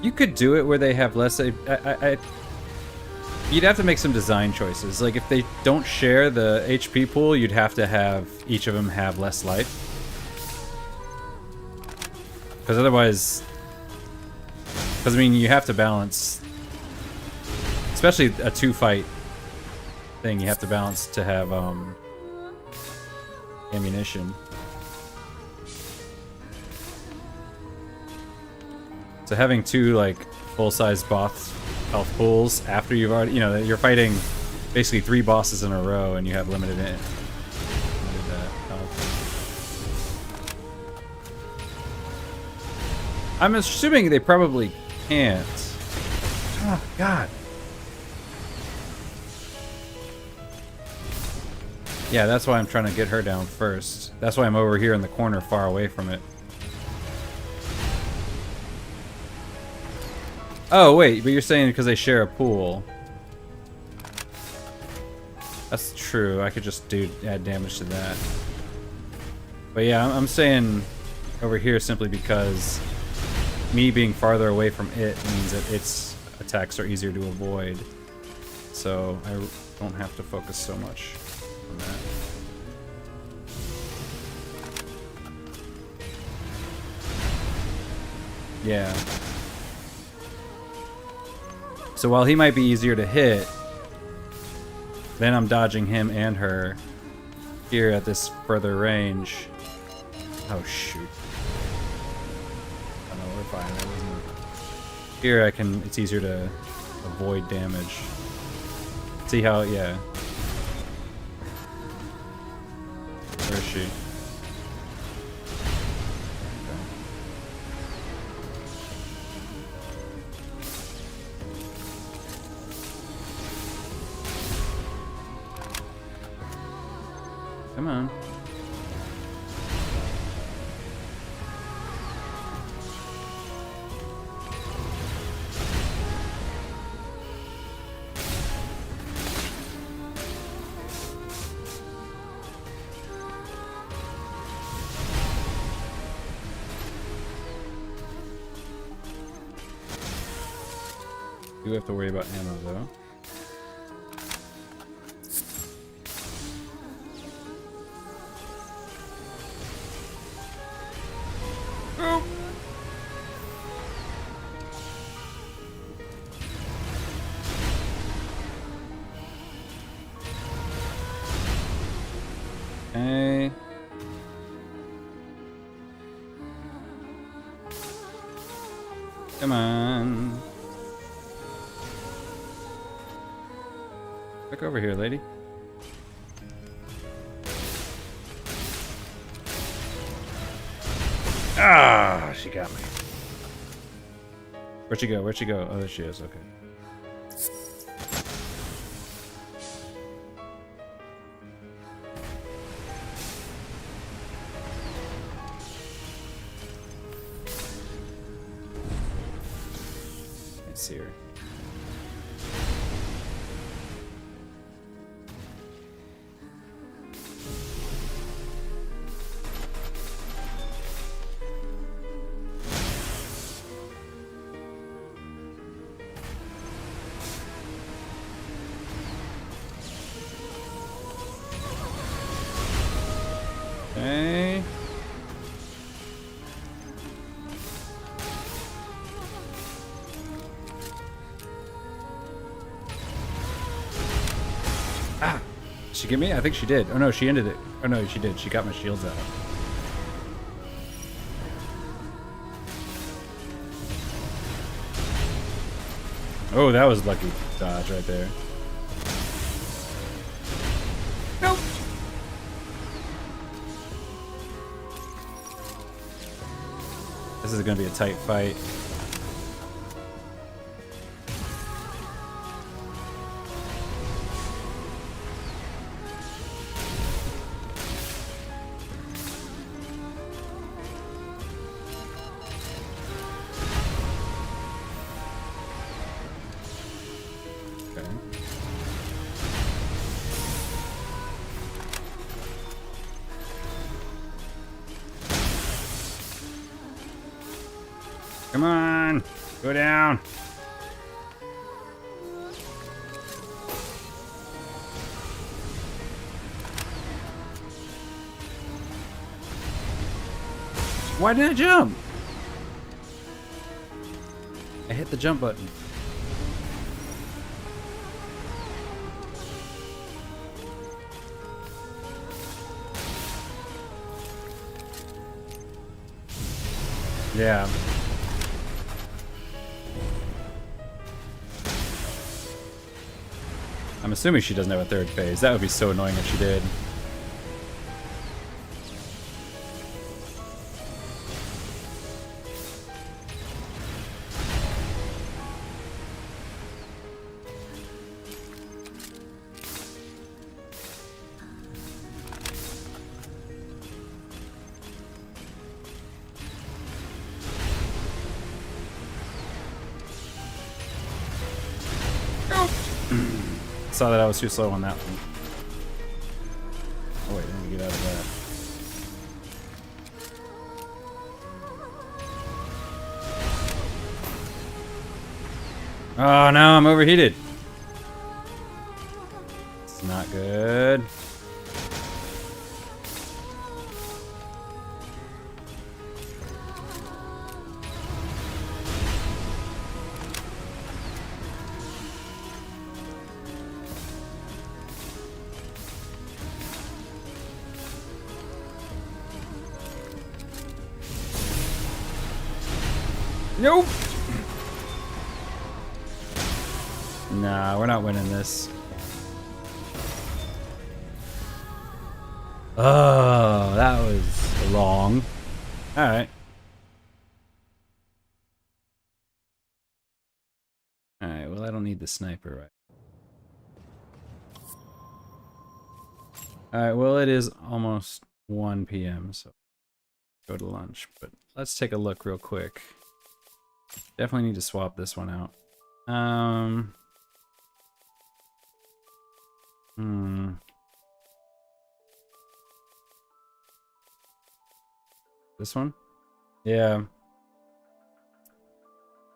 You could do it where they have less. You'd have to make some design choices. Like if they don't share the HP pool, you'd have to have each of them have less life. Because otherwise, I mean, you have to balance, especially a two-fight thing. You have to balance to have ammunition. So having two like full-size boss health pools after you've already, you know, you're fighting basically 3 bosses in a row and you have limited health. I'm assuming they probably can't. Oh god. Yeah, that's why I'm trying to get her down first. That's why I'm over here in the corner far away from it. Oh, wait, but you're saying because they share a pool. That's true. I could just add damage to that. But yeah, I'm saying over here simply because me being farther away from it means that its attacks are easier to avoid. So I don't have to focus so much on that. Yeah. So while he might be easier to hit, then I'm dodging him and her here at this further range. Oh shoot. Oh no, we're fine. That wasn't... Here it's easier to avoid damage. See how, yeah. Where is she? Come on. Do have to worry about ammo though. Okay. Come on. Look over here, lady. Ah, she got me. Where'd she go? Where'd she go? Oh, there she is. Okay. Can't see her. Okay. Ah! Did she get me? I think she did. Oh no, she ended it. Oh no, she did. She got my shields out. Oh, that was lucky dodge right there. Nope. This is gonna be a tight fight. Okay. Come on, go down. Why didn't I jump? I hit the jump button. Yeah. I'm assuming she doesn't have a third phase. That would be so annoying if she did. Saw that I was too slow on that one. Oh wait, let me get out of that. Oh no, I'm overheated. It's not good. Nope. Nah, we're not winning this. Oh, that was long. All right. All right. Well, I don't need the sniper, right? All right. Well, it is almost 1 p.m., so go to lunch. But let's take a look real quick. Definitely need to swap this one out. This one? Yeah.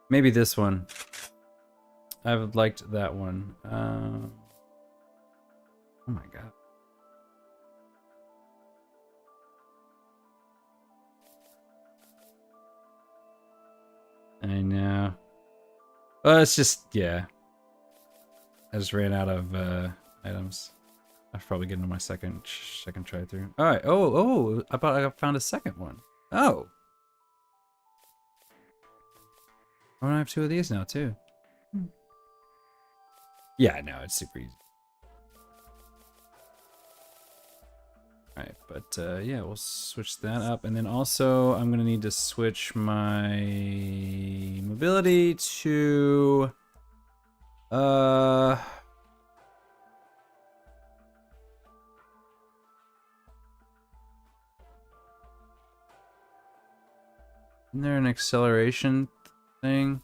Maybe this one. I've liked that one. Oh my god. I know. Well, it's just, yeah. I just ran out of items. I should probably get into my second try through. All right. Oh! I thought I found a second one. Oh. Oh, I have 2 of these now too. Yeah, no, it's super easy. All right, but yeah, we'll switch that up, and then also I'm gonna need to switch my mobility ability to isn't there an acceleration thing?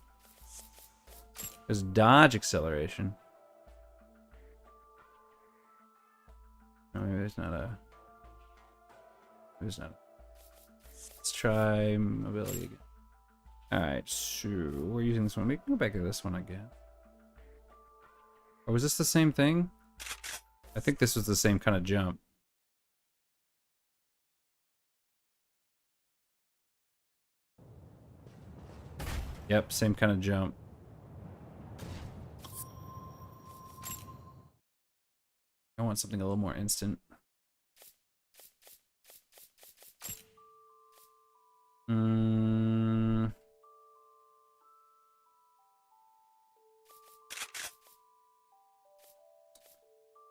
There's dodge acceleration. No, maybe there's not a. There's not. Let's try mobility again. Alright, so we're using this one. We can go back to this one again. Or was this the same thing? I think this was the same kind of jump. Yep, same kind of jump. I want something a little more instant.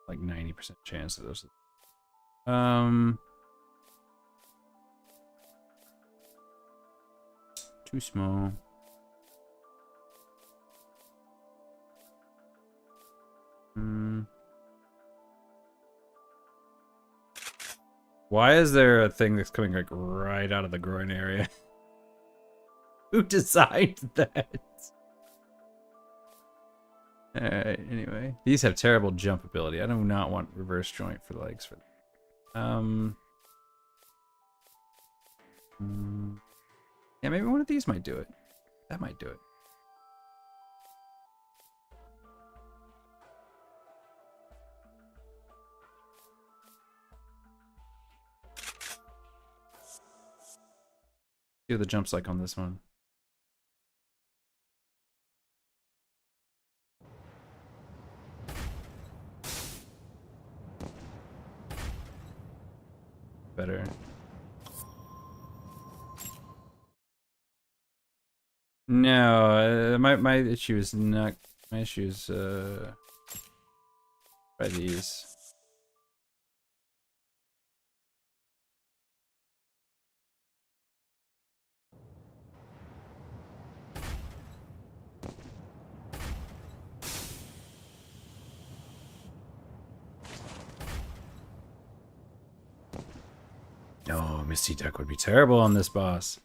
Like 90% chance of those. Too small. Why is there a thing that's coming like right out of the groin area? Who designed that? Alright, anyway. These have terrible jump ability. I do not want reverse joint for legs for them. Yeah, maybe one of these might do it. That might do it. See what the jump's like on this one. Better. No, my issue is not. My issue is by these. No, Misty Duck would be terrible on this boss.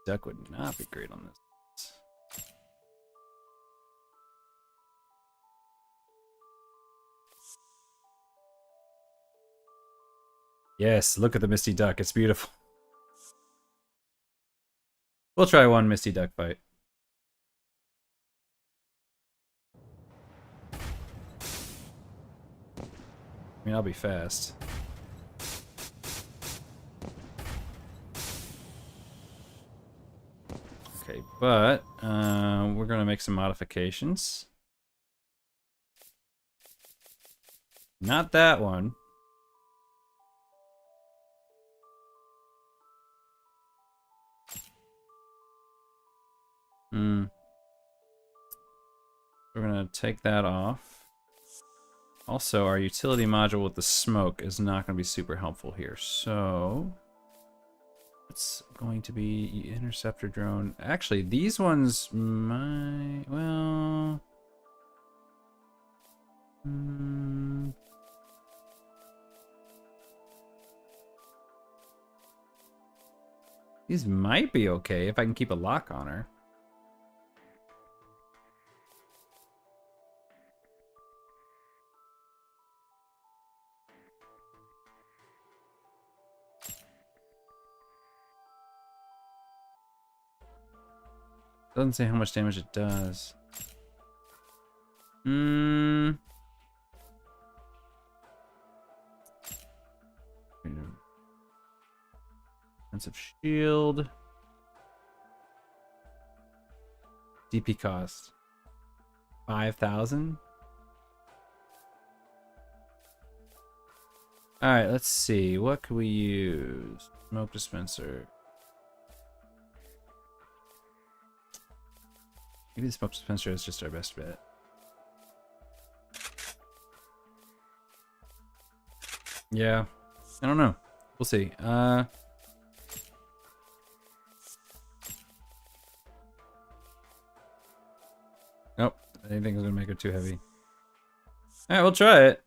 Duck would not be great on this. Yes, look at the Misty Duck. It's beautiful. We'll try one Misty Duck fight. I mean, I'll be fast. Okay, but we're gonna make some modifications. Not that one. We're gonna take that off. Also, our utility module with the smoke is not going to be super helpful here. So, it's going to be interceptor drone. Actually, these ones might, well... These might be okay if I can keep a lock on her. Doesn't say how much damage it does. Defensive shield. DP cost 5,000. Alright, let's see. What could we use? Smoke dispenser. Maybe the smoke dispenser is just our best bet. Yeah, I don't know. We'll see. Nope. Anything's gonna make it too heavy. Alright, we'll try it.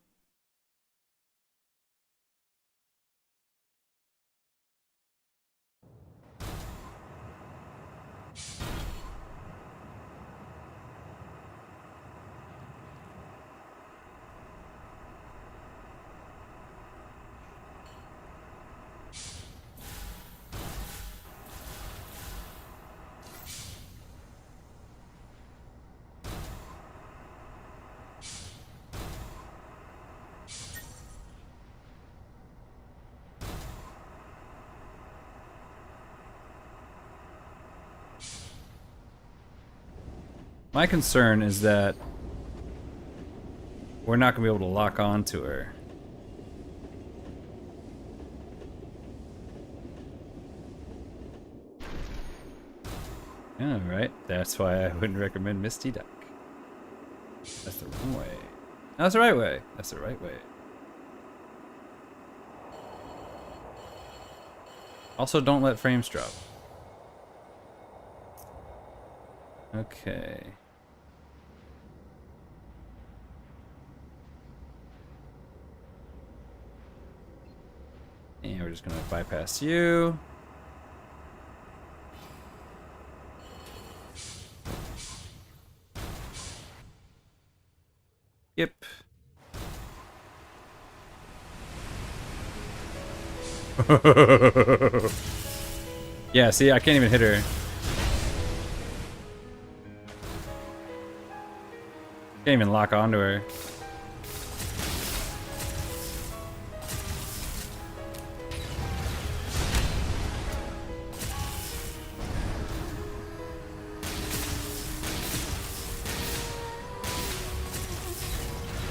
My concern is that we're not gonna be able to lock on to her. Yeah, right. That's why I wouldn't recommend Misty Duck. That's the wrong way. No, that's the right way. That's the right way. Also, don't let frames drop. Okay. And we're just gonna bypass you. Yep. Yeah, see, I can't even hit her. Can't even lock onto her.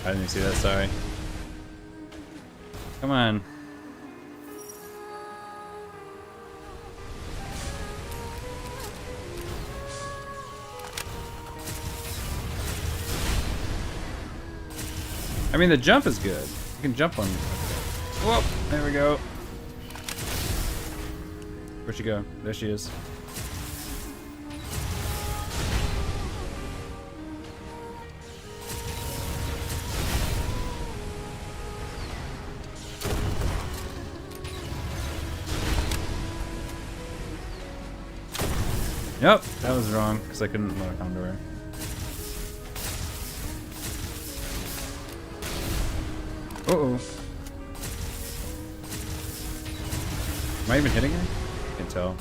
I didn't even see that, sorry. Come on. I mean, the jump is good. You can jump on. Whoop! There we go. Where'd she go? There she is. Yep, that was wrong because I couldn't lock onto her. Uh-oh. Am I even hitting her? I can't tell.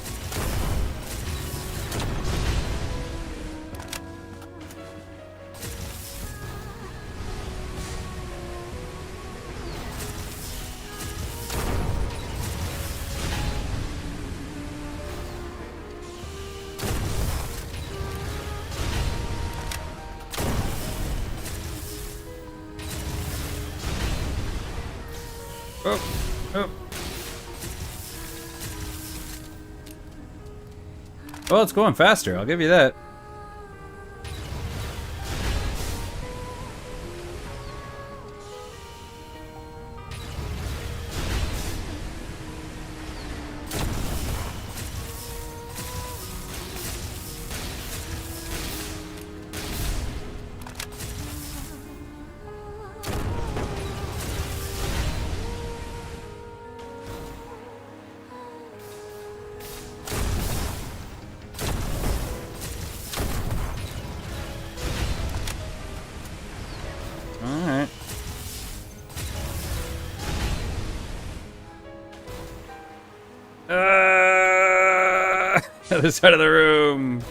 Oh, oh. Well, it's going faster, I'll give you that. Alright. Other side of the room.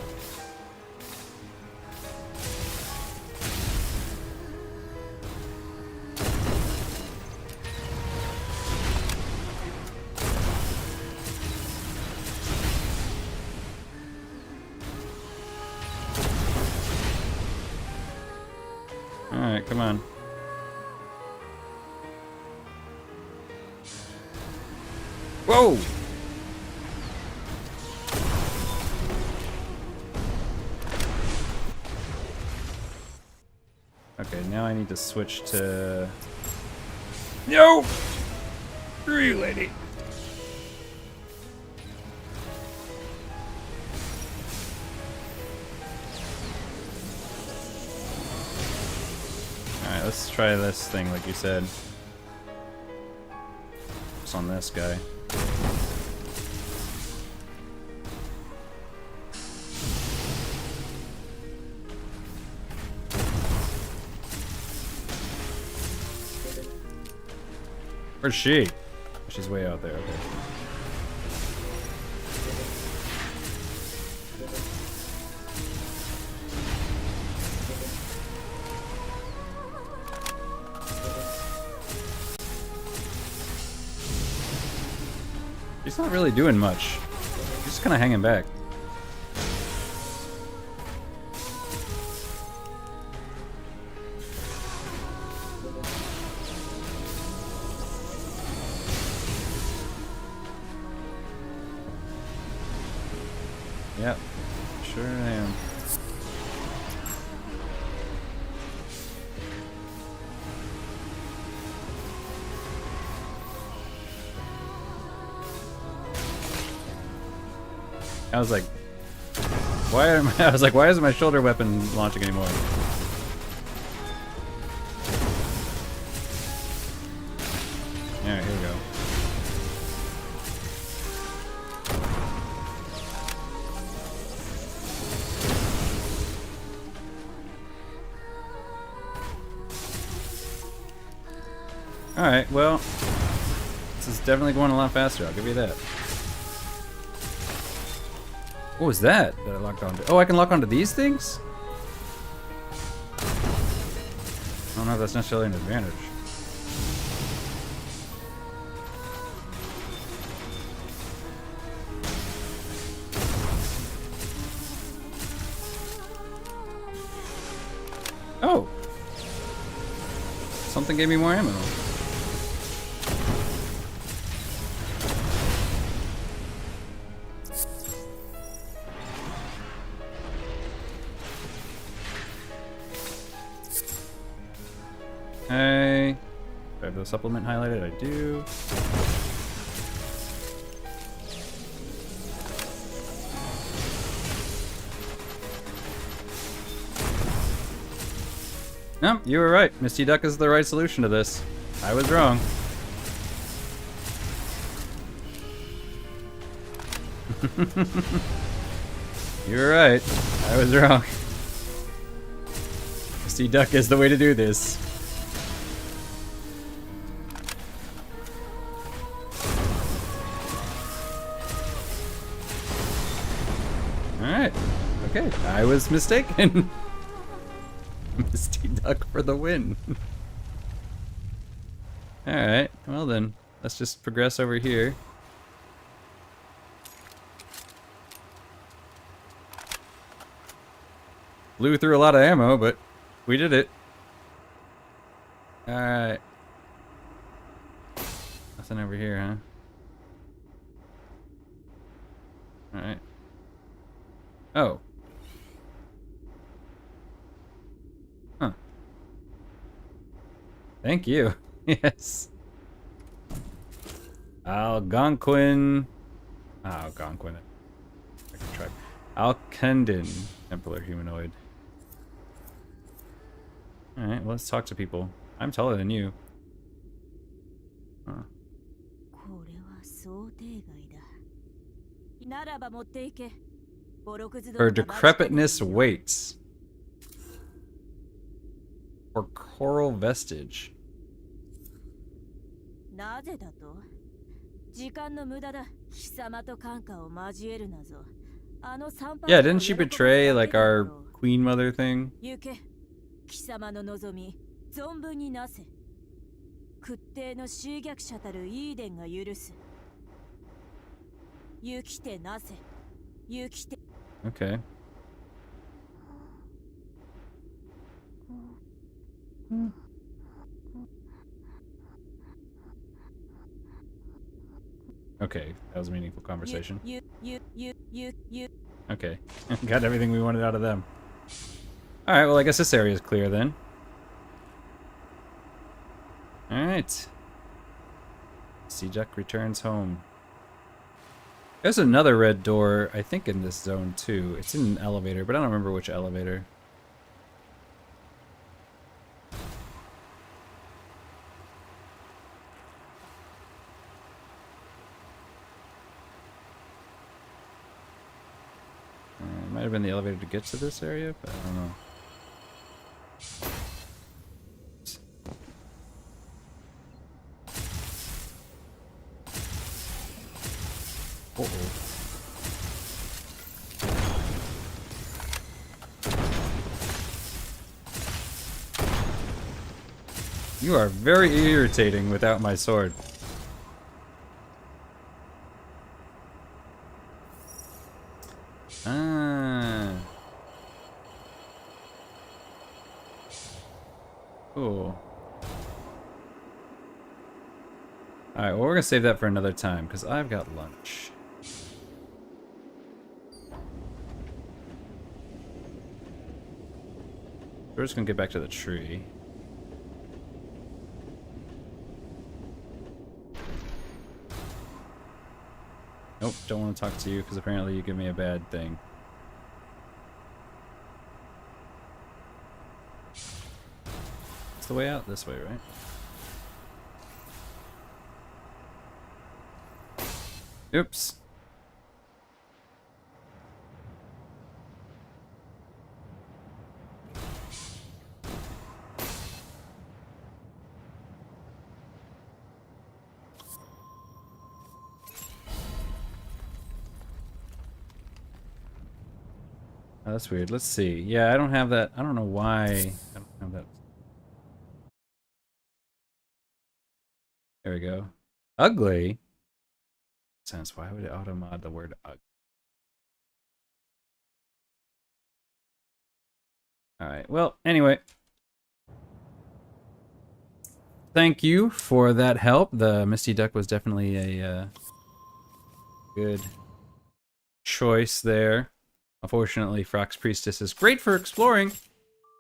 Alright, come on. Whoa! Okay, now I need to switch to... No! Screw you, lady. let's try this thing like you said. It's on this guy. Where's she? She's way out there, okay. She's not really doing much. She's just kind of hanging back. Yep, sure am. I was like, why isn't my shoulder weapon launching anymore? Alright, here we go. Alright, well, this is definitely going a lot faster, I'll give you that. What was that I locked onto? Oh, I can lock onto these things? I don't know if that's necessarily an advantage. Oh! Something gave me more ammo. Hey, do I have the supplement highlighted? I do. No, you were right. Misty Duck is the right solution to this. I was wrong. You were right. I was wrong. Misty Duck is the way to do this. Alright. Okay, I was mistaken. Misty Duck for the win. Alright, well then, let's just progress over here. Blew through a lot of ammo, but we did it. Alright. Nothing over here, huh? Alright. Oh. Huh. Thank you. Yes. Algonquin. Algonquin. Tribe. Alkendin. Templar humanoid. Alright, well, let's talk to people. I'm taller than you. Huh. Her decrepitness waits. Or coral vestige. Yeah, didn't she betray like our queen mother thing? Okay. Okay, that was a meaningful conversation. Okay, got everything we wanted out of them. Alright, well I guess this area is clear then. Alright. Ďeľ returns home. There's another red door, I think in this zone too. It's in an elevator, but I don't remember which elevator. Might have been the elevator to get to this area, but I don't know. Uh-oh. You are very irritating without my sword. Ah. Cool. Alright, well, we're gonna save that for another time, because I've got lunch. We're just gonna get back to the tree. Nope, don't want to talk to you because apparently you give me a bad thing. It's the way out this way, right? Oops. Oh, that's weird. Let's see. Yeah, I don't have that. I don't know why I don't have that. There we go. Ugly? Sense. Why would it auto-mod the word ugly? Alright, well, anyway. Thank you for that help. The Misty Duck was definitely a good choice there. Unfortunately, Frock's Priestess is great for exploring,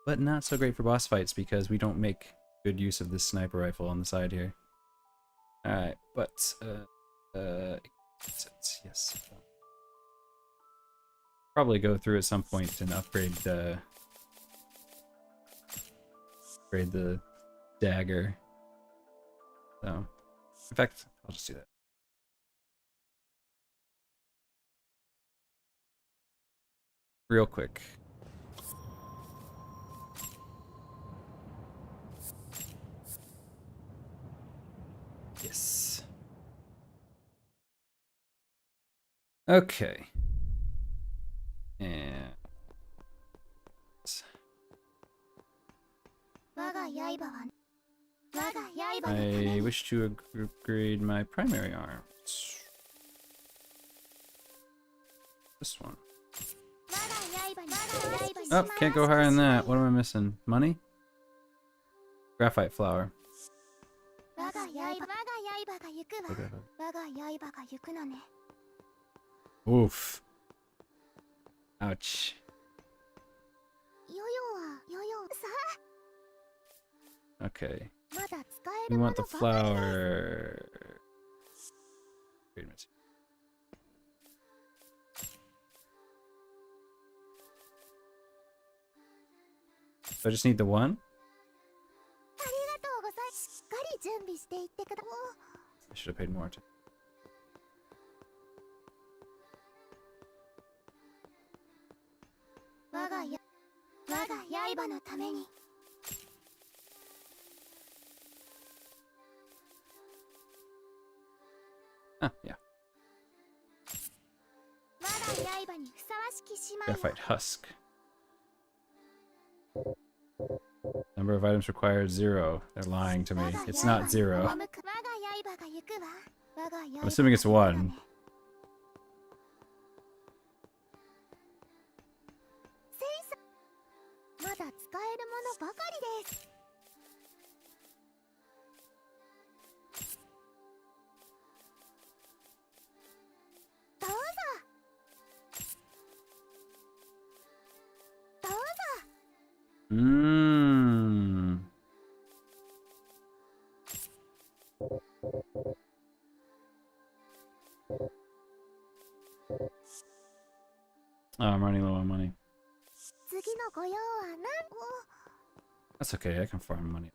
but not so great for boss fights because we don't make good use of this sniper rifle on the side here. Alright, but, yes. Probably go through at some point and upgrade the dagger. So, in fact, I'll just do that. Real quick. Yes. Okay. And I wish to upgrade my primary arms. This one. Oh, can't go higher than that. What am I missing? Money? Graphite flower. Oof. Ouch. Okay. We want the flower. Wait a minute. So I just need the one? I should have paid more attention. Ah, yeah. Graphite husk. Number of items required 0. They're lying to me. It's not 0. I'm assuming it's 1. Oh, I'm running low on money. That's okay, I can farm money.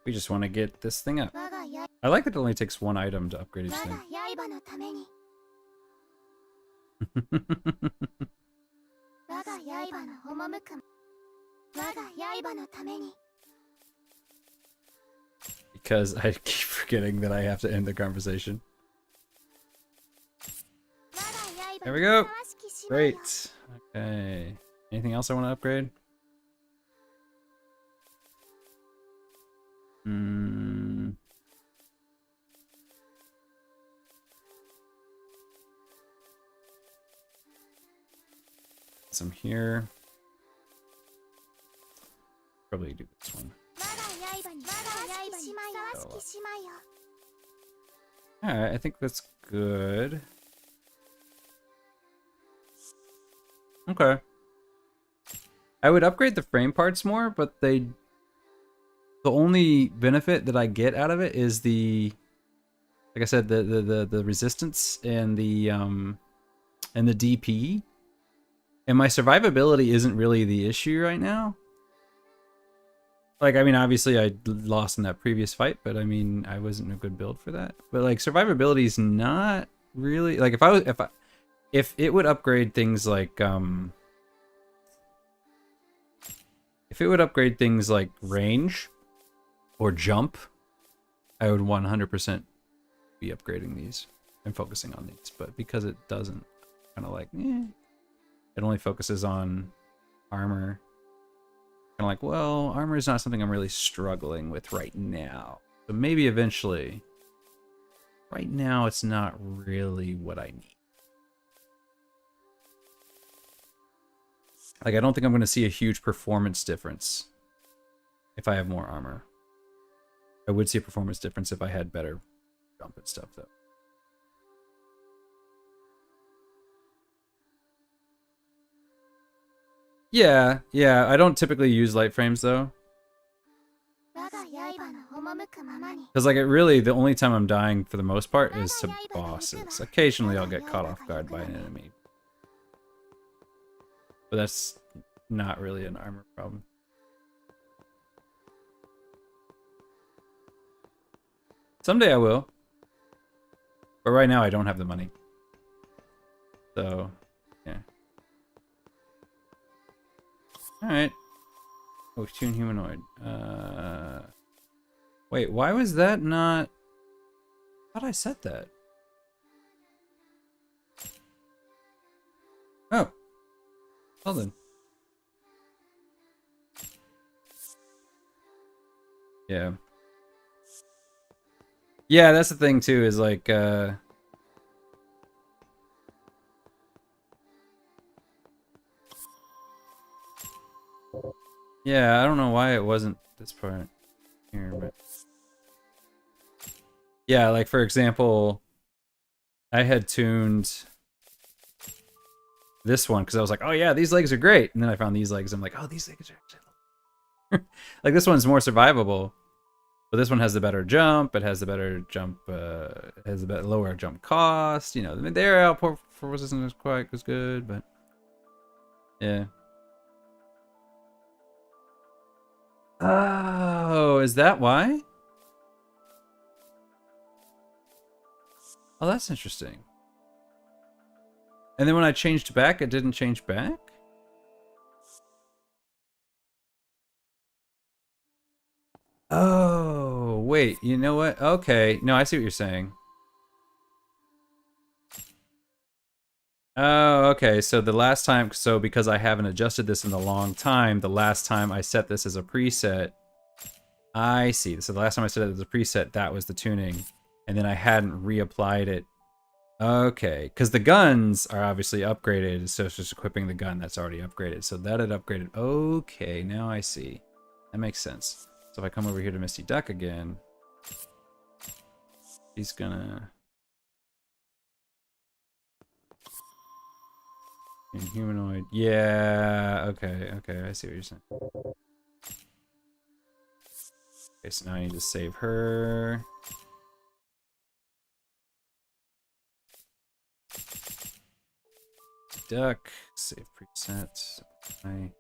We just want to get this thing up. I like that it only takes 1 item to upgrade each thing. Because I keep forgetting that I have to end the conversation. There we go. Great. Okay. Anything else I want to upgrade? Some here. Probably do this one. Alright, I think that's good. Okay. I would upgrade the frame parts more, but the only benefit that I get out of it is like I said, the resistance and the DP. And my survivability isn't really the issue right now. Like, I mean, obviously I lost in that previous fight, but I mean, I wasn't a good build for that. But like, survivability is not really like if it would upgrade things like if it would upgrade things like range or jump, I would 100% be upgrading these and focusing on these. But because it doesn't, kind of like, it only focuses on armor. Kind of like, well, armor is not something I'm really struggling with right now. So maybe eventually. Right now, it's not really what I need. Like, I don't think I'm going to see a huge performance difference if I have more armor. I would see a performance difference if I had better jump and stuff, though. Yeah, I don't typically use light frames, though. Because, like, it really, the only time I'm dying, for the most part, is to bosses. Occasionally, I'll get caught off guard by an enemy. But that's not really an armor problem. Someday I will. But right now, I don't have the money. So, yeah. Alright. Oh, tune humanoid. Wait, why was that not... I thought I said that. Oh. Well then. Yeah. Yeah, that's the thing too, is like, yeah, I don't know why it wasn't this part here, but... Yeah, like for example, I had tuned this one because I was like, oh yeah, these legs are great. And then I found these legs. I'm like, oh, these legs are actually... like this one's more survivable. But this one has the better jump. It has the better jump. It has the better, lower jump cost. You know, the air output for resistance is quite as good, but yeah. Oh, is that why? Oh, that's interesting. And then when I changed back, it didn't change back? Oh, wait, you know what? Okay, no, I see what you're saying. Oh, okay, so the last time, so because I haven't adjusted this in a long time, the last time I set this as a preset, I see. So the last time I set it as a preset, that was the tuning, and then I hadn't reapplied it. Okay, because the guns are obviously upgraded, so it's just equipping the gun that's already upgraded. So that had upgraded. Okay, now I see. That makes sense. So if I come over here to Misty Duck again, he's gonna... Humanoid. Yeah, okay, I see what you're saying. Okay, so now I need to save her. Duck, save presets. I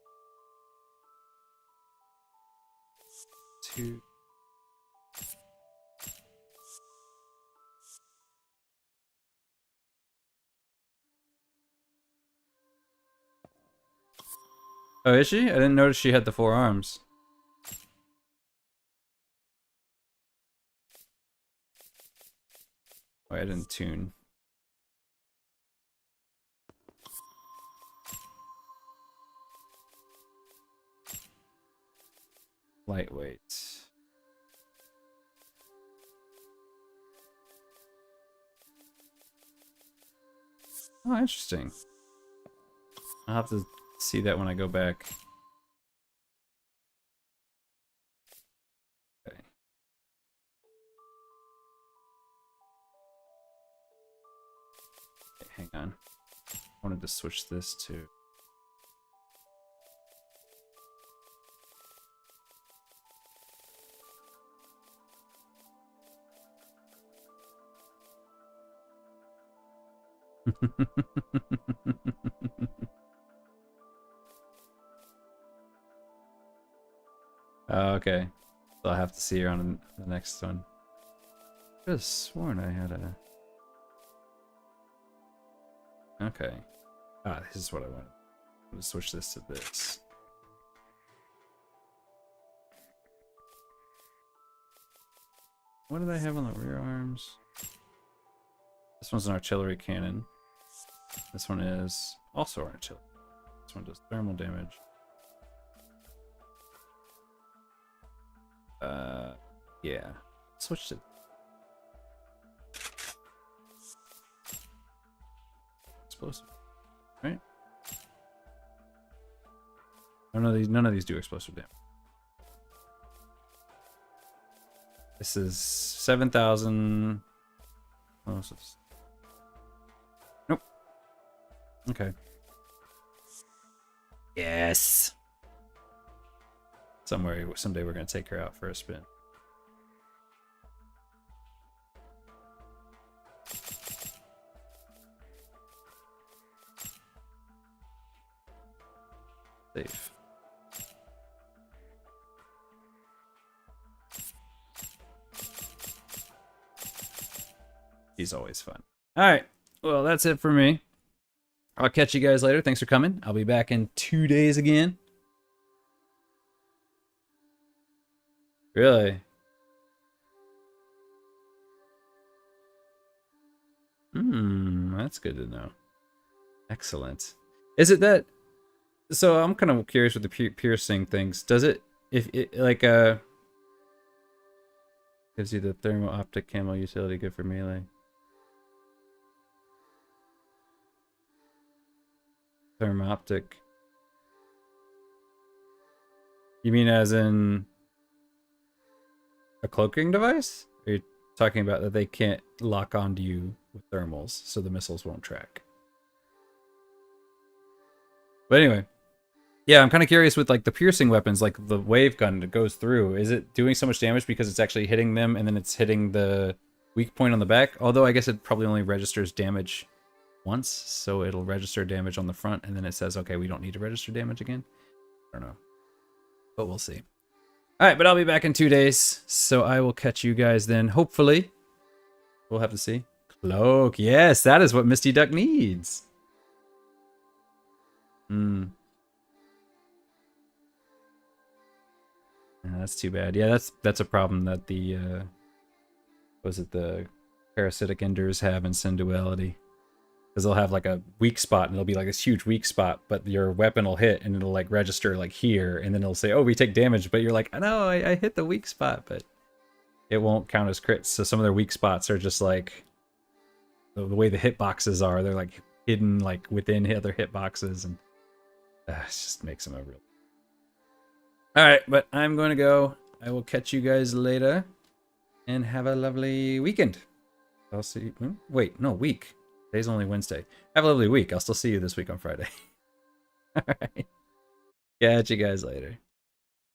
2. Oh, is she? I didn't notice she had the 4 arms. Oh, I didn't tune. Lightweight. Oh, interesting. I'll have to see that when I go back. Okay. Okay, hang on. I wanted to switch this to... Okay. So I'll have to see her on the next one. I could have sworn I had a... Okay. Ah, this is what I wanted. I'm gonna switch this to this. What did I have on the rear arms? This one's an artillery cannon. This one is also artillery. This one does thermal damage. Yeah. Switch it. Explosive. Right? None of these do explosive damage. This is 7,000. Oh, this is... Nope. Okay. Yes. Someday we're gonna take her out for a spin. Safe. He's always fun. Alright, well that's it for me. I'll catch you guys later. Thanks for coming. I'll be back in 2 days again. Really? That's good to know. Excellent. Is it that... So I'm kind of curious with the piercing things. Does it... If it, like, gives you the thermal optic camo utility, good for melee. Thermoptic. You mean as in a cloaking device? Are you talking about that they can't lock onto you with thermals, so the missiles won't track? But anyway, yeah, I'm kind of curious with like the piercing weapons, like the wave gun that goes through. Is it doing so much damage because it's actually hitting them and then it's hitting the weak point on the back? Although I guess it probably only registers damage once, so it'll register damage on the front and then it says, okay, we don't need to register damage again. I don't know, but we'll see. All right, but I'll be back in 2 days, so I will catch you guys then. Hopefully, we'll have to see. Cloak, yes, that is what Misty Duck needs. Yeah, that's too bad. Yeah, that's a problem that the the parasitic enders have in Sin Duality. Because they'll have like a weak spot and it'll be like this huge weak spot, but your weapon will hit and it'll like register like here, and then it'll say, oh, we take damage, but you're like, no, I hit the weak spot, but it won't count as crits. So some of their weak spots are just like the way the hitboxes are. They're like hidden like within other hitboxes, and it just makes them a real... Alright, but I'm going to go. I will catch you guys later and have a lovely weekend. I'll see you... Wait, no, week. Today's only Wednesday. Have a lovely week. I'll still see you this week on Friday. Alright. Catch you guys later.